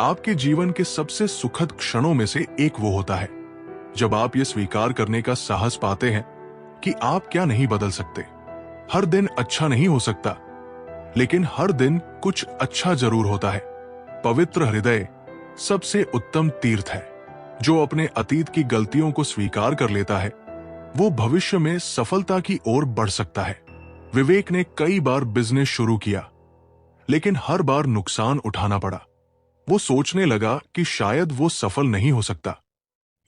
आपके जीवन के सबसे सुखद क्षणों में से एक वो होता है जब आप ये स्वीकार करने का साहस पाते हैं कि आप क्या नहीं बदल सकते। हर दिन अच्छा नहीं हो सकता, लेकिन हर दिन कुछ अच्छा जरूर होता है। पवित्र हृदय सबसे उत्तम तीर्थ है। जो अपने अतीत की गलतियों को स्वीकार कर लेता है, वो भविष्य में सफलता की ओर बढ़ सकता है। विवेक ने कई बार बिजनेस शुरू किया, लेकिन हर बार नुकसान उठाना पड़ा। वो सोचने लगा कि शायद वो सफल नहीं हो सकता।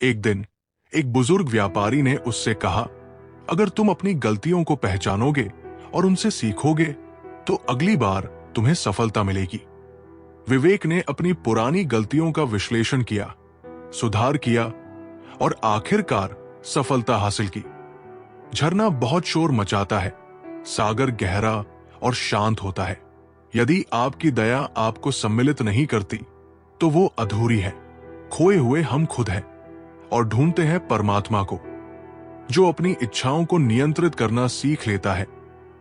एक दिन एक बुजुर्ग व्यापारी ने उससे कहा, अगर तुम अपनी गलतियों को पहचानोगे और उनसे सीखोगे, तो अगली बार तुम्हें सफलता मिलेगी। विवेक ने अपनी पुरानी गलतियों का विश्लेषण किया, सुधार किया और आखिरकार सफलता हासिल की। झरना बहुत शोर मचाता है, सागर गहरा और शांत होता है। यदि आपकी दया आपको सम्मिलित नहीं करती, तो वो अधूरी है। खोए हुए हम खुद हैं और ढूंढते हैं परमात्मा को। जो अपनी इच्छाओं को नियंत्रित करना सीख लेता है,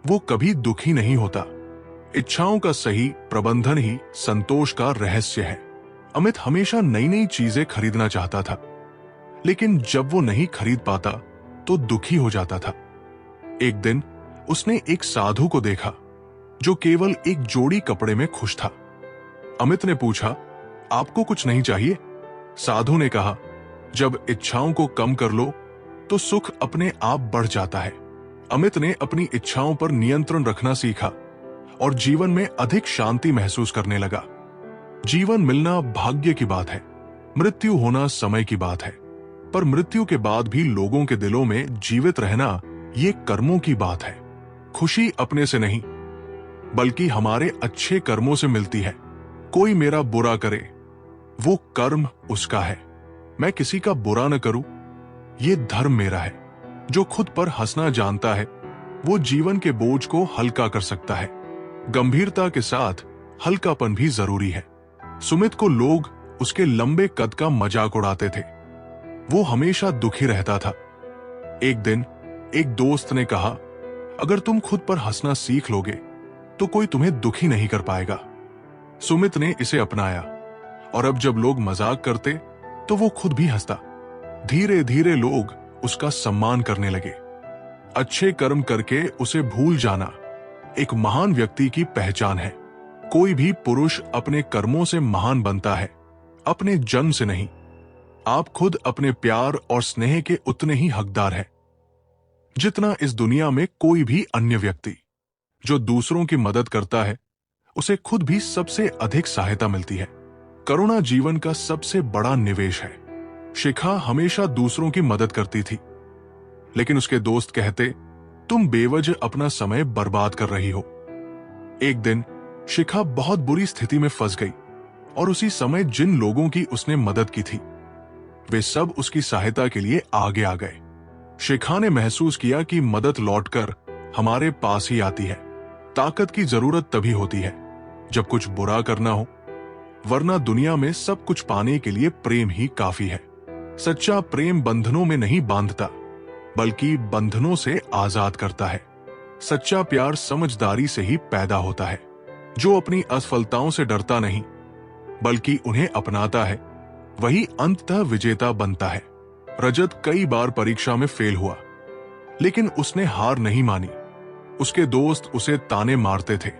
वो कभी दुखी नहीं होता। इच्छाओं का सही प्रबंधन ही संतोष का रहस्य है। अमित हमेशा नई नई चीजें खरीदना चाहता था, लेकिन जब वो नहीं खरीद पाता तो दुखी हो जाता था। एक दिन उसने एक साधु को देखा जो केवल एक जोड़ी कपड़े में खुश था। अमित ने पूछा, आपको कुछ नहीं चाहिए? साधु ने कहा, जब इच्छाओं को कम कर लो तो सुख अपने आप बढ़ जाता है। अमित ने अपनी इच्छाओं पर नियंत्रण रखना सीखा और जीवन में अधिक शांति महसूस करने लगा। जीवन मिलना भाग्य की बात है, मृत्यु होना समय की बात है, पर मृत्यु के बाद भी लोगों के दिलों में जीवित रहना ये कर्मों की बात है। खुशी अपने से नहीं, बल्कि हमारे अच्छे कर्मों से मिलती है। कोई मेरा बुरा करे, वो कर्म उसका है। मैं किसी का बुरा न करूं, ये धर्म मेरा है। जो खुद पर हंसना जानता है, वो जीवन के बोझ को हल्का कर सकता है। गंभीरता के साथ हल्कापन भी जरूरी है। सुमित को लोग उसके लंबे कद का मजाक उड़ाते थे। वो हमेशा दुखी रहता था। एक दिन एक दोस्त ने कहा, अगर तुम खुद पर हंसना सीख लोगे तो कोई तुम्हें दुखी नहीं कर पाएगा। सुमित ने इसे अपनाया और अब जब लोग मजाक करते तो वो खुद भी हंसता। धीरे धीरे लोग उसका सम्मान करने लगे। अच्छे कर्म करके उसे भूल जाना एक महान व्यक्ति की पहचान है। कोई भी पुरुष अपने कर्मों से महान बनता है, अपने जन्म से नहीं। आप खुद अपने प्यार और स्नेह के उतने ही हकदार हैं जितना इस दुनिया में कोई भी अन्य व्यक्ति। जो दूसरों की मदद करता है, उसे खुद भी सबसे अधिक सहायता मिलती है। करुणा जीवन का सबसे बड़ा निवेश है। शिखा हमेशा दूसरों की मदद करती थी, लेकिन उसके दोस्त कहते, तुम बेवजह अपना समय बर्बाद कर रही हो। एक दिन शिखा बहुत बुरी स्थिति में फंस गई और उसी समय जिन लोगों की उसने मदद की थी, वे सब उसकी सहायता के लिए आगे आ गए। शिखा ने महसूस किया कि मदद लौटकर हमारे पास ही आती है। ताकत की जरूरत तभी होती है जब कुछ बुरा करना हो, वरना दुनिया में सब कुछ पाने के लिए प्रेम ही काफी है। सच्चा प्रेम बंधनों में नहीं बांधता, बल्कि बंधनों से आजाद करता है। सच्चा प्यार समझदारी से ही पैदा होता है। जो अपनी असफलताओं से डरता नहीं, बल्कि उन्हें अपनाता है, वही अंततः विजेता बनता है। रजत कई बार परीक्षा में फेल हुआ, लेकिन उसने हार नहीं मानी। उसके दोस्त उसे ताने मारते थे,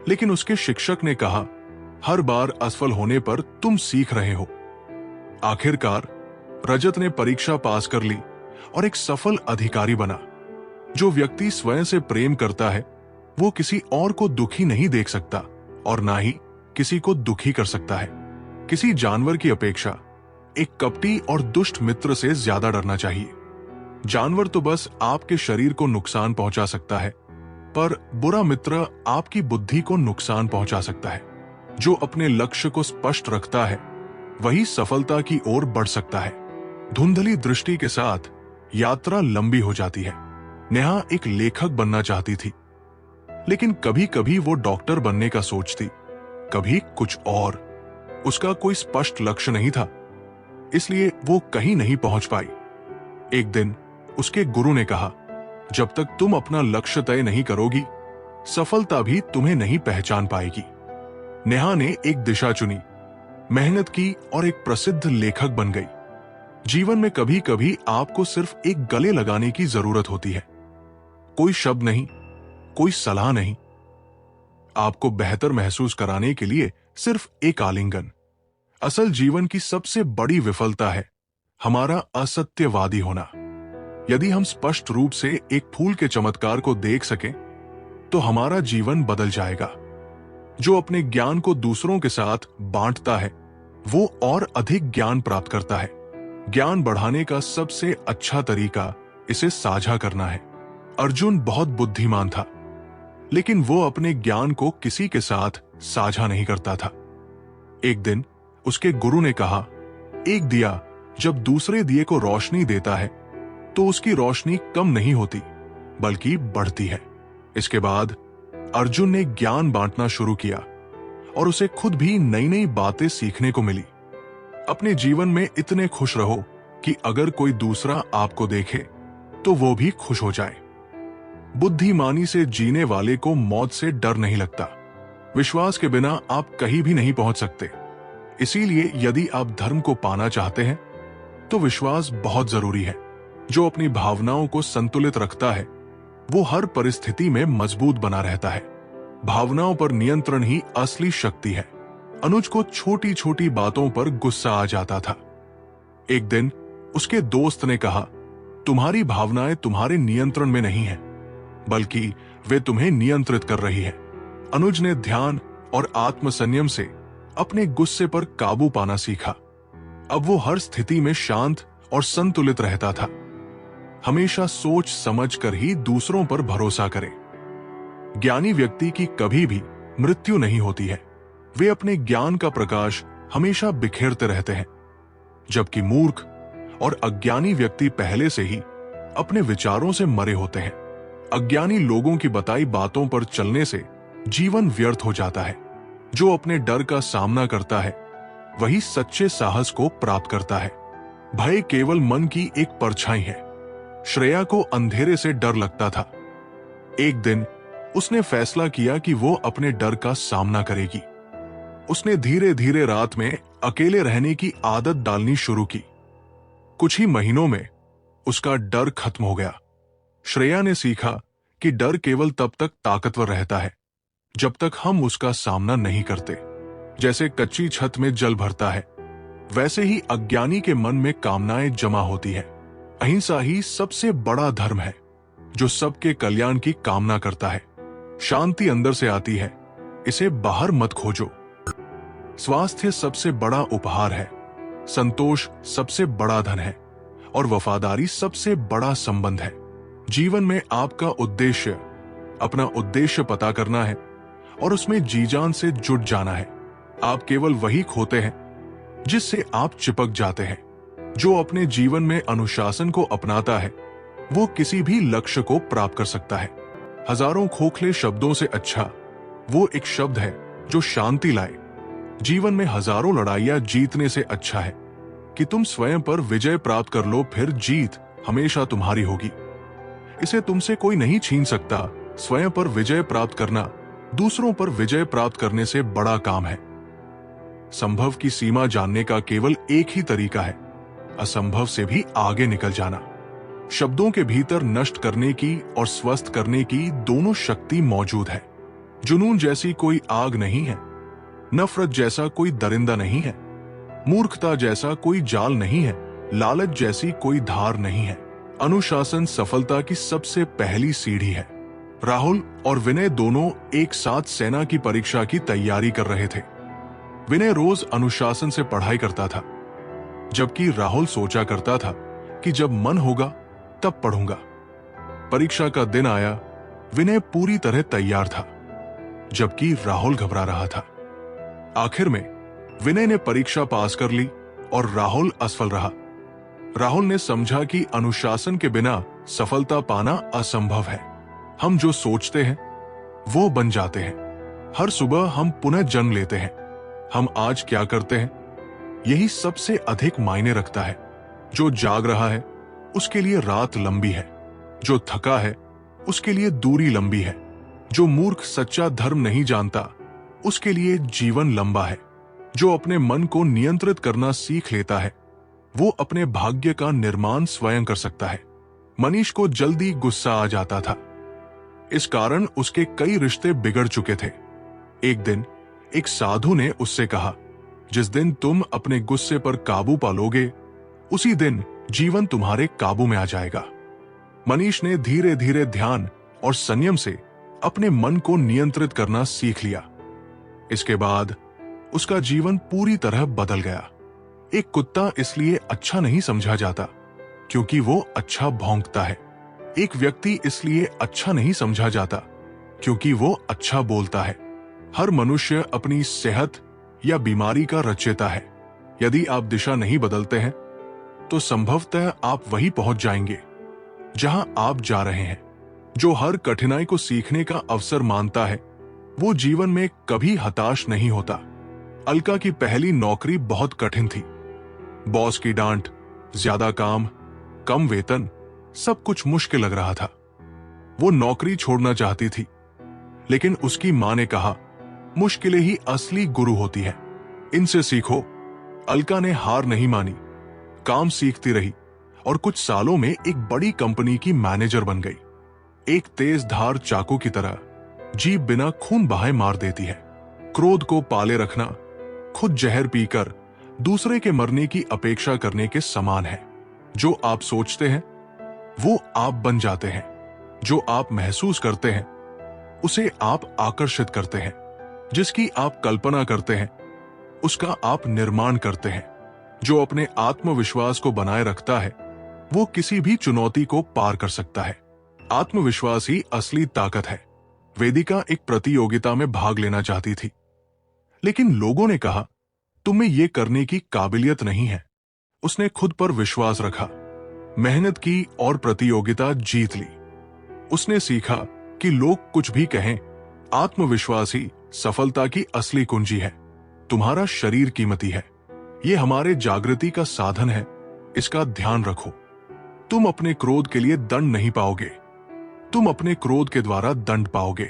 लेकिन उसके शिक्षक ने कहा, हर बार असफल होने पर तुम सीख रहे हो। आखिरकार रजत ने परीक्षा पास कर ली और एक सफल अधिकारी बना। जो व्यक्ति स्वयं से प्रेम करता है, वो किसी और को दुखी नहीं देख सकता और ना ही किसी को दुखी कर सकता है। किसी जानवर की अपेक्षा एक कपटी और दुष्ट मित्र से ज्यादा डरना चाहिए। जानवर तो बस आपके शरीर को नुकसान पहुंचा सकता है, पर बुरा मित्र आपकी बुद्धि को नुकसान पहुंचा सकता है। जो अपने लक्ष्य को स्पष्ट रखता है, वही सफलता की ओर बढ़ सकता है। धुंधली दृष्टि के साथ यात्रा लंबी हो जाती है। नेहा एक लेखक बनना चाहती थी, लेकिन कभी कभी वो डॉक्टर बनने का सोचती, कभी कुछ और। उसका कोई स्पष्ट लक्ष्य नहीं था, इसलिए वो कहीं नहीं पहुंच पाई। एक दिन उसके गुरु ने कहा, जब तक तुम अपना लक्ष्य तय नहीं करोगी, सफलता भी तुम्हें नहीं पहचान पाएगी। नेहा ने एक दिशा चुनी, मेहनत की और एक प्रसिद्ध लेखक बन गई। जीवन में कभी कभी आपको सिर्फ एक गले लगाने की जरूरत होती है। कोई शब्द नहीं, कोई सलाह नहीं, आपको बेहतर महसूस कराने के लिए सिर्फ एक आलिंगन। असल जीवन की सबसे बड़ी विफलता है हमारा असत्यवादी होना। यदि हम स्पष्ट रूप से एक फूल के चमत्कार को देख सकें, तो हमारा जीवन बदल जाएगा। जो अपने ज्ञान को दूसरों के साथ बांटता है, वो और अधिक ज्ञान प्राप्त करता है। ज्ञान बढ़ाने का सबसे अच्छा तरीका इसे साझा करना है। अर्जुन बहुत बुद्धिमान था, लेकिन वो अपने ज्ञान को किसी के साथ साझा नहीं करता था। एक दिन उसके गुरु ने कहा, एक दिया जब दूसरे दिए को रोशनी देता है, तो उसकी रोशनी कम नहीं होती, बल्कि बढ़ती है। इसके बाद अर्जुन ने ज्ञान बांटना शुरू किया और उसे खुद भी नई नई बातें सीखने को मिली। अपने जीवन में इतने खुश रहो कि अगर कोई दूसरा आपको देखे तो वो भी खुश हो जाए। बुद्धिमानी से जीने वाले को मौत से डर नहीं लगता। विश्वास के बिना आप कहीं भी नहीं पहुंच सकते। इसीलिए यदि आप धर्म को पाना चाहते हैं, तो विश्वास बहुत जरूरी है। जो अपनी भावनाओं को संतुलित रखता है, वो हर परिस्थिति में मजबूत बना रहता है। भावनाओं पर नियंत्रण ही असली शक्ति है। अनुज को छोटी छोटी बातों पर गुस्सा आ जाता था। एक दिन उसके दोस्त ने कहा, तुम्हारी भावनाएं तुम्हारे नियंत्रण में नहीं है, बल्कि वे तुम्हें नियंत्रित कर रही है। अनुज ने ध्यान और आत्मसंयम से अपने गुस्से पर काबू पाना सीखा। अब वो हर स्थिति में शांत और संतुलित रहता था। हमेशा सोच समझ कर ही दूसरों पर भरोसा करें। ज्ञानी व्यक्ति की कभी भी मृत्यु नहीं होती है। वे अपने ज्ञान का प्रकाश हमेशा बिखेरते रहते हैं, जबकि मूर्ख और अज्ञानी व्यक्ति पहले से ही अपने विचारों से मरे होते हैं। अज्ञानी लोगों की बताई बातों पर चलने से जीवन व्यर्थ हो जाता है। जो अपने डर का सामना करता है, वही सच्चे साहस को प्राप्त करता है। भय केवल मन की एक परछाई है। श्रेया को अंधेरे से डर लगता था। एक दिन उसने फैसला किया कि वो अपने डर का सामना करेगी। उसने धीरे धीरे रात में अकेले रहने की आदत डालनी शुरू की। कुछ ही महीनों में उसका डर खत्म हो गया। श्रेया ने सीखा कि डर केवल तब तक ताकतवर रहता है जब तक हम उसका सामना नहीं करते। जैसे कच्ची छत में जल भरता है, वैसे ही अज्ञानी के मन में कामनाएं जमा होती है। अहिंसा ही सबसे बड़ा धर्म है, जो सबके कल्याण की कामना करता है। शांति अंदर से आती है, इसे बाहर मत खोजो। स्वास्थ्य सबसे बड़ा उपहार है, संतोष सबसे बड़ा धन है और वफादारी सबसे बड़ा संबंध है। जीवन में आपका उद्देश्य, अपना उद्देश्य पता करना है और उसमें जी जान से जुट जाना है। आप केवल वही खोते हैं जिससे आप चिपक जाते हैं। जो अपने जीवन में अनुशासन को अपनाता है, वो किसी भी लक्ष्य को प्राप्त कर सकता है। हजारों खोखले शब्दों से अच्छा वो एक शब्द है जो शांति लाए। जीवन में हजारों लड़ाइयां जीतने से अच्छा है कि तुम स्वयं पर विजय प्राप्त कर लो, फिर जीत हमेशा तुम्हारी होगी। इसे तुमसे कोई नहीं छीन सकता। स्वयं पर विजय प्राप्त करना दूसरों पर विजय प्राप्त करने से बड़ा काम है। संभव की सीमा जानने का केवल एक ही तरीका है, असंभव से भी आगे निकल जाना। शब्दों के भीतर नष्ट करने की और स्वस्थ करने की दोनों शक्ति मौजूद है। जुनून जैसी कोई आग नहीं है, नफरत जैसा कोई दरिंदा नहीं है, मूर्खता जैसा कोई जाल नहीं है, लालच जैसी कोई धार नहीं है। अनुशासन सफलता की सबसे पहली सीढ़ी है। राहुल और विनय दोनों एक साथ सेना की परीक्षा की तैयारी कर रहे थे। विनय रोज अनुशासन से पढ़ाई करता था, जबकि राहुल सोचा करता था कि जब मन होगा तब पढ़ूंगा। परीक्षा का दिन आया, विनय पूरी तरह तैयार था, जबकि राहुल घबरा रहा था। आखिर में विनय ने परीक्षा पास कर ली और राहुल असफल रहा। राहुल ने समझा कि अनुशासन के बिना सफलता पाना असंभव है। हम जो सोचते हैं वो बन जाते हैं। हर सुबह हम पुनः जन्म लेते हैं। हम आज क्या करते हैं यही सबसे अधिक मायने रखता है। जो जाग रहा है उसके लिए रात लंबी है, जो थका है उसके लिए दूरी लंबी है, जो मूर्ख सच्चा धर्म नहीं जानता उसके लिए जीवन लंबा है। जो अपने मन को नियंत्रित करना सीख लेता है वो अपने भाग्य का निर्माण स्वयं कर सकता है। मनीष को जल्दी गुस्सा आ जाता था, इस कारण उसके कई रिश्ते बिगड़ चुके थे। एक दिन एक साधु ने उससे कहा, जिस दिन तुम अपने गुस्से पर काबू पालोगे उसी दिन जीवन तुम्हारे काबू में आ जाएगा। मनीष ने धीरे धीरे ध्यान और संयम से अपने मन को नियंत्रित करना सीख लिया। इसके बाद उसका जीवन पूरी तरह बदल गया। एक कुत्ता इसलिए अच्छा नहीं समझा जाता क्योंकि वो अच्छा भौंकता है। एक व्यक्ति इसलिए अच्छा नहीं समझा जाता क्योंकि वो अच्छा बोलता है। हर मनुष्य अपनी सेहत या बीमारी का रचयिता है। यदि आप दिशा नहीं बदलते हैं तो संभवतः आप वहीं पहुंच जाएंगे जहां आप जा रहे हैं। जो हर कठिनाई को सीखने का अवसर मानता है वो जीवन में कभी हताश नहीं होता। अलका की पहली नौकरी बहुत कठिन थी। बॉस की डांट, ज्यादा काम, कम वेतन, सब कुछ मुश्किल लग रहा था। वो नौकरी छोड़ना चाहती थी, लेकिन उसकी मां ने कहा, मुश्किलें ही असली गुरु होती हैं, इनसे सीखो। अलका ने हार नहीं मानी, काम सीखती रही और कुछ सालों में एक बड़ी कंपनी की मैनेजर बन गई। एक तेज धार चाकू की तरह जीभ बिना खून बहाए मार देती है। क्रोध को पाले रखना खुद जहर पीकर दूसरे के मरने की अपेक्षा करने के समान है। जो आप सोचते हैं वो आप बन जाते हैं। जो आप महसूस करते हैं उसे आप आकर्षित करते हैं। जिसकी आप कल्पना करते हैं उसका आप निर्माण करते हैं। जो अपने आत्मविश्वास को बनाए रखता है वो किसी भी चुनौती को पार कर सकता है। आत्मविश्वास ही असली ताकत है। वेदिका एक प्रतियोगिता में भाग लेना चाहती थी, लेकिन लोगों ने कहा, तुम्हें यह करने की काबिलियत नहीं है। उसने खुद पर विश्वास रखा, मेहनत की और प्रतियोगिता जीत ली। उसने सीखा कि लोग कुछ भी कहें, आत्मविश्वास ही सफलता की असली कुंजी है। तुम्हारा शरीर कीमती है, यह हमारे जागृति का साधन है, इसका ध्यान रखो। तुम अपने क्रोध के लिए दंड नहीं पाओगे, तुम अपने क्रोध के द्वारा दंड पाओगे।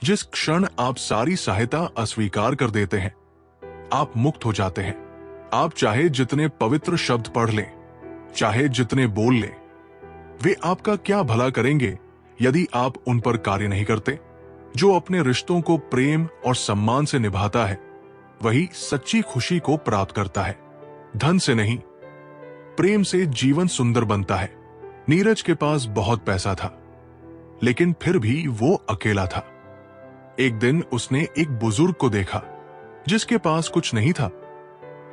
जिस क्षण आप सारी सहायता अस्वीकार कर देते हैं आप मुक्त हो जाते हैं। आप चाहे जितने पवित्र शब्द पढ़ लें, चाहे जितने बोल लें, वे आपका क्या भला करेंगे यदि आप उन पर कार्य नहीं करते। जो अपने रिश्तों को प्रेम और सम्मान से निभाता है वही सच्ची खुशी को प्राप्त करता है। धन से नहीं, प्रेम से जीवन सुंदर बनता है। नीरज के पास बहुत पैसा था, लेकिन फिर भी वो अकेला था। एक दिन उसने एक बुजुर्ग को देखा जिसके पास कुछ नहीं था,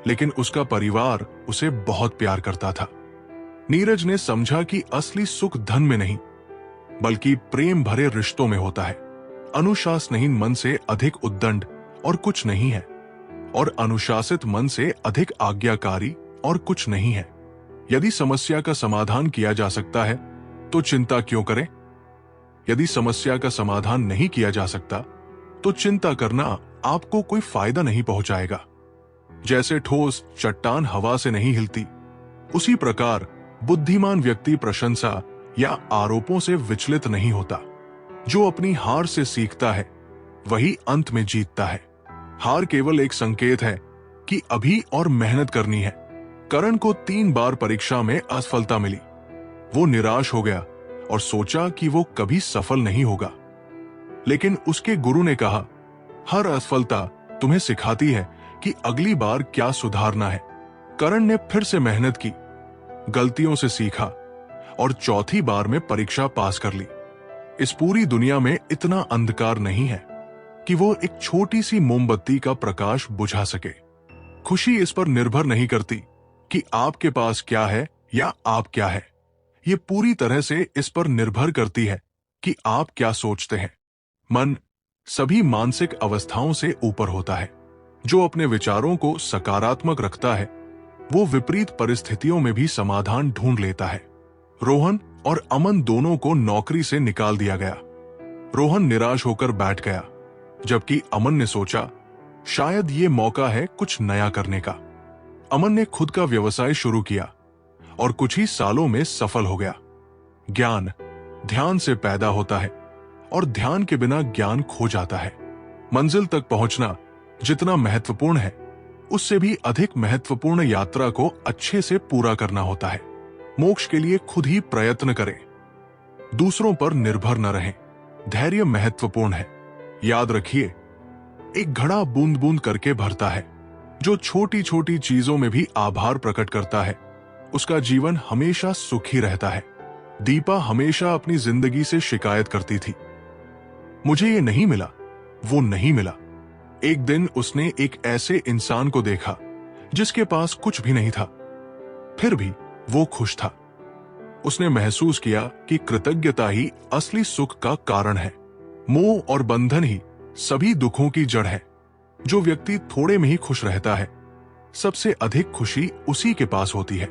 लेकिन उसका परिवार उसे बहुत प्यार करता था। नीरज ने समझा कि असली सुख धन में नहीं बल्कि प्रेम भरे रिश्तों में होता है। अनुशासनहीन मन से अधिक उद्दंड और कुछ नहीं है, और अनुशासित मन से अधिक आज्ञाकारी और कुछ नहीं है। यदि समस्या का समाधान किया जा सकता है तो चिंता क्यों करें। यदि समस्या का समाधान नहीं किया जा सकता तो चिंता करना आपको कोई फायदा नहीं पहुंचाएगा। जैसे ठोस चट्टान हवा से नहीं हिलती, उसी प्रकार बुद्धिमान व्यक्ति प्रशंसा या आरोपों से विचलित नहीं होता। जो अपनी हार से सीखता है वही अंत में जीतता है। हार केवल एक संकेत है कि अभी और मेहनत करनी है। करण को 3 बार परीक्षा में असफलता मिली। वो निराश हो गया और सोचा कि वो कभी सफल नहीं होगा। लेकिन उसके गुरु ने कहा, हर असफलता तुम्हें सिखाती है कि अगली बार क्या सुधारना है। करण ने फिर से मेहनत की, गलतियों से सीखा और चौथी बार में परीक्षा पास कर ली। इस पूरी दुनिया में इतना अंधकार नहीं है कि वो एक छोटी सी मोमबत्ती का प्रकाश बुझा सके। खुशी इस पर निर्भर नहीं करती कि आपके पास क्या है या आप क्या है। ये पूरी तरह से इस पर निर्भर करती है कि आप क्या सोचते हैं। मन सभी मानसिक अवस्थाओं से ऊपर होता है। जो अपने विचारों को सकारात्मक रखता है वो विपरीत परिस्थितियों में भी समाधान ढूंढ लेता है। रोहन और अमन दोनों को नौकरी से निकाल दिया गया। रोहन निराश होकर बैठ गया, जबकि अमन ने सोचा शायद ये मौका है कुछ नया करने का। अमन ने खुद का व्यवसाय शुरू किया और कुछ ही सालों में सफल हो गया। ज्ञान ध्यान से पैदा होता है और ध्यान के बिना ज्ञान खो जाता है। मंजिल तक पहुंचना जितना महत्वपूर्ण है, उससे भी अधिक महत्वपूर्ण यात्रा को अच्छे से पूरा करना होता है। मोक्ष के लिए खुद ही प्रयत्न करें, दूसरों पर निर्भर न रहें। धैर्य महत्वपूर्ण है। याद रखिए, एक घड़ा बूंद बूंद करके भरता है। जो छोटी छोटी चीजों में भी आभार प्रकट करता है उसका जीवन हमेशा सुखी रहता है। दीपा हमेशा अपनी जिंदगी से शिकायत करती थी, मुझे ये नहीं मिला, वो नहीं मिला। एक दिन उसने एक ऐसे इंसान को देखा जिसके पास कुछ भी नहीं था, फिर भी वो खुश था। उसने महसूस किया कि कृतज्ञता ही असली सुख का कारण है। मोह और बंधन ही सभी दुखों की जड़ है। जो व्यक्ति थोड़े में ही खुश रहता है, सबसे अधिक खुशी उसी के पास होती है।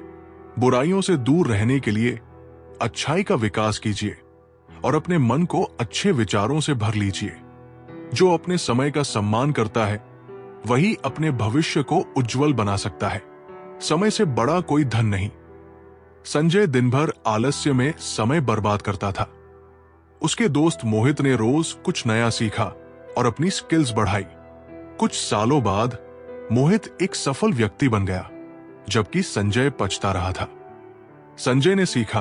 बुराइयों से दूर रहने के लिए अच्छाई का विकास कीजिए और अपने मन को अच्छे विचारों से भर लीजिए। जो अपने समय का सम्मान करता है वही अपने भविष्य को उज्जवल बना सकता है। समय से बड़ा कोई धन नहीं। संजय दिन भर आलस्य में समय बर्बाद करता था। उसके दोस्त मोहित ने रोज कुछ नया सीखा और अपनी स्किल्स बढ़ाई। कुछ सालों बाद मोहित एक सफल व्यक्ति बन गया, जबकि संजय पछता रहा था। संजय ने सीखा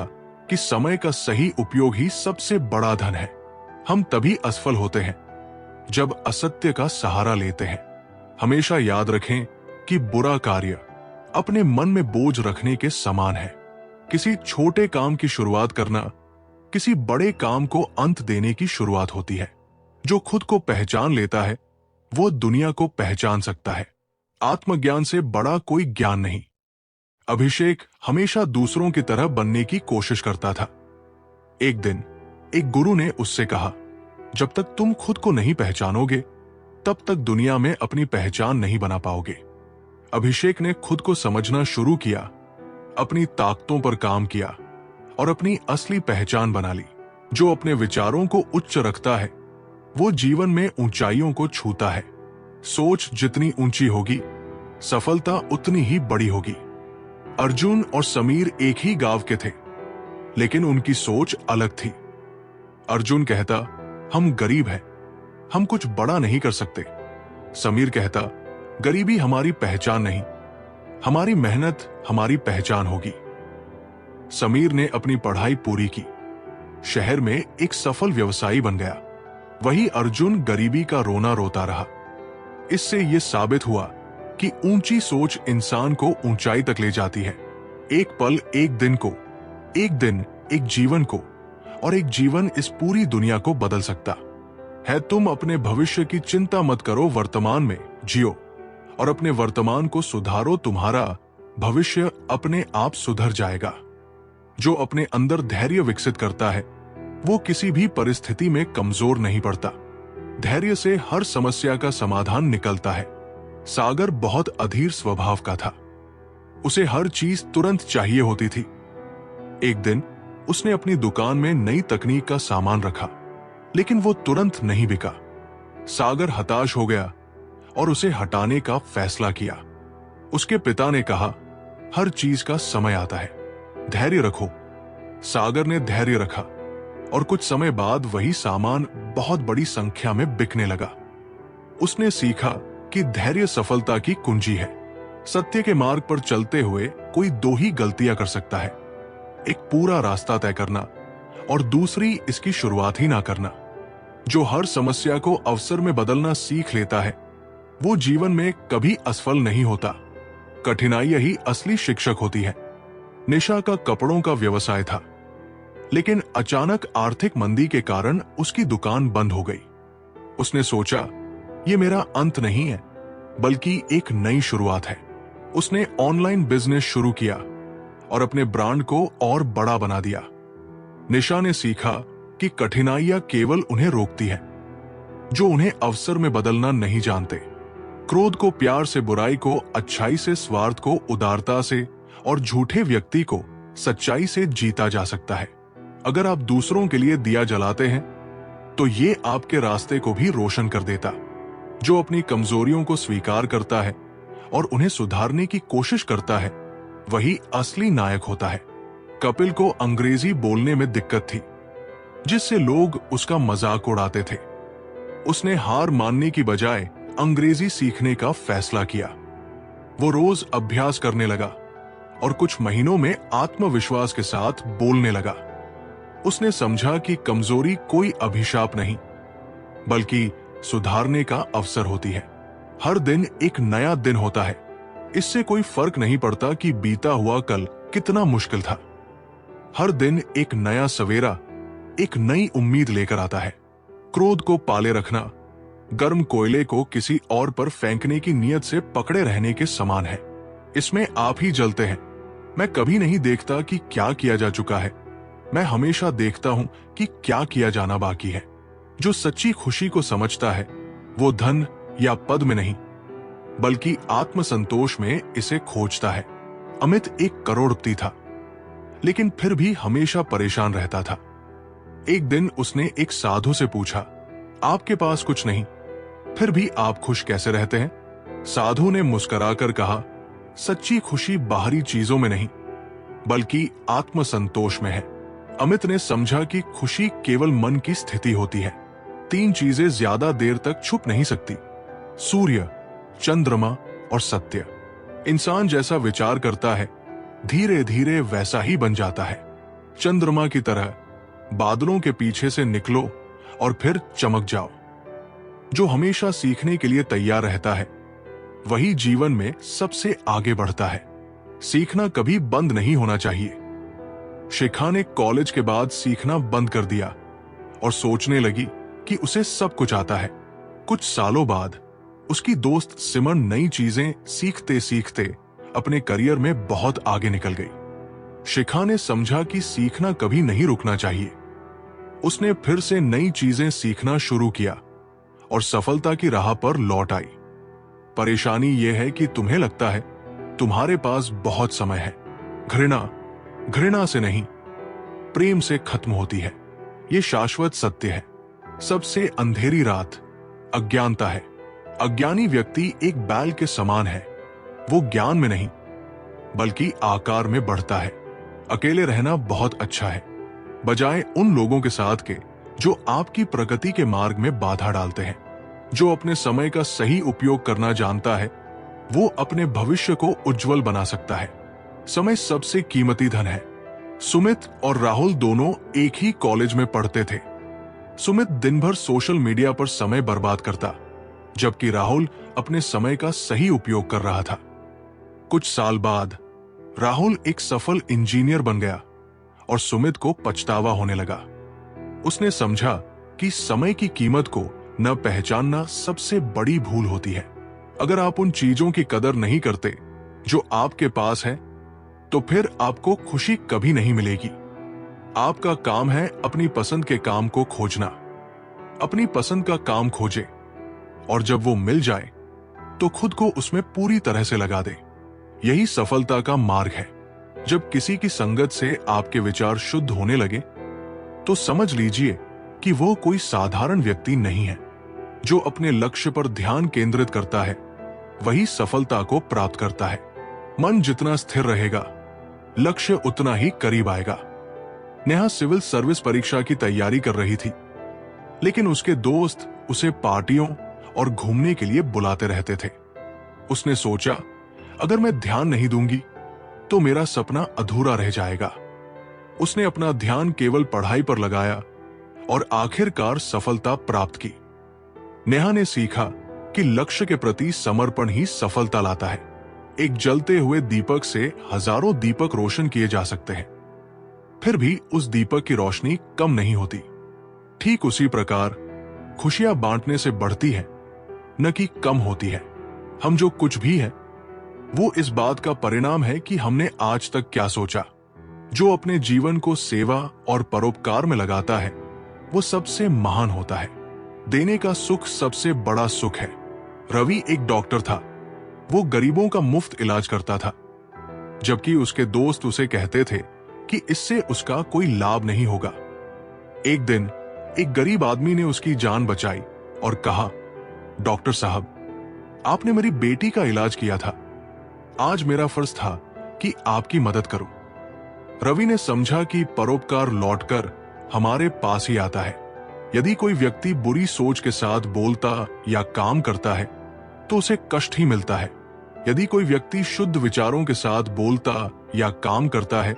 कि समय का सही उपयोग ही सबसे बड़ा धन है। हम तभी असफल होते हैं जब असत्य का सहारा लेते हैं। हमेशा याद रखें कि बुरा कार्य अपने मन में बोझ रखने के समान है। किसी छोटे काम की शुरुआत करना किसी बड़े काम को अंत देने की शुरुआत होती है। जो खुद को पहचान लेता है वो दुनिया को पहचान सकता है। आत्मज्ञान से बड़ा कोई ज्ञान नहीं। अभिषेक हमेशा दूसरों की तरह बनने की कोशिश करता था। एक दिन एक गुरु ने उससे कहा, जब तक तुम खुद को नहीं पहचानोगे तब तक दुनिया में अपनी पहचान नहीं बना पाओगे। अभिषेक ने खुद को समझना शुरू किया, अपनी ताकतों पर काम किया और अपनी असली पहचान बना ली। जो अपने विचारों को उच्च रखता है वो जीवन में ऊंचाइयों को छूता है। सोच जितनी ऊंची होगी सफलता उतनी ही बड़ी होगी। अर्जुन और समीर एक ही गांव के थे, लेकिन उनकी सोच अलग थी। अर्जुन कहता, हम गरीब हैं, हम कुछ बड़ा नहीं कर सकते। समीर कहता, गरीबी हमारी पहचान नहीं, हमारी मेहनत हमारी पहचान होगी। समीर ने अपनी पढ़ाई पूरी की, शहर में एक सफल व्यवसायी बन गया। वही अर्जुन गरीबी का रोना रोता रहा। इससे यह साबित हुआ कि ऊंची सोच इंसान को ऊंचाई तक ले जाती है। एक पल एक दिन को, एक दिन एक जीवन को, और एक जीवन इस पूरी दुनिया को बदल सकता है। तुम अपने भविष्य की चिंता मत करो, वर्तमान में जियो और अपने वर्तमान को सुधारो। तुम्हारा भविष्य अपने आप सुधर जाएगा। जो अपने अंदर धैर्य विकसित करता है वो किसी भी परिस्थिति में कमजोर नहीं पड़ता। धैर्य से हर समस्या का समाधान निकलता है। सागर बहुत अधीर स्वभाव का था। उसे हर चीज तुरंत चाहिए होती थी। एक दिन उसने अपनी दुकान में नई तकनीक का सामान रखा, लेकिन वो तुरंत नहीं बिका। सागर हताश हो गया और उसे हटाने का फैसला किया। उसके पिता ने कहा, हर चीज का समय आता है, धैर्य रखो। सागर ने धैर्य रखा और कुछ समय बाद वही सामान बहुत बड़ी संख्या में बिकने लगा। उसने सीखा कि धैर्य सफलता की कुंजी है। सत्य के मार्ग पर चलते हुए कोई दो ही गलतियां कर सकता है, एक पूरा रास्ता तय करना और दूसरी इसकी शुरुआत ही ना करना। जो हर समस्या को अवसर में बदलना सीख लेता है वो जीवन में कभी असफल नहीं होता। कठिनाइयां ही असली शिक्षक होती है। निशा का कपड़ों का व्यवसाय था, लेकिन अचानक आर्थिक मंदी के कारण उसकी दुकान बंद हो गई। उसने सोचा, ये मेरा अंत नहीं है, बल्कि एक नई शुरुआत है। उसने ऑनलाइन बिजनेस शुरू किया और अपने ब्रांड को और बड़ा बना दिया। निशा ने सीखा कि कठिनाइयां केवल उन्हें रोकती हैं, जो उन्हें अवसर में बदलना नहीं जानते। क्रोध को प्यार से, बुराई को अच्छाई से, स्वार्थ को उदारता से और झूठे व्यक्ति को सच्चाई से जीता जा सकता है। अगर आप दूसरों के लिए दिया जलाते हैं तो ये आपके रास्ते को भी रोशन कर देता। जो अपनी कमजोरियों को स्वीकार करता है और उन्हें सुधारने की कोशिश करता है वही असली नायक होता है। कपिल को अंग्रेजी बोलने में दिक्कत थी, जिससे लोग उसका मजाक उड़ाते थे। उसने हार मानने की बजाय अंग्रेजी सीखने का फैसला किया। वो रोज अभ्यास करने लगा और कुछ महीनों में आत्मविश्वास के साथ बोलने लगा। उसने समझा कि कमजोरी कोई अभिशाप नहीं, बल्कि सुधारने का अवसर होती है। हर दिन एक नया दिन होता है। इससे कोई फर्क नहीं पड़ता कि बीता हुआ कल कितना मुश्किल था। हर दिन एक नया सवेरा, एक नई उम्मीद लेकर आता है। क्रोध को पाले रखना गर्म कोयले को किसी और पर फेंकने की नीयत से पकड़े रहने के समान है। इसमें आप ही जलते हैं। मैं कभी नहीं देखता कि क्या किया जा चुका है, मैं हमेशा देखता हूं कि क्या किया जाना बाकी है। जो सच्ची खुशी को समझता है वो धन या पद में नहीं, बल्कि आत्मसंतोष में इसे खोजता है। अमित एक करोड़पति था, लेकिन फिर भी हमेशा परेशान रहता था। एक दिन उसने एक साधु से पूछा, आपके पास कुछ नहीं, फिर भी आप खुश कैसे रहते हैं? साधु ने मुस्कुराकर कहा, सच्ची खुशी बाहरी चीजों में नहीं, बल्कि आत्मसंतोष में है। अमित ने समझा कि खुशी केवल मन की स्थिति होती है। 3 चीजें ज्यादा देर तक छुप नहीं सकती, सूर्य, चंद्रमा और सत्य। इंसान जैसा विचार करता है धीरे धीरे वैसा ही बन जाता है। चंद्रमा की तरह बादलों के पीछे से निकलो और फिर चमक जाओ। जो हमेशा सीखने के लिए तैयार रहता है वही जीवन में सबसे आगे बढ़ता है। सीखना कभी बंद नहीं होना चाहिए। शिखा ने कॉलेज के बाद सीखना बंद कर दिया और सोचने लगी कि उसे सब कुछ आता है। कुछ सालों बाद उसकी दोस्त सिमन नई चीजें सीखते सीखते अपने करियर में बहुत आगे निकल गई। शिखा ने समझा कि सीखना कभी नहीं रुकना चाहिए। उसने फिर से नई चीजें सीखना शुरू किया और सफलता की राह पर लौट आई। परेशानी यह है कि तुम्हें लगता है तुम्हारे पास बहुत समय है। घृणा से नहीं, प्रेम से खत्म होती है। यह शाश्वत सत्य है। सबसे अंधेरी रात अज्ञानता है। अज्ञानी व्यक्ति एक बैल के समान है। वो ज्ञान में नहीं, बल्कि आकार में बढ़ता है। अकेले रहना बहुत अच्छा है, बजाय उन लोगों के साथ के जो आपकी प्रगति के मार्ग में बाधा डालते हैं। जो अपने समय का सही उपयोग करना जानता है वो अपने भविष्य को उज्जवल बना सकता है। समय सबसे कीमती धन है। सुमित और राहुल दोनों एक ही कॉलेज में पढ़ते थे। सुमित दिन भर सोशल मीडिया पर समय बर्बाद करता, जबकि राहुल अपने समय का सही उपयोग कर रहा था। कुछ साल बाद राहुल एक सफल इंजीनियर बन गया और सुमित को पछतावा होने लगा। उसने समझा कि समय की कीमत को न पहचानना सबसे बड़ी भूल होती है। अगर आप उन चीजों की कदर नहीं करते जो आपके पास है, तो फिर आपको खुशी कभी नहीं मिलेगी। आपका काम है अपनी पसंद के काम को खोजना। अपनी पसंद का काम खोजे और जब वो मिल जाए तो खुद को उसमें पूरी तरह से लगा दे। यही सफलता का मार्ग है। जब किसी की संगत से आपके विचार शुद्ध होने लगे तो समझ लीजिए कि वो कोई साधारण व्यक्ति नहीं है। जो अपने लक्ष्य पर ध्यान केंद्रित करता है वही सफलता को प्राप्त करता है। मन जितना स्थिर रहेगा लक्ष्य उतना ही करीब आएगा। नेहा सिविल सर्विस परीक्षा की तैयारी कर रही थी, लेकिन उसके दोस्त उसे पार्टियों और घूमने के लिए बुलाते रहते थे। उसने सोचा, अगर मैं ध्यान नहीं दूंगी तो मेरा सपना अधूरा रह जाएगा। उसने अपना ध्यान केवल पढ़ाई पर लगाया और आखिरकार सफलता प्राप्त की। नेहा ने सीखा कि लक्ष्य के प्रति समर्पण ही सफलता लाता है। एक जलते हुए दीपक से हजारों दीपक रोशन किए जा सकते हैं, फिर भी उस दीपक की रोशनी कम नहीं होती। ठीक उसी प्रकार खुशियां बांटने से बढ़ती है, न कि कम होती है। हम जो कुछ भी है वो इस बात का परिणाम है कि हमने आज तक क्या सोचा। जो अपने जीवन को सेवा और परोपकार में लगाता है वो सबसे महान होता है। देने का सुख सबसे बड़ा सुख है। रवि एक डॉक्टर था। वो गरीबों का मुफ्त इलाज करता था, जबकि उसके दोस्त उसे कहते थे कि इससे उसका कोई लाभ नहीं होगा। एक दिन एक गरीब आदमी ने उसकी जान बचाई और कहा, डॉक्टर साहब, आपने मेरी बेटी का इलाज किया था। आज मेरा फर्ज था कि आपकी मदद करूं। रवि ने समझा कि परोपकार लौटकर हमारे पास ही आता है। यदि कोई व्यक्ति बुरी सोच के साथ बोलता या काम करता है तो उसे कष्ट ही मिलता है। यदि कोई व्यक्ति शुद्ध विचारों के साथ बोलता या काम करता है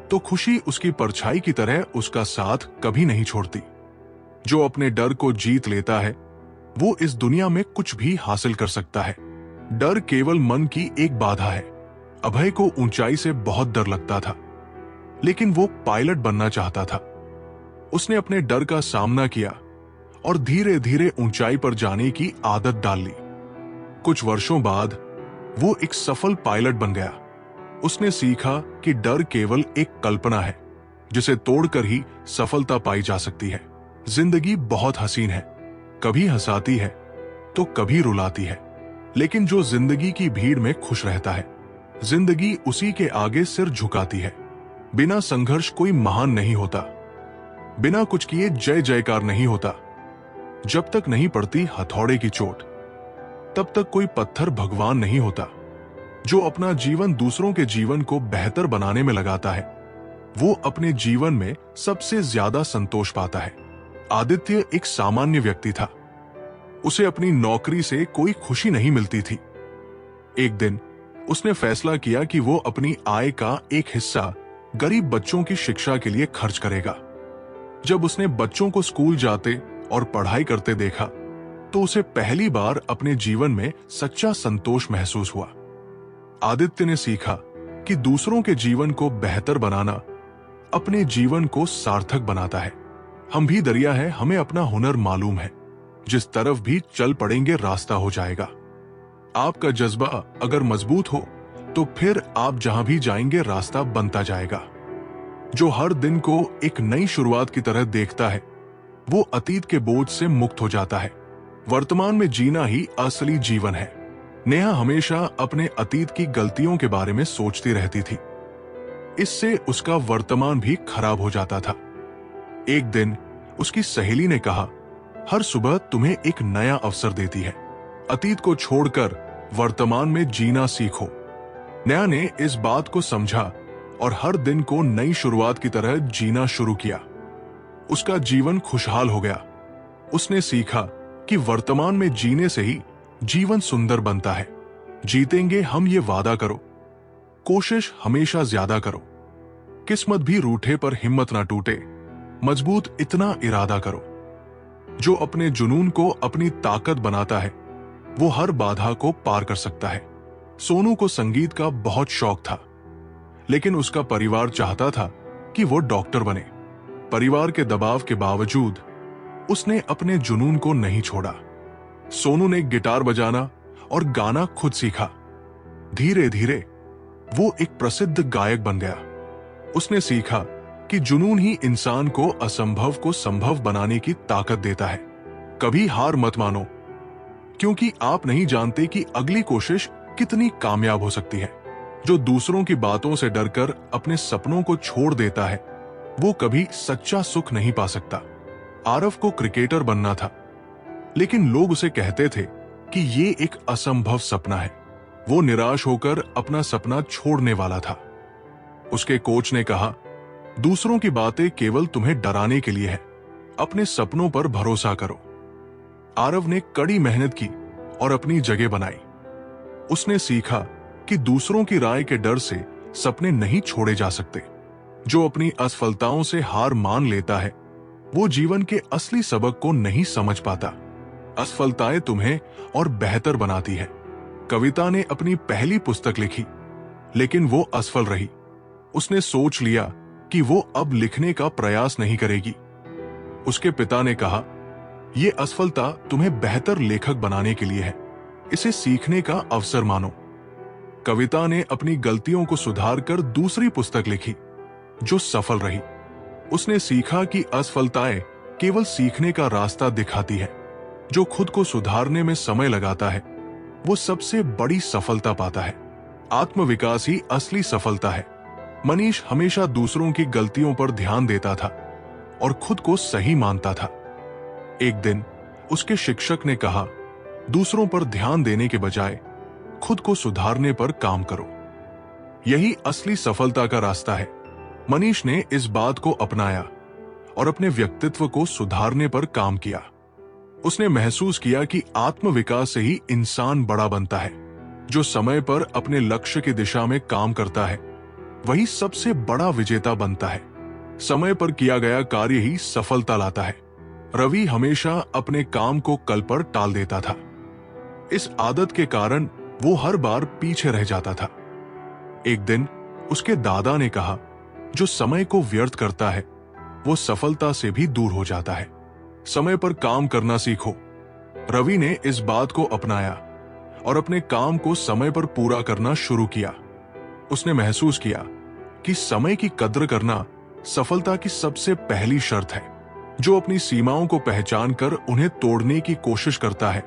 तो खुशी उसकी परछाई की तरह उसका साथ कभी नहीं छोड़ती। जो अपने डर को जीत लेता है वो इस दुनिया में कुछ भी हासिल कर सकता है। डर केवल मन की एक बाधा है। अभय को ऊंचाई से बहुत डर लगता था, लेकिन वो पायलट बनना चाहता था। उसने अपने डर का सामना किया और धीरे धीरे ऊंचाई पर जाने की आदत डाल ली। कुछ वर्षों बाद वो एक सफल पायलट बन गया। उसने सीखा कि डर केवल एक कल्पना है जिसे तोड़कर ही सफलता पाई जा सकती है। जिंदगी बहुत हसीन है, कभी हंसाती है तो कभी रुलाती है, लेकिन जो जिंदगी की भीड़ में खुश रहता है जिंदगी उसी के आगे सिर झुकाती है। बिना संघर्ष कोई महान नहीं होता, बिना कुछ किए जय जयकार नहीं होता। जब तक नहीं पड़ती हथौड़े की चोट तब तक कोई पत्थर भगवान नहीं होता। जो अपना जीवन दूसरों के जीवन को बेहतर बनाने में लगाता है वो अपने जीवन में सबसे ज्यादा संतोष पाता है। आदित्य एक सामान्य व्यक्ति था। उसे अपनी नौकरी से कोई खुशी नहीं मिलती थी। एक दिन उसने फैसला किया कि वो अपनी आय का एक हिस्सा गरीब बच्चों की शिक्षा के लिए खर्च करेगा। जब उसने बच्चों को स्कूल जाते और पढ़ाई करते देखा तो उसे पहली बार अपने जीवन में सच्चा संतोष महसूस हुआ। आदित्य ने सीखा कि दूसरों के जीवन को बेहतर बनाना अपने जीवन को सार्थक बनाता है। हम भी दरिया है, हमें अपना हुनर मालूम है, जिस तरफ भी चल पड़ेंगे रास्ता हो जाएगा। आपका जज्बा अगर मजबूत हो तो फिर आप जहां भी जाएंगे रास्ता बनता जाएगा। जो हर दिन को एक नई शुरुआत की तरह देखता है वो अतीत के बोझ से मुक्त हो जाता है। वर्तमान में जीना ही असली जीवन है। नेहा हमेशा अपने अतीत की गलतियों के बारे में सोचती रहती थी। इससे उसका वर्तमान भी खराब हो जाता था। एक दिन उसकी सहेली ने कहा, हर सुबह तुम्हें एक नया अवसर देती है। अतीत को छोड़कर वर्तमान में जीना सीखो। नेहा ने इस बात को समझा और हर दिन को नई शुरुआत की तरह जीना शुरू किया। उसका जीवन खुशहाल हो गया। उसने सीखा कि वर्तमान में जीने से ही जीवन सुंदर बनता है। जीतेंगे हम, ये वादा करो। कोशिश हमेशा ज्यादा करो। किस्मत भी रूठे पर हिम्मत ना टूटे। मजबूत इतना इरादा करो। जो अपने जुनून को अपनी ताकत बनाता है वो हर बाधा को पार कर सकता है। सोनू को संगीत का बहुत शौक था, लेकिन उसका परिवार चाहता था कि वो डॉक्टर बने। परिवार के दबाव के बावजूद उसने अपने जुनून को नहीं छोड़ा। सोनू ने गिटार बजाना और गाना खुद सीखा। धीरे धीरे वो एक प्रसिद्ध गायक बन गया। उसने सीखा कि जुनून ही इंसान को असंभव को संभव बनाने की ताकत देता है। कभी हार मत मानो, क्योंकि आप नहीं जानते कि अगली कोशिश कितनी कामयाब हो सकती है। जो दूसरों की बातों से डरकर अपने सपनों को छोड़ देता है, वो कभी सच्चा सुख नहीं पा सकता। आरव को क्रिकेटर बनना था, लेकिन लोग उसे कहते थे कि ये एक असंभव सपना है। वो निराश होकर अपना सपना छोड़ने वाला था। उसके कोच ने कहा, दूसरों की बातें केवल तुम्हें डराने के लिए है, अपने सपनों पर भरोसा करो। आरव ने कड़ी मेहनत की और अपनी जगह बनाई। उसने सीखा कि दूसरों की राय के डर से सपने नहीं छोड़े जा सकते। जो अपनी असफलताओं से हार मान लेता है, वो जीवन के असली सबक को नहीं समझ पाता। असफलताएं तुम्हें और बेहतर बनाती है। कविता ने अपनी पहली पुस्तक लिखी, लेकिन वो असफल रही। उसने सोच लिया कि वो अब लिखने का प्रयास नहीं करेगी। उसके पिता ने कहा, ये असफलता तुम्हें बेहतर लेखक बनाने के लिए है, इसे सीखने का अवसर मानो। कविता ने अपनी गलतियों को सुधार कर दूसरी पुस्तक लिखी, जो सफल रही। उसने सीखा कि असफलताएं केवल सीखने का रास्ता दिखाती है। जो खुद को सुधारने में समय लगाता है, वो सबसे बड़ी सफलता पाता है। आत्मविकास ही असली सफलता है। मनीष हमेशा दूसरों की गलतियों पर ध्यान देता था और खुद को सही मानता था। एक दिन उसके शिक्षक ने कहा, दूसरों पर ध्यान देने के बजाय खुद को सुधारने पर काम करो। यही असली सफलता का रास्ता है। मनीष ने इस बात को अपनाया और अपने व्यक्तित्व को सुधारने पर काम किया। उसने महसूस किया कि आत्मविकास से ही इंसान बड़ा बनता है। जो समय पर अपने लक्ष्य की दिशा में काम करता है, वही सबसे बड़ा विजेता बनता है। समय पर किया गया कार्य ही सफलता लाता है। रवि हमेशा अपने काम को कल पर टाल देता था। इस आदत के कारण वो हर बार पीछे रह जाता था। एक दिन उसके दादा ने कहा, जो समय को व्यर्थ करता है, वो सफलता से भी दूर हो जाता है। समय पर काम करना सीखो। रवि ने इस बात को अपनाया और अपने काम को समय पर पूरा करना शुरू किया। उसने महसूस किया कि समय की कद्र करना सफलता की सबसे पहली शर्त है। जो अपनी सीमाओं को पहचान कर उन्हें तोड़ने की कोशिश करता है,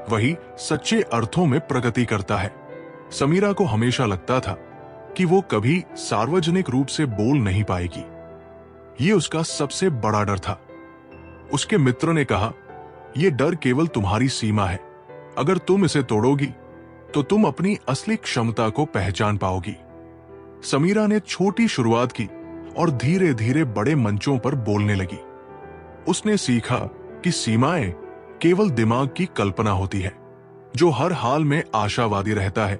वही सच्चे अर्थों में प्रगति करता है। समीरा को हमेशा लगता था कि वो कभी सार्वजनिक रूप से बोल नहीं पाएगी। ये उसका सबसे बड़ा डर था। उसके मित्र ने कहा, यह डर केवल तुम्हारी सीमा है। अगर तुम इसे तोड़ोगी तो तुम अपनी असली क्षमता को पहचान पाओगी। समीरा ने छोटी शुरुआत की और धीरे धीरे बड़े मंचों पर बोलने लगी। उसने सीखा कि सीमाएं केवल दिमाग की कल्पना होती है। जो हर हाल में आशावादी रहता है,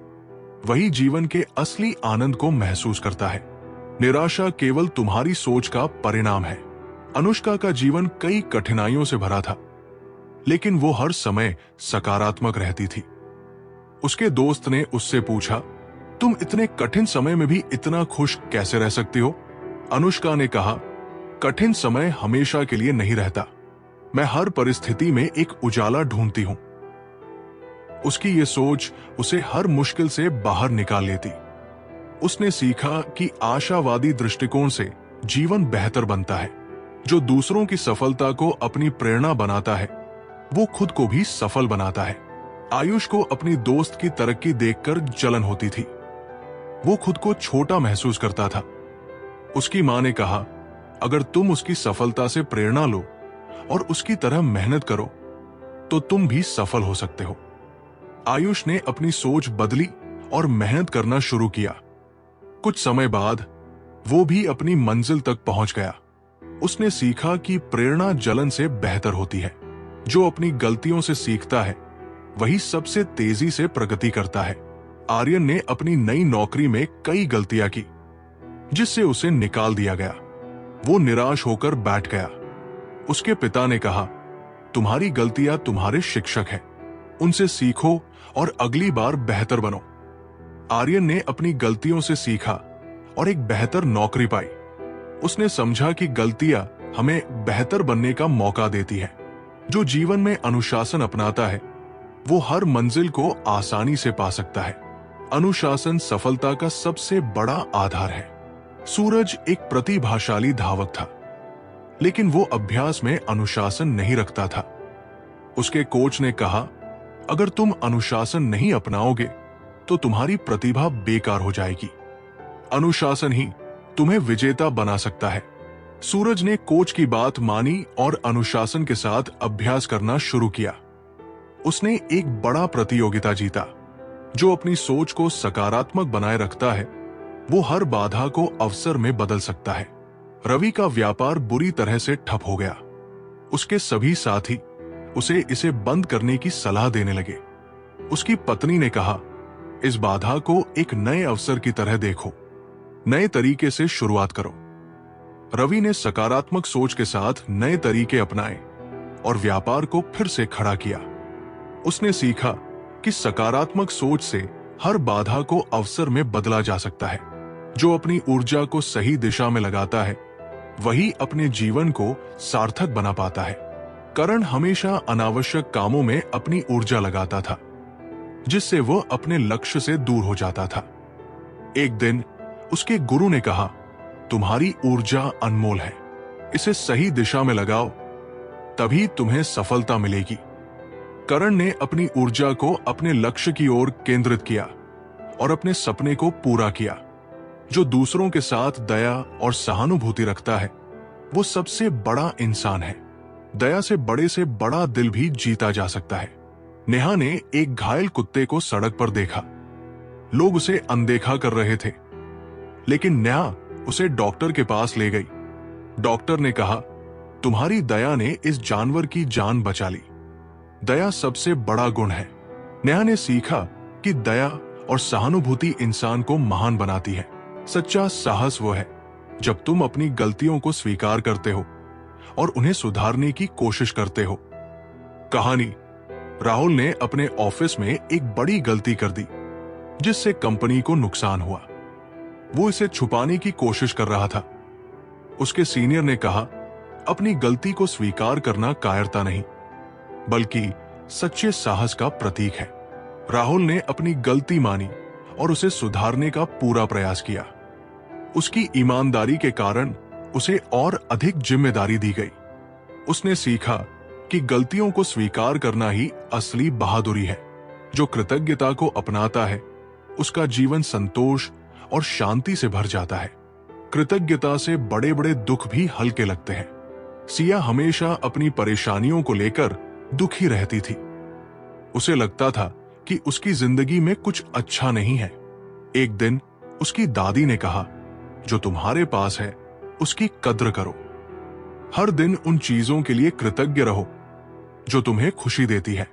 वही जीवन के असली आनंद को महसूस करता है। निराशा केवल तुम्हारी सोच का परिणाम है। अनुष्का का जीवन कई कठिनाइयों से भरा था, लेकिन वो हर समय सकारात्मक रहती थी। उसके दोस्त ने उससे पूछा, तुम इतने कठिन समय में भी इतना खुश कैसे रह सकती हो? अनुष्का ने कहा, कठिन समय हमेशा के लिए नहीं रहता। मैं हर परिस्थिति में एक उजाला ढूंढती हूं। उसकी ये सोच उसे हर मुश्किल से बाहर निकाल लेती। उसने सीखा कि आशावादी दृष्टिकोण से जीवन बेहतर बनता है। जो दूसरों की सफलता को अपनी प्रेरणा बनाता है, वो खुद को भी सफल बनाता है। आयुष को अपनी दोस्त की तरक्की देखकर जलन होती थी। वो खुद को छोटा महसूस करता था। उसकी मां ने कहा, अगर तुम उसकी सफलता से प्रेरणा लो और उसकी तरह मेहनत करो, तो तुम भी सफल हो सकते हो। आयुष ने अपनी सोच बदली और मेहनत करना शुरू किया। कुछ समय बाद वो भी अपनी मंजिल तक पहुंच गया। उसने सीखा कि प्रेरणा जलन से बेहतर होती है। जो अपनी गलतियों से सीखता है, वही सबसे तेजी से प्रगति करता है। आर्यन ने अपनी नई नौकरी में कई गलतियां की, जिससे उसे निकाल दिया गया। वो निराश होकर बैठ गया। उसके पिता ने कहा, तुम्हारी गलतियां तुम्हारे शिक्षक हैं, उनसे सीखो और अगली बार बेहतर बनो। आर्यन ने अपनी गलतियों से सीखा और एक बेहतर नौकरी पाई। उसने समझा कि गलतियां हमें बेहतर बनने का मौका देती है। जो जीवन में अनुशासन अपनाता है, वो हर मंजिल को आसानी से पा सकता है। अनुशासन सफलता का सबसे बड़ा आधार है। सूरज एक प्रतिभाशाली धावक था, लेकिन वो अभ्यास में अनुशासन नहीं रखता था। उसके कोच ने कहा, अगर तुम अनुशासन नहीं अपनाओगे तो तुम्हारी प्रतिभा बेकार हो जाएगी। अनुशासन ही तुम्हें विजेता बना सकता है। सूरज ने कोच की बात मानी और अनुशासन के साथ अभ्यास करना शुरू किया। उसने एक बड़ा प्रतियोगिता जीता। जो अपनी सोच को सकारात्मक बनाए रखता है, वो हर बाधा को अवसर में बदल सकता है। रवि का व्यापार बुरी तरह से ठप हो गया। उसके सभी साथी उसे इसे बंद करने की सलाह देने लगे। उसकी पत्नी ने कहा, इस बाधा को एक नए अवसर की तरह देखो, नए तरीके से शुरुआत करो। रवि ने सकारात्मक सोच के साथ नए तरीके अपनाए और व्यापार को फिर से खड़ा किया। उसने सीखा कि सकारात्मक सोच से हर बाधा को अवसर में बदला जा सकता है। जो अपनी ऊर्जा को सही दिशा में लगाता है, वही अपने जीवन को सार्थक बना पाता है। करण हमेशा अनावश्यक कामों में अपनी ऊर्जा लगाता था, जिससे वो अपने लक्ष्य से दूर हो जाता था। एक दिन उसके गुरु ने कहा, तुम्हारी ऊर्जा अनमोल है, इसे सही दिशा में लगाओ, तभी तुम्हें सफलता मिलेगी। करण ने अपनी ऊर्जा को अपने लक्ष्य की ओर केंद्रित किया और अपने सपने को पूरा किया। जो दूसरों के साथ दया और सहानुभूति रखता है, वो सबसे बड़ा इंसान है। दया से बड़ा दिल भी जीता जा सकता है। नेहा ने एक घायल कुत्ते को सड़क पर देखा। लोग उसे अनदेखा कर रहे थे, लेकिन नेहा उसे डॉक्टर के पास ले गई। डॉक्टर ने कहा, तुम्हारी दया ने इस जानवर की जान बचा ली। दया सबसे बड़ा गुण है। नेहा ने सीखा कि दया और सहानुभूति इंसान को महान बनाती है। सच्चा साहस वो है जब तुम अपनी गलतियों को स्वीकार करते हो और उन्हें सुधारने की कोशिश करते हो। कहानी, राहुल ने अपने ऑफिस में एक बड़ी गलती कर दी, जिससे कंपनी को नुकसान हुआ। वो इसे छुपाने की कोशिश कर रहा था। उसके सीनियर ने कहा, अपनी गलती को स्वीकार करना कायरता नहीं, बल्कि सच्चे साहस का प्रतीक है। राहुल ने अपनी गलती मानी और उसे सुधारने का पूरा प्रयास किया। उसकी ईमानदारी के कारण उसे और अधिक जिम्मेदारी दी गई। उसने सीखा कि गलतियों को स्वीकार करना ही असली बहादुरी है। जो कृतज्ञता को अपनाता है, उसका जीवन संतोष और शांति से भर जाता है। कृतज्ञता से बड़े बड़े दुख भी हल्के लगते हैं। सिया हमेशा अपनी परेशानियों को लेकर दुखी रहती थी। उसे लगता था कि उसकी जिंदगी में कुछ अच्छा नहीं है। एक दिन उसकी दादी ने कहा, जो तुम्हारे पास है उसकी कद्र करो। हर दिन उन चीजों के लिए कृतज्ञ रहो जो तुम्हें खुशी देती है।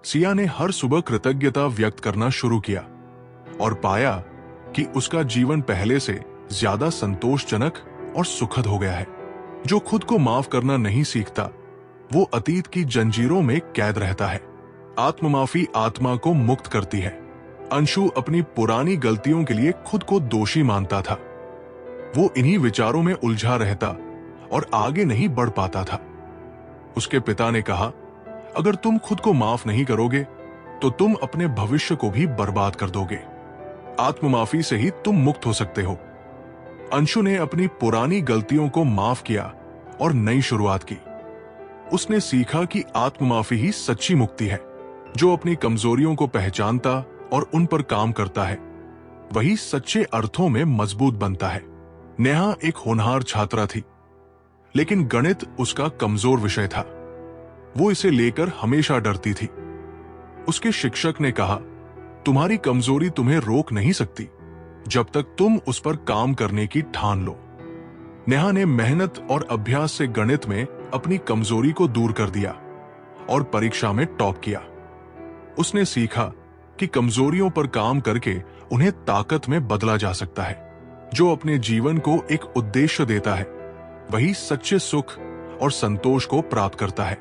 सिया ने हर सुबह कृतज्ञता व्यक्त करना शुरू किया और पाया कि उसका जीवन पहले से ज्यादा संतोषजनक और सुखद हो गया है। जो खुद को माफ करना नहीं सीखता, वो अतीत की जंजीरों में कैद रहता है। आत्ममाफी आत्मा को मुक्त करती है। अंशु अपनी पुरानी गलतियों के लिए खुद को दोषी मानता था। वो इन्हीं विचारों में उलझा रहता और आगे नहीं बढ़ पाता था। उसके पिता ने कहा, अगर तुम खुद को माफ नहीं करोगे तो तुम अपने भविष्य को भी बर्बाद कर दोगे। आत्ममाफी से ही तुम मुक्त हो सकते हो। अंशु ने अपनी पुरानी गलतियों को माफ किया और नई शुरुआत की। उसने सीखा कि आत्ममाफी ही सच्ची मुक्ति है। जो अपनी कमजोरियों को पहचानता और उन पर काम करता है, वही सच्चे अर्थों में मजबूत बनता है। नेहा एक होनहार छात्रा थी, लेकिन गणित उसका कमजोर विषय था। वो इसे लेकर हमेशा डरती थी। उसके शिक्षक ने कहा, तुम्हारी कमजोरी तुम्हें रोक नहीं सकती जब तक तुम उस पर काम करने की ठान लो। नेहा ने मेहनत और अभ्यास से गणित में अपनी कमजोरी को दूर कर दिया और परीक्षा में टॉप किया। उसने सीखा कि कमजोरियों पर काम करके उन्हें ताकत में बदला जा सकता है। जो अपने जीवन को एक उद्देश्य देता है, वही सच्चे सुख और संतोष को प्राप्त करता है।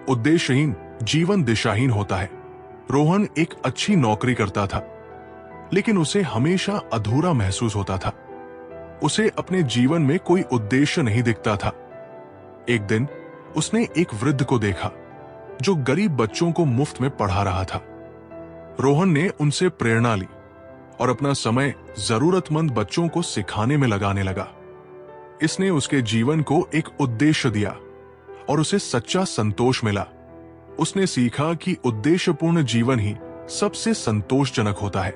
उद्देश्यहीन जीवन दिशाहीन होता है। रोहन एक अच्छी नौकरी करता था, लेकिन उसे हमेशा अधूरा महसूस होता था। उसे अपने जीवन में कोई उद्देश्य नहीं दिखता था। एक दिन उसने एक वृद्ध को देखा जो गरीब बच्चों को मुफ्त में पढ़ा रहा था। रोहन ने उनसे प्रेरणा ली और अपना समय जरूरतमंद बच्चों को सिखाने में लगाने लगा। इसने उसके जीवन को एक उद्देश्य दिया और उसे सच्चा संतोष मिला। उसने सीखा कि उद्देश्यपूर्ण जीवन ही सबसे संतोषजनक होता है।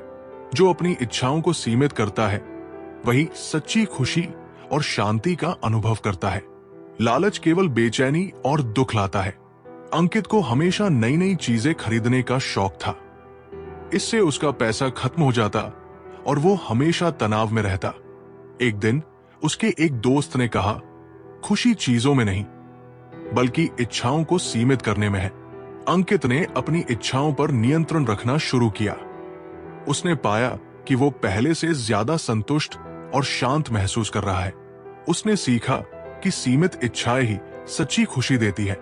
जो अपनी इच्छाओं को सीमित करता है वही सच्ची खुशी और शांति का अनुभव करता है। लालच केवल बेचैनी और दुख लाता है। अंकित को हमेशा नई नई चीजें खरीदने का शौक था। इससे उसका पैसा खत्म हो जाता और वो हमेशा तनाव में रहता। एक दिन उसके एक दोस्त ने कहा, खुशी चीजों में नहीं बल्कि इच्छाओं को सीमित करने में है। अंकित ने अपनी इच्छाओं पर नियंत्रण रखना शुरू किया। उसने पाया कि वो पहले से ज्यादा संतुष्ट और शांत महसूस कर रहा है। उसने सीखा कि सीमित इच्छाएं ही सच्ची खुशी देती है।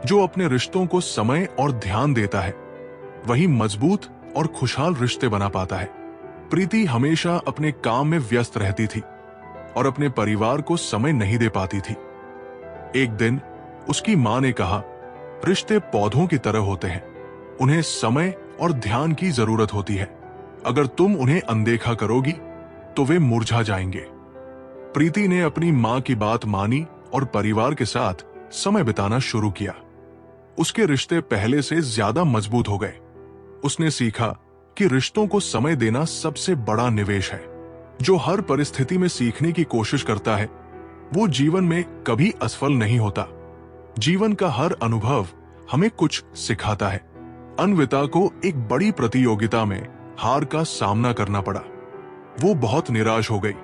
जो अपने रिश्तों को समय और ध्यान देता है वही मजबूत और खुशहाल रिश्ते बना पाता है। प्रीति हमेशा अपने काम में व्यस्त रहती थी और अपने परिवार को समय नहीं दे पाती थी। एक दिन उसकी मां ने कहा, रिश्ते पौधों की तरह होते हैं, उन्हें समय और ध्यान की जरूरत होती है। अगर तुम उन्हें अनदेखा करोगी तो वे मुरझा जाएंगे। प्रीति ने अपनी मां की बात मानी और परिवार के साथ समय बिताना शुरू किया। उसके रिश्ते पहले से ज्यादा मजबूत हो गए। उसने सीखा कि रिश्तों को समय देना सबसे बड़ा निवेश है। जो हर परिस्थिति में सीखने की कोशिश करता है वो जीवन में कभी असफल नहीं होता। जीवन का हर अनुभव हमें कुछ सिखाता है। अन्विता को एक बड़ी प्रतियोगिता में हार का सामना करना पड़ा। वो बहुत निराश हो गई।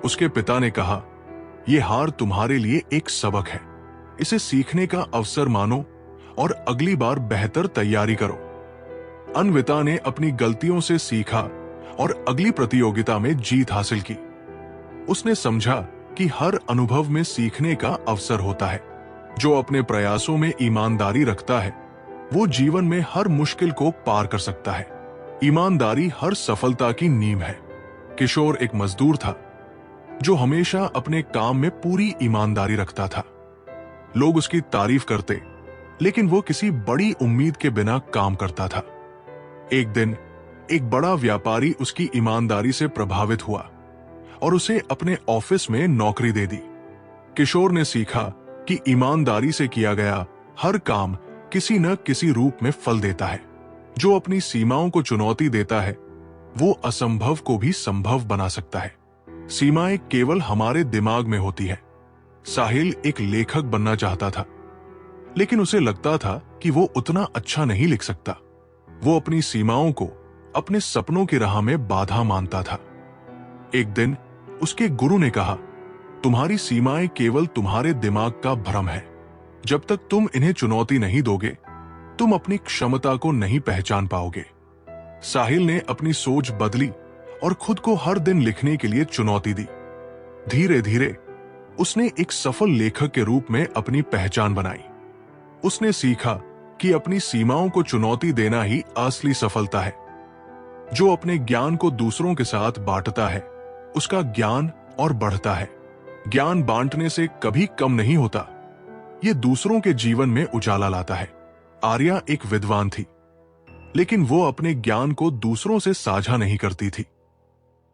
उसके पिता ने कहा, यह हार तुम्हारे लिए एक सबक है, इसे सीखने का अवसर मानो और अगली बार बेहतर तैयारी करो। अन्विता ने अपनी गलतियों से सीखा और अगली प्रतियोगिता में जीत हासिल की। उसने समझा कि हर अनुभव में सीखने का अवसर होता है। जो अपने प्रयासों में ईमानदारी रखता है वो जीवन में हर मुश्किल को पार कर सकता है। ईमानदारी हर सफलता की नींव है। किशोर एक मजदूर था जो हमेशा अपने काम में पूरी ईमानदारी रखता था। लोग उसकी तारीफ करते लेकिन वो किसी बड़ी उम्मीद के बिना काम करता था। एक दिन एक बड़ा व्यापारी उसकी ईमानदारी से प्रभावित हुआ और उसे अपने ऑफिस में नौकरी दे दी। किशोर ने सीखा कि ईमानदारी से किया गया हर काम किसी न किसी रूप में फल देता है। जो अपनी सीमाओं को चुनौती देता है वो असंभव को भी संभव बना सकता है। सीमाएं केवल हमारे दिमाग में होती है। साहिल एक लेखक बनना चाहता था लेकिन उसे लगता था कि वो उतना अच्छा नहीं लिख सकता। वो अपनी सीमाओं को अपने सपनों की राह में बाधा मानता था। एक दिन उसके गुरु ने कहा, तुम्हारी सीमाएं केवल तुम्हारे दिमाग का भ्रम है। जब तक तुम इन्हें चुनौती नहीं दोगे तुम अपनी क्षमता को नहीं पहचान पाओगे। साहिल ने अपनी सोच बदली और खुद को हर दिन लिखने के लिए चुनौती दी। धीरे धीरे उसने एक सफल लेखक के रूप में अपनी पहचान बनाई। उसने सीखा कि अपनी सीमाओं को चुनौती देना ही असली सफलता है। जो अपने ज्ञान को दूसरों के साथ बांटता है उसका ज्ञान और बढ़ता है। ज्ञान बांटने से कभी कम नहीं होता, ये दूसरों के जीवन में उजाला लाता है। आर्या एक विद्वान थी लेकिन वो अपने ज्ञान को दूसरों से साझा नहीं करती थी।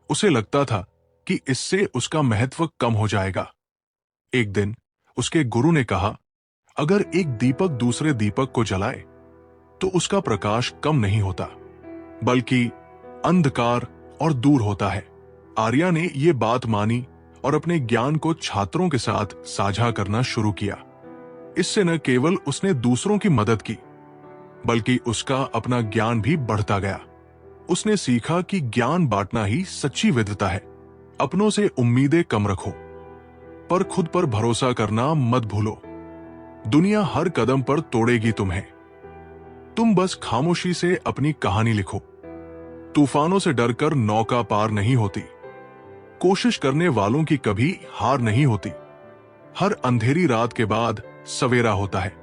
उसे लगता था कि इससे उसका महत्व कम हो जाएगा। एक दिन उसके गुरु ने कहा, अगर एक दीपक दूसरे दीपक को जलाए तो उसका प्रकाश कम नहीं होता बल्कि अंधकार और दूर होता है। आर्या ने ये बात मानी और अपने ज्ञान को छात्रों के साथ साझा करना शुरू किया। इससे न केवल उसने दूसरों की मदद की बल्कि उसका अपना ज्ञान भी बढ़ता गया। उसने सीखा कि ज्ञान बांटना ही सच्ची विद्वता है। अपनों से उम्मीदें कम रखो पर खुद पर भरोसा करना मत भूलो। दुनिया हर कदम पर तोड़ेगी तुम्हें, तुम बस खामोशी से अपनी कहानी लिखो। तूफानों से डरकर नौका पार नहीं होती, कोशिश करने वालों की कभी हार नहीं होती। हर अंधेरी रात के बाद सवेरा होता है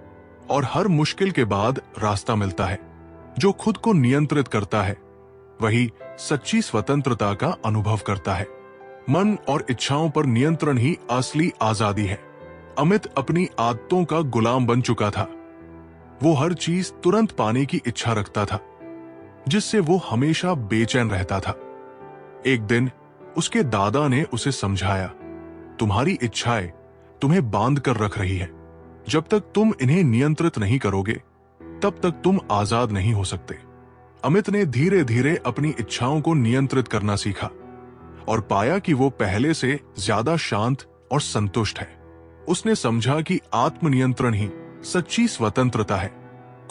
और हर मुश्किल के बाद रास्ता मिलता है। जो खुद को नियंत्रित करता है वही सच्ची स्वतंत्रता का अनुभव करता है। मन और इच्छाओं पर नियंत्रण ही असली आजादी है। अमित अपनी आदतों का गुलाम बन चुका था। वो हर चीज तुरंत पाने की इच्छा रखता था जिससे वो हमेशा बेचैन रहता था। एक दिन उसके दादा ने उसे समझाया, तुम्हारी इच्छाएं तुम्हें बांध कर रख रही है। जब तक तुम इन्हें नियंत्रित नहीं करोगे तब तक तुम आजाद नहीं हो सकते। अमित ने धीरे धीरे अपनी इच्छाओं को नियंत्रित करना सीखा और पाया कि वो पहले से ज्यादा शांत और संतुष्ट है। उसने समझा कि आत्मनियंत्रण ही सच्ची स्वतंत्रता है।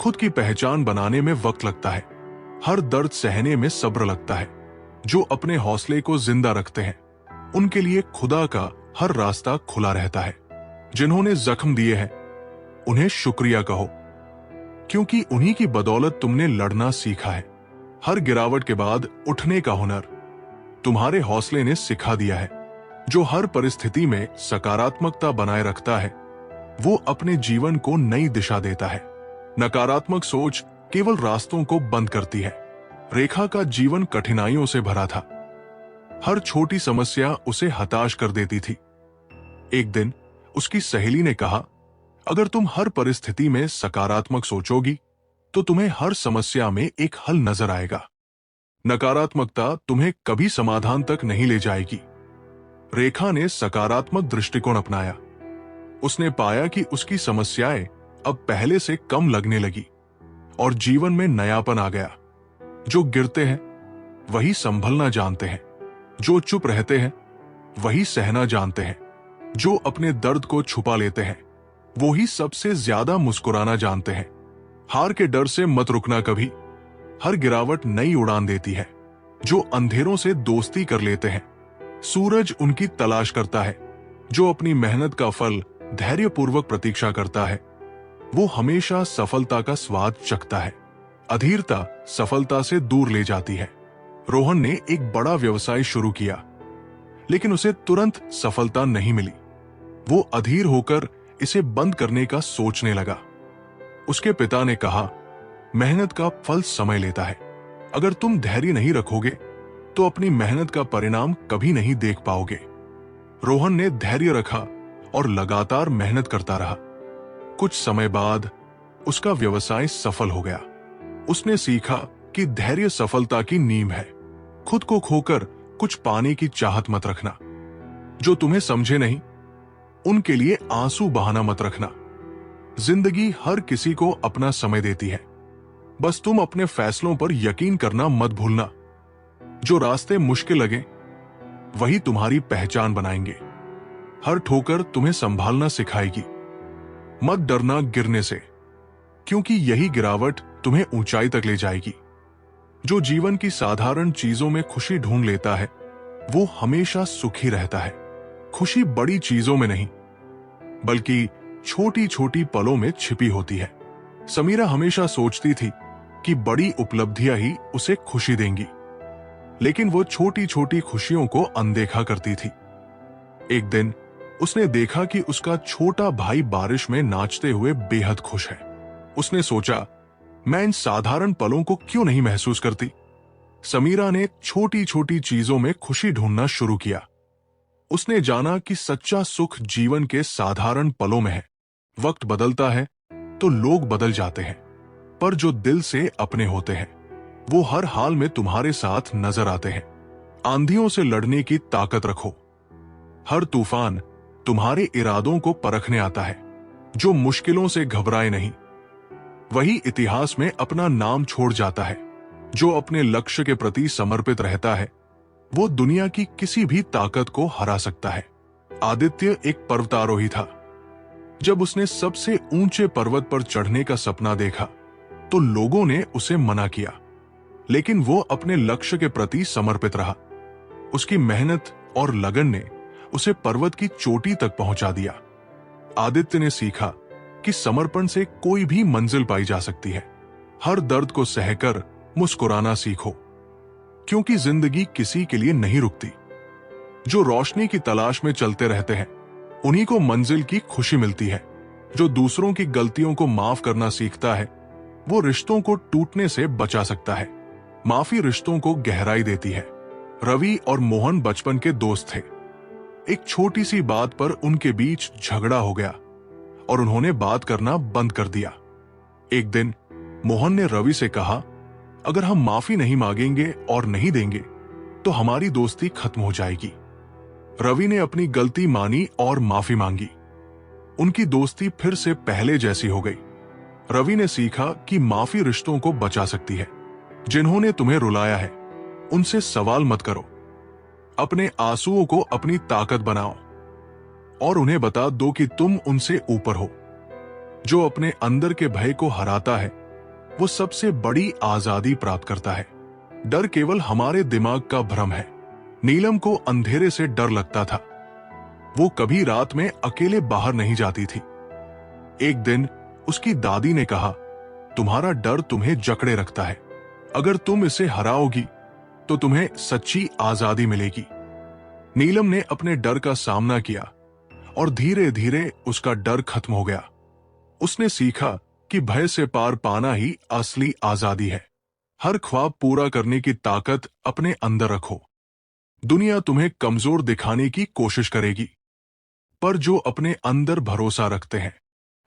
खुद की पहचान बनाने में वक्त लगता है, हर दर्द सहने में सब्र लगता है। जो अपने हौसले को जिंदा रखते हैं उनके लिए खुदा का हर रास्ता खुला रहता है। जिन्होंने जख्म दिए हैं उन्हें शुक्रिया कहो, क्योंकि उन्हीं की बदौलत तुमने लड़ना सीखा है। हर गिरावट के बाद उठने का हुनर तुम्हारे हौसले ने सिखा दिया है। जो हर परिस्थिति में सकारात्मकता बनाए रखता है वो अपने जीवन को नई दिशा देता है। नकारात्मक सोच केवल रास्तों को बंद करती है। रेखा का जीवन कठिनाइयों से भरा था। हर छोटी समस्या उसे हताश कर देती थी। एक दिन उसकी सहेली ने कहा, अगर तुम हर परिस्थिति में सकारात्मक सोचोगी तो तुम्हें हर समस्या में एक हल नजर आएगा। नकारात्मकता तुम्हें कभी समाधान तक नहीं ले जाएगी। रेखा ने सकारात्मक दृष्टिकोण अपनाया। उसने पाया कि उसकी समस्याएं अब पहले से कम लगने लगी और जीवन में नयापन आ गया। जो गिरते हैं वही संभलना जानते हैं, जो चुप रहते हैं वही सहना जानते हैं, जो अपने दर्द को छुपा लेते हैं वो ही सबसे ज्यादा मुस्कुराना जानते हैं। हार के डर से मत रुकना कभी, हर गिरावट नई उड़ान देती है। जो अंधेरों से दोस्ती कर लेते हैं सूरज उनकी तलाश करता है। जो अपनी मेहनत का फल धैर्यपूर्वक प्रतीक्षा करता है वो हमेशा सफलता का स्वाद चखता है। अधीरता सफलता से दूर ले जाती है। रोहन ने एक बड़ा व्यवसाय शुरू किया, लेकिन उसे तुरंत सफलता नहीं मिली। वो अधीर होकर इसे बंद करने का सोचने लगा। उसके पिता ने कहा, मेहनत का फल समय लेता है। अगर तुम धैर्य नहीं रखोगे तो अपनी मेहनत का परिणाम कभी नहीं देख पाओगे। रोहन ने धैर्य रखा और लगातार मेहनत करता रहा। कुछ समय बाद उसका व्यवसाय सफल हो गया। उसने सीखा कि धैर्य सफलता की नींव है। खुद को खोकर कुछ पाने की चाहत मत रखना। जो तुम्हें समझे नहीं उनके लिए आंसू बहाना मत रखना। जिंदगी हर किसी को अपना समय देती है, बस तुम अपने फैसलों पर यकीन करना मत भूलना। जो रास्ते मुश्किल लगे वही तुम्हारी पहचान बनाएंगे। हर ठोकर तुम्हें संभालना सिखाएगी। मत डरना गिरने से, क्योंकि यही गिरावट तुम्हें ऊंचाई तक ले जाएगी। जो जीवन की साधारण चीजों में खुशी ढूंढ लेता है वो हमेशा सुखी रहता है। खुशी बड़ी चीजों में नहीं बल्कि छोटी छोटी पलों में छिपी होती है। समीरा हमेशा सोचती थी कि बड़ी उपलब्धियां ही उसे खुशी देंगी, लेकिन वो छोटी छोटी खुशियों को अनदेखा करती थी। एक दिन उसने देखा कि उसका छोटा भाई बारिश में नाचते हुए बेहद खुश है। उसने सोचा, मैं इन साधारण पलों को क्यों नहीं महसूस करती। समीरा ने छोटी छोटी चीजों में खुशी ढूंढना शुरू किया। उसने जाना कि सच्चा सुख जीवन के साधारण पलों में है। वक्त बदलता है तो लोग बदल जाते हैं, पर जो दिल से अपने होते हैं वो हर हाल में तुम्हारे साथ नजर आते हैं। आंधियों से लड़ने की ताकत रखो। हर तूफान तुम्हारे इरादों को परखने आता है। जो मुश्किलों से घबराए नहीं वही इतिहास में अपना नाम छोड़ जाता है। जो अपने लक्ष्य के प्रति समर्पित रहता है वो दुनिया की किसी भी ताकत को हरा सकता है। आदित्य एक पर्वतारोही था। जब उसने सबसे ऊंचे पर्वत पर चढ़ने का सपना देखा तो लोगों ने उसे मना किया, लेकिन वो अपने लक्ष्य के प्रति समर्पित रहा। उसकी मेहनत और लगन ने उसे पर्वत की चोटी तक पहुंचा दिया। आदित्य ने सीखा कि समर्पण से कोई भी मंजिल पाई जा सकती है। हर दर्द को सहकर मुस्कुराना सीखो, क्योंकि जिंदगी किसी के लिए नहीं रुकती। जो रोशनी की तलाश में चलते रहते हैं उन्हीं को मंजिल की खुशी मिलती है। जो दूसरों की गलतियों को माफ करना सीखता है वो रिश्तों को टूटने से बचा सकता है। माफी रिश्तों को गहराई देती है। रवि और मोहन बचपन के दोस्त थे। एक छोटी सी बात पर उनके बीच झगड़ा हो गया और उन्होंने बात करना बंद कर दिया। एक दिन मोहन ने रवि से कहा, अगर हम माफी नहीं मांगेंगे और नहीं देंगे तो हमारी दोस्ती खत्म हो जाएगी। रवि ने अपनी गलती मानी और माफी मांगी। उनकी दोस्ती फिर से पहले जैसी हो गई। रवि ने सीखा कि माफी रिश्तों को बचा सकती है। जिन्होंने तुम्हें रुलाया है उनसे सवाल मत करो। अपने आंसुओं को अपनी ताकत बनाओ और उन्हें बता दो कि तुम उनसे ऊपर हो। जो अपने अंदर के भय को हराता है वो सबसे बड़ी आजादी प्राप्त करता है। डर केवल हमारे दिमाग का भ्रम है। नीलम को अंधेरे से डर लगता था। वो कभी रात में अकेले बाहर नहीं जाती थी। एक दिन उसकी दादी ने कहा, तुम्हारा डर तुम्हें जकड़े रखता है। अगर तुम इसे हराओगी तो तुम्हें सच्ची आजादी मिलेगी। नीलम ने अपने डर का सामना किया और धीरे धीरे उसका डर खत्म हो गया। उसने सीखा कि भय से पार पाना ही असली आजादी है। हर ख्वाब पूरा करने की ताकत अपने अंदर रखो। दुनिया तुम्हें कमजोर दिखाने की कोशिश करेगी, पर जो अपने अंदर भरोसा रखते हैं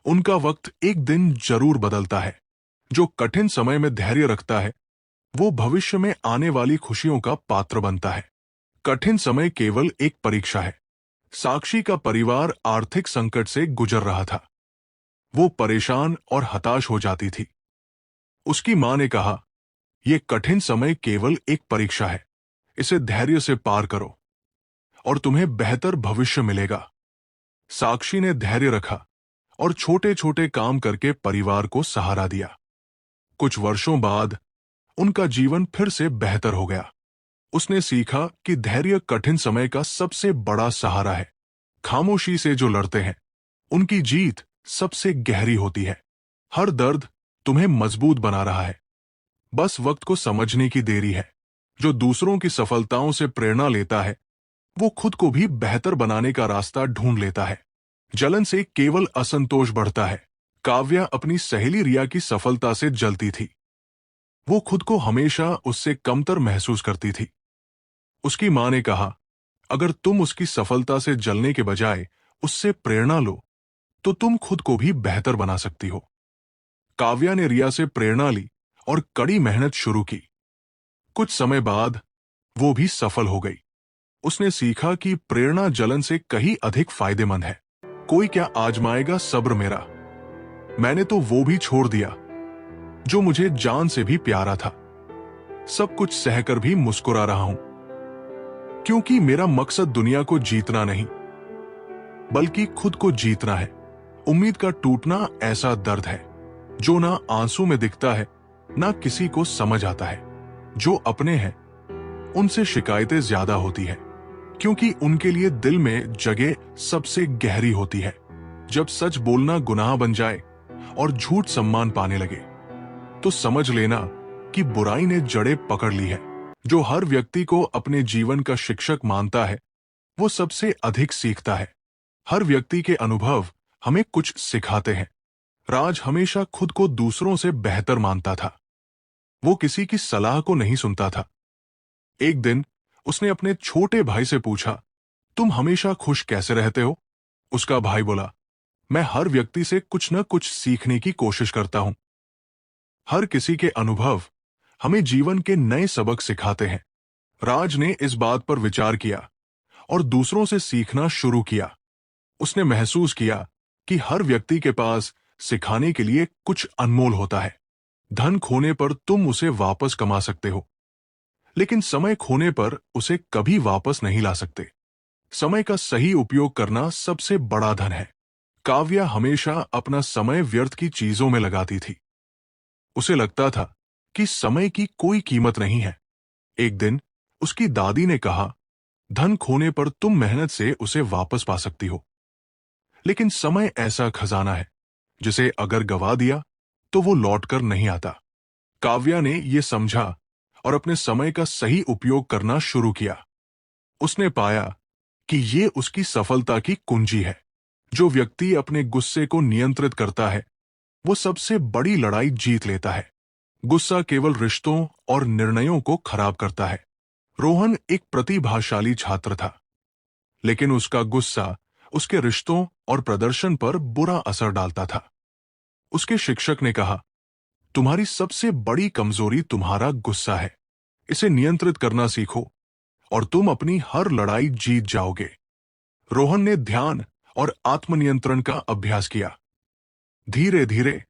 उनका वक्त एक दिन जरूर बदलता है। जो कठिन समय में धैर्य रखता है वो भविष्य में आने वाली खुशियों का पात्र बनता है। कठिन समय केवल एक परीक्षा है। साक्षी का परिवार आर्थिक संकट से गुजर रहा था। वो परेशान और हताश हो जाती थी। उसकी मां ने कहा, यह कठिन समय केवल एक परीक्षा है, इसे धैर्य से पार करो और तुम्हें बेहतर भविष्य मिलेगा। साक्षी ने धैर्य रखा और छोटे छोटे काम करके परिवार को सहारा दिया। कुछ वर्षों बाद उनका जीवन फिर से बेहतर हो गया। उसने सीखा कि धैर्य कठिन समय का सबसे बड़ा सहारा है। खामोशी से जो लड़ते हैं उनकी जीत सबसे गहरी होती है। हर दर्द तुम्हें मजबूत बना रहा है, बस वक्त को समझने की देरी है। जो दूसरों की सफलताओं से प्रेरणा लेता है वो खुद को भी बेहतर बनाने का रास्ता ढूंढ लेता है। जलन से केवल असंतोष बढ़ता है। काव्या अपनी सहेली रिया की सफलता से जलती थी। वो खुद को हमेशा उससे कमतर महसूस करती थी। उसकी मां ने कहा, अगर तुम उसकी सफलता से जलने के बजाय उससे प्रेरणा लो तो तुम खुद को भी बेहतर बना सकती हो। काव्या ने रिया से प्रेरणा ली और कड़ी मेहनत शुरू की। कुछ समय बाद वो भी सफल हो गई। उसने सीखा कि प्रेरणा जलन से कहीं अधिक फायदेमंद है। कोई क्या आजमाएगा सब्र मेरा। मैंने तो वो भी छोड़ दिया जो मुझे जान से भी प्यारा था। सब कुछ सहकर भी मुस्कुरा रहा हूं, क्योंकि मेरा मकसद दुनिया को जीतना नहीं बल्कि खुद को जीतना है। उम्मीद का टूटना ऐसा दर्द है जो ना आंसू में दिखता है ना किसी को समझ आता है। जो अपने हैं उनसे शिकायतें ज्यादा होती है, क्योंकि उनके लिए दिल में जगह सबसे गहरी होती है। जब सच बोलना गुनाह बन जाए और झूठ सम्मान पाने लगे तो समझ लेना कि बुराई ने जड़ें पकड़ ली है। जो हर व्यक्ति को अपने जीवन का शिक्षक मानता है वो सबसे अधिक सीखता है। हर व्यक्ति के अनुभव हमें कुछ सिखाते हैं। राज हमेशा खुद को दूसरों से बेहतर मानता था। वो किसी की सलाह को नहीं सुनता था। एक दिन उसने अपने छोटे भाई से पूछा, तुम हमेशा खुश कैसे रहते हो? उसका भाई बोला, मैं हर व्यक्ति से कुछ न कुछ सीखने की कोशिश करता हूं। हर किसी के अनुभव हमें जीवन के नए सबक सिखाते हैं। राज ने इस बात पर विचार किया और दूसरों से सीखना शुरू किया। उसने महसूस किया कि हर व्यक्ति के पास सिखाने के लिए कुछ अनमोल होता है। धन खोने पर तुम उसे वापस कमा सकते हो, लेकिन समय खोने पर उसे कभी वापस नहीं ला सकते। समय का सही उपयोग करना सबसे बड़ा धन है। काव्या हमेशा अपना समय व्यर्थ की चीजों में लगाती थी। उसे लगता था कि समय की कोई कीमत नहीं है। एक दिन उसकी दादी ने कहा, धन खोने पर तुम मेहनत से उसे वापस पा सकती हो, लेकिन समय ऐसा खजाना है जिसे अगर गवा दिया तो वो लौटकर नहीं आता। काव्या ने यह समझा और अपने समय का सही उपयोग करना शुरू किया। उसने पाया कि ये उसकी सफलता की कुंजी है। जो व्यक्ति अपने गुस्से को नियंत्रित करता है वो सबसे बड़ी लड़ाई जीत लेता है। गुस्सा केवल रिश्तों और निर्णयों को खराब करता है। रोहन एक प्रतिभाशाली छात्र था, लेकिन उसका गुस्सा उसके रिश्तों और प्रदर्शन पर बुरा असर डालता था। उसके शिक्षक ने कहा, तुम्हारी सबसे बड़ी कमजोरी तुम्हारा गुस्सा है। इसे नियंत्रित करना सीखो और तुम अपनी हर लड़ाई जीत जाओगे। रोहन ने ध्यान और आत्मनियंत्रण का अभ्यास किया। धीरे धीरे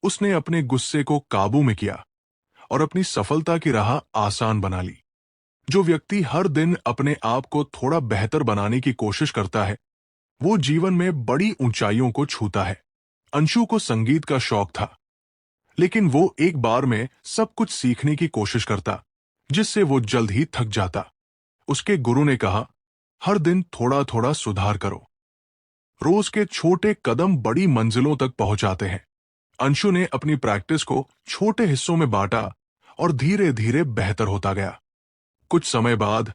उसने अपने गुस्से को काबू में किया और अपनी सफलता की राह आसान बना ली। जो व्यक्ति हर दिन अपने आप को थोड़ा बेहतर बनाने की कोशिश करता है, वो जीवन में बड़ी ऊंचाइयों को छूता है। अंशु को संगीत का शौक था, लेकिन वो एक बार में सब कुछ सीखने की कोशिश करता, जिससे वो जल्द ही थक जाता। उसके गुरु ने कहा, हर दिन थोड़ा थोड़ा सुधार करो। रोज के छोटे कदम बड़ी मंजिलों तक पहुंचाते हैं। अंशु ने अपनी प्रैक्टिस को छोटे हिस्सों में बांटा और धीरे धीरे बेहतर होता गया। कुछ समय बाद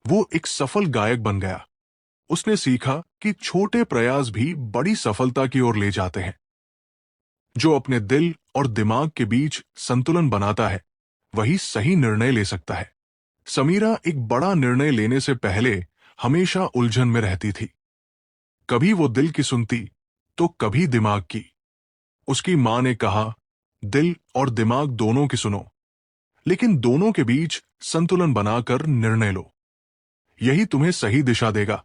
वो एक सफल गायक बन गया। उसने सीखा कि छोटे प्रयास भी बड़ी सफलता की ओर ले जाते हैं। जो अपने दिल और दिमाग के बीच संतुलन बनाता है, वही सही निर्णय ले सकता है। समीरा एक बड़ा निर्णय लेने से पहले हमेशा उलझन में रहती थी। कभी वो दिल की सुनती तो कभी दिमाग की। उसकी मां ने कहा, दिल और दिमाग दोनों की सुनो, लेकिन दोनों के बीच संतुलन बनाकर निर्णय लो, यही तुम्हें सही दिशा देगा।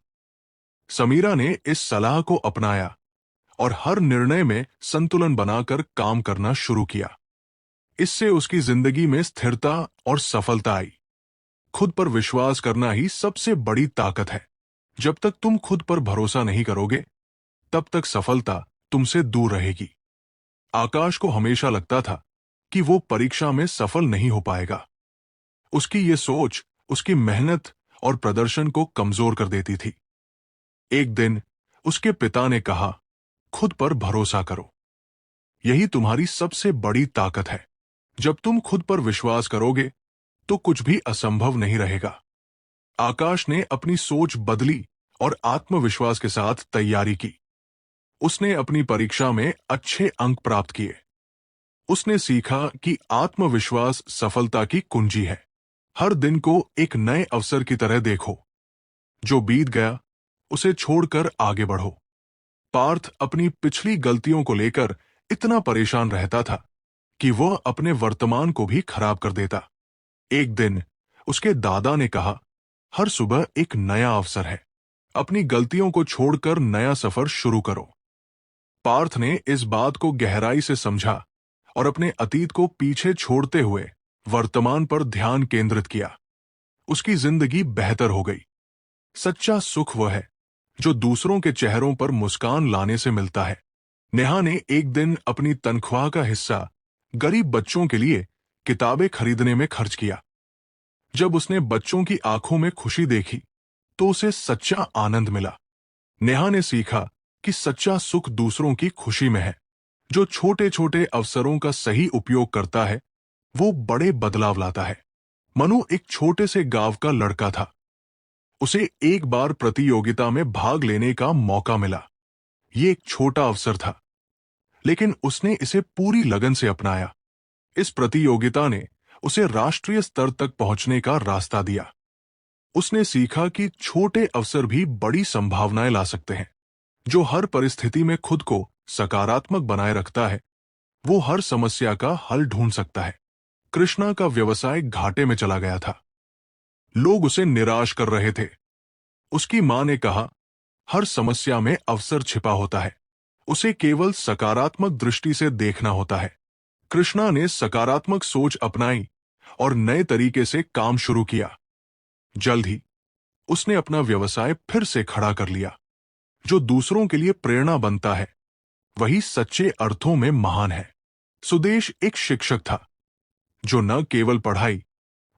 समीरा ने इस सलाह को अपनाया और हर निर्णय में संतुलन बनाकर काम करना शुरू किया। इससे उसकी जिंदगी में स्थिरता और सफलता आई। खुद पर विश्वास करना ही सबसे बड़ी ताकत है। जब तक तुम खुद पर भरोसा नहीं करोगे, तब तक सफलता तुमसे दूर रहेगी। आकाश को हमेशा लगता था कि वो परीक्षा में सफल नहीं हो पाएगा। उसकी ये सोच उसकी मेहनत और प्रदर्शन को कमजोर कर देती थी। एक दिन उसके पिता ने कहा, खुद पर भरोसा करो, यही तुम्हारी सबसे बड़ी ताकत है। जब तुम खुद पर विश्वास करोगे, तो कुछ भी असंभव नहीं रहेगा। आकाश ने अपनी सोच बदली और आत्मविश्वास के साथ तैयारी की। उसने अपनी परीक्षा में अच्छे अंक प्राप्त किए। उसने सीखा कि आत्मविश्वास सफलता की कुंजी है। हर दिन को एक नए अवसर की तरह देखो। जो बीत गया, उसे छोड़कर आगे बढ़ो। पार्थ अपनी पिछली गलतियों को लेकर इतना परेशान रहता था कि वह अपने वर्तमान को भी खराब कर देता। एक दिन उसके दादा ने कहा, हर सुबह एक नया अवसर है, अपनी गलतियों को छोड़कर नया सफर शुरू करो। पार्थ ने इस बात को गहराई से समझा और अपने अतीत को पीछे छोड़ते हुए वर्तमान पर ध्यान केंद्रित किया। उसकी जिंदगी बेहतर हो गई। सच्चा सुख वह है जो दूसरों के चेहरों पर मुस्कान लाने से मिलता है। नेहा ने एक दिन अपनी तनख्वाह का हिस्सा गरीब बच्चों के लिए किताबें खरीदने में खर्च किया। जब उसने बच्चों की आंखों में खुशी देखी, तो उसे सच्चा आनंद मिला। नेहा ने सीखा कि सच्चा सुख दूसरों की खुशी में है। जो छोटे छोटे अवसरों का सही उपयोग करता है, वो बड़े बदलाव लाता है। मनु एक छोटे से गांव का लड़का था। उसे एक बार प्रतियोगिता में भाग लेने का मौका मिला। ये एक छोटा अवसर था, लेकिन उसने इसे पूरी लगन से अपनाया। इस प्रतियोगिता ने उसे राष्ट्रीय स्तर तक पहुंचने का रास्ता दिया। उसने सीखा कि छोटे अवसर भी बड़ी संभावनाएं ला सकते हैं। जो हर परिस्थिति में खुद को सकारात्मक बनाए रखता है, वो हर समस्या का हल ढूंढ सकता है। कृष्णा का व्यवसाय घाटे में चला गया था। लोग उसे निराश कर रहे थे। उसकी मां ने कहा, हर समस्या में अवसर छिपा होता है, उसे केवल सकारात्मक दृष्टि से देखना होता है। कृष्णा ने सकारात्मक सोच अपनाई और नए तरीके से काम शुरू किया। जल्द ही उसने अपना व्यवसाय फिर से खड़ा कर लिया। जो दूसरों के लिए प्रेरणा बनता है, वही सच्चे अर्थों में महान है। सुदेश एक शिक्षक था, जो न केवल पढ़ाई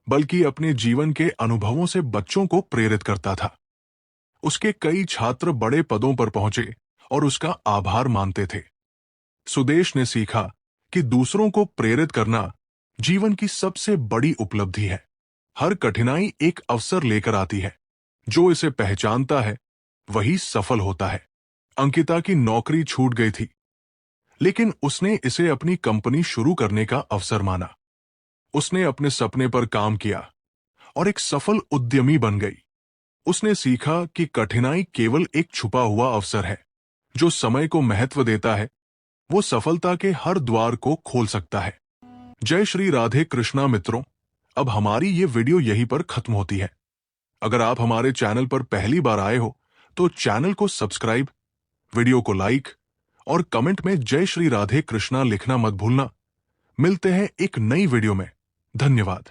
बल्कि अपने जीवन के अनुभवों से बच्चों को प्रेरित करता था। उसके कई छात्र बड़े पदों पर पहुंचे और उसका आभार मानते थे। सुदेश ने सीखा कि दूसरों को प्रेरित करना जीवन की सबसे बड़ी उपलब्धि है। हर कठिनाई एक अवसर लेकर आती है। जो इसे पहचानता है, वही सफल होता है। अंकिता की नौकरी छूट गई थी, लेकिन उसने इसे अपनी कंपनी शुरू करने का अवसर माना। उसने अपने सपने पर काम किया और एक सफल उद्यमी बन गई। उसने सीखा कि कठिनाई केवल एक छुपा हुआ अवसर है। जो समय को महत्व देता है, वो सफलता के हर द्वार को खोल सकता है। जय श्री राधे कृष्णा मित्रों, अब हमारी ये वीडियो यहीं पर खत्म होती है। अगर आप हमारे चैनल पर पहली बार आए हो, तो चैनल को सब्सक्राइब, वीडियो को लाइक और कमेंट में जय श्री राधे कृष्णा लिखना मत भूलना। मिलते हैं एक नई वीडियो में। धन्यवाद।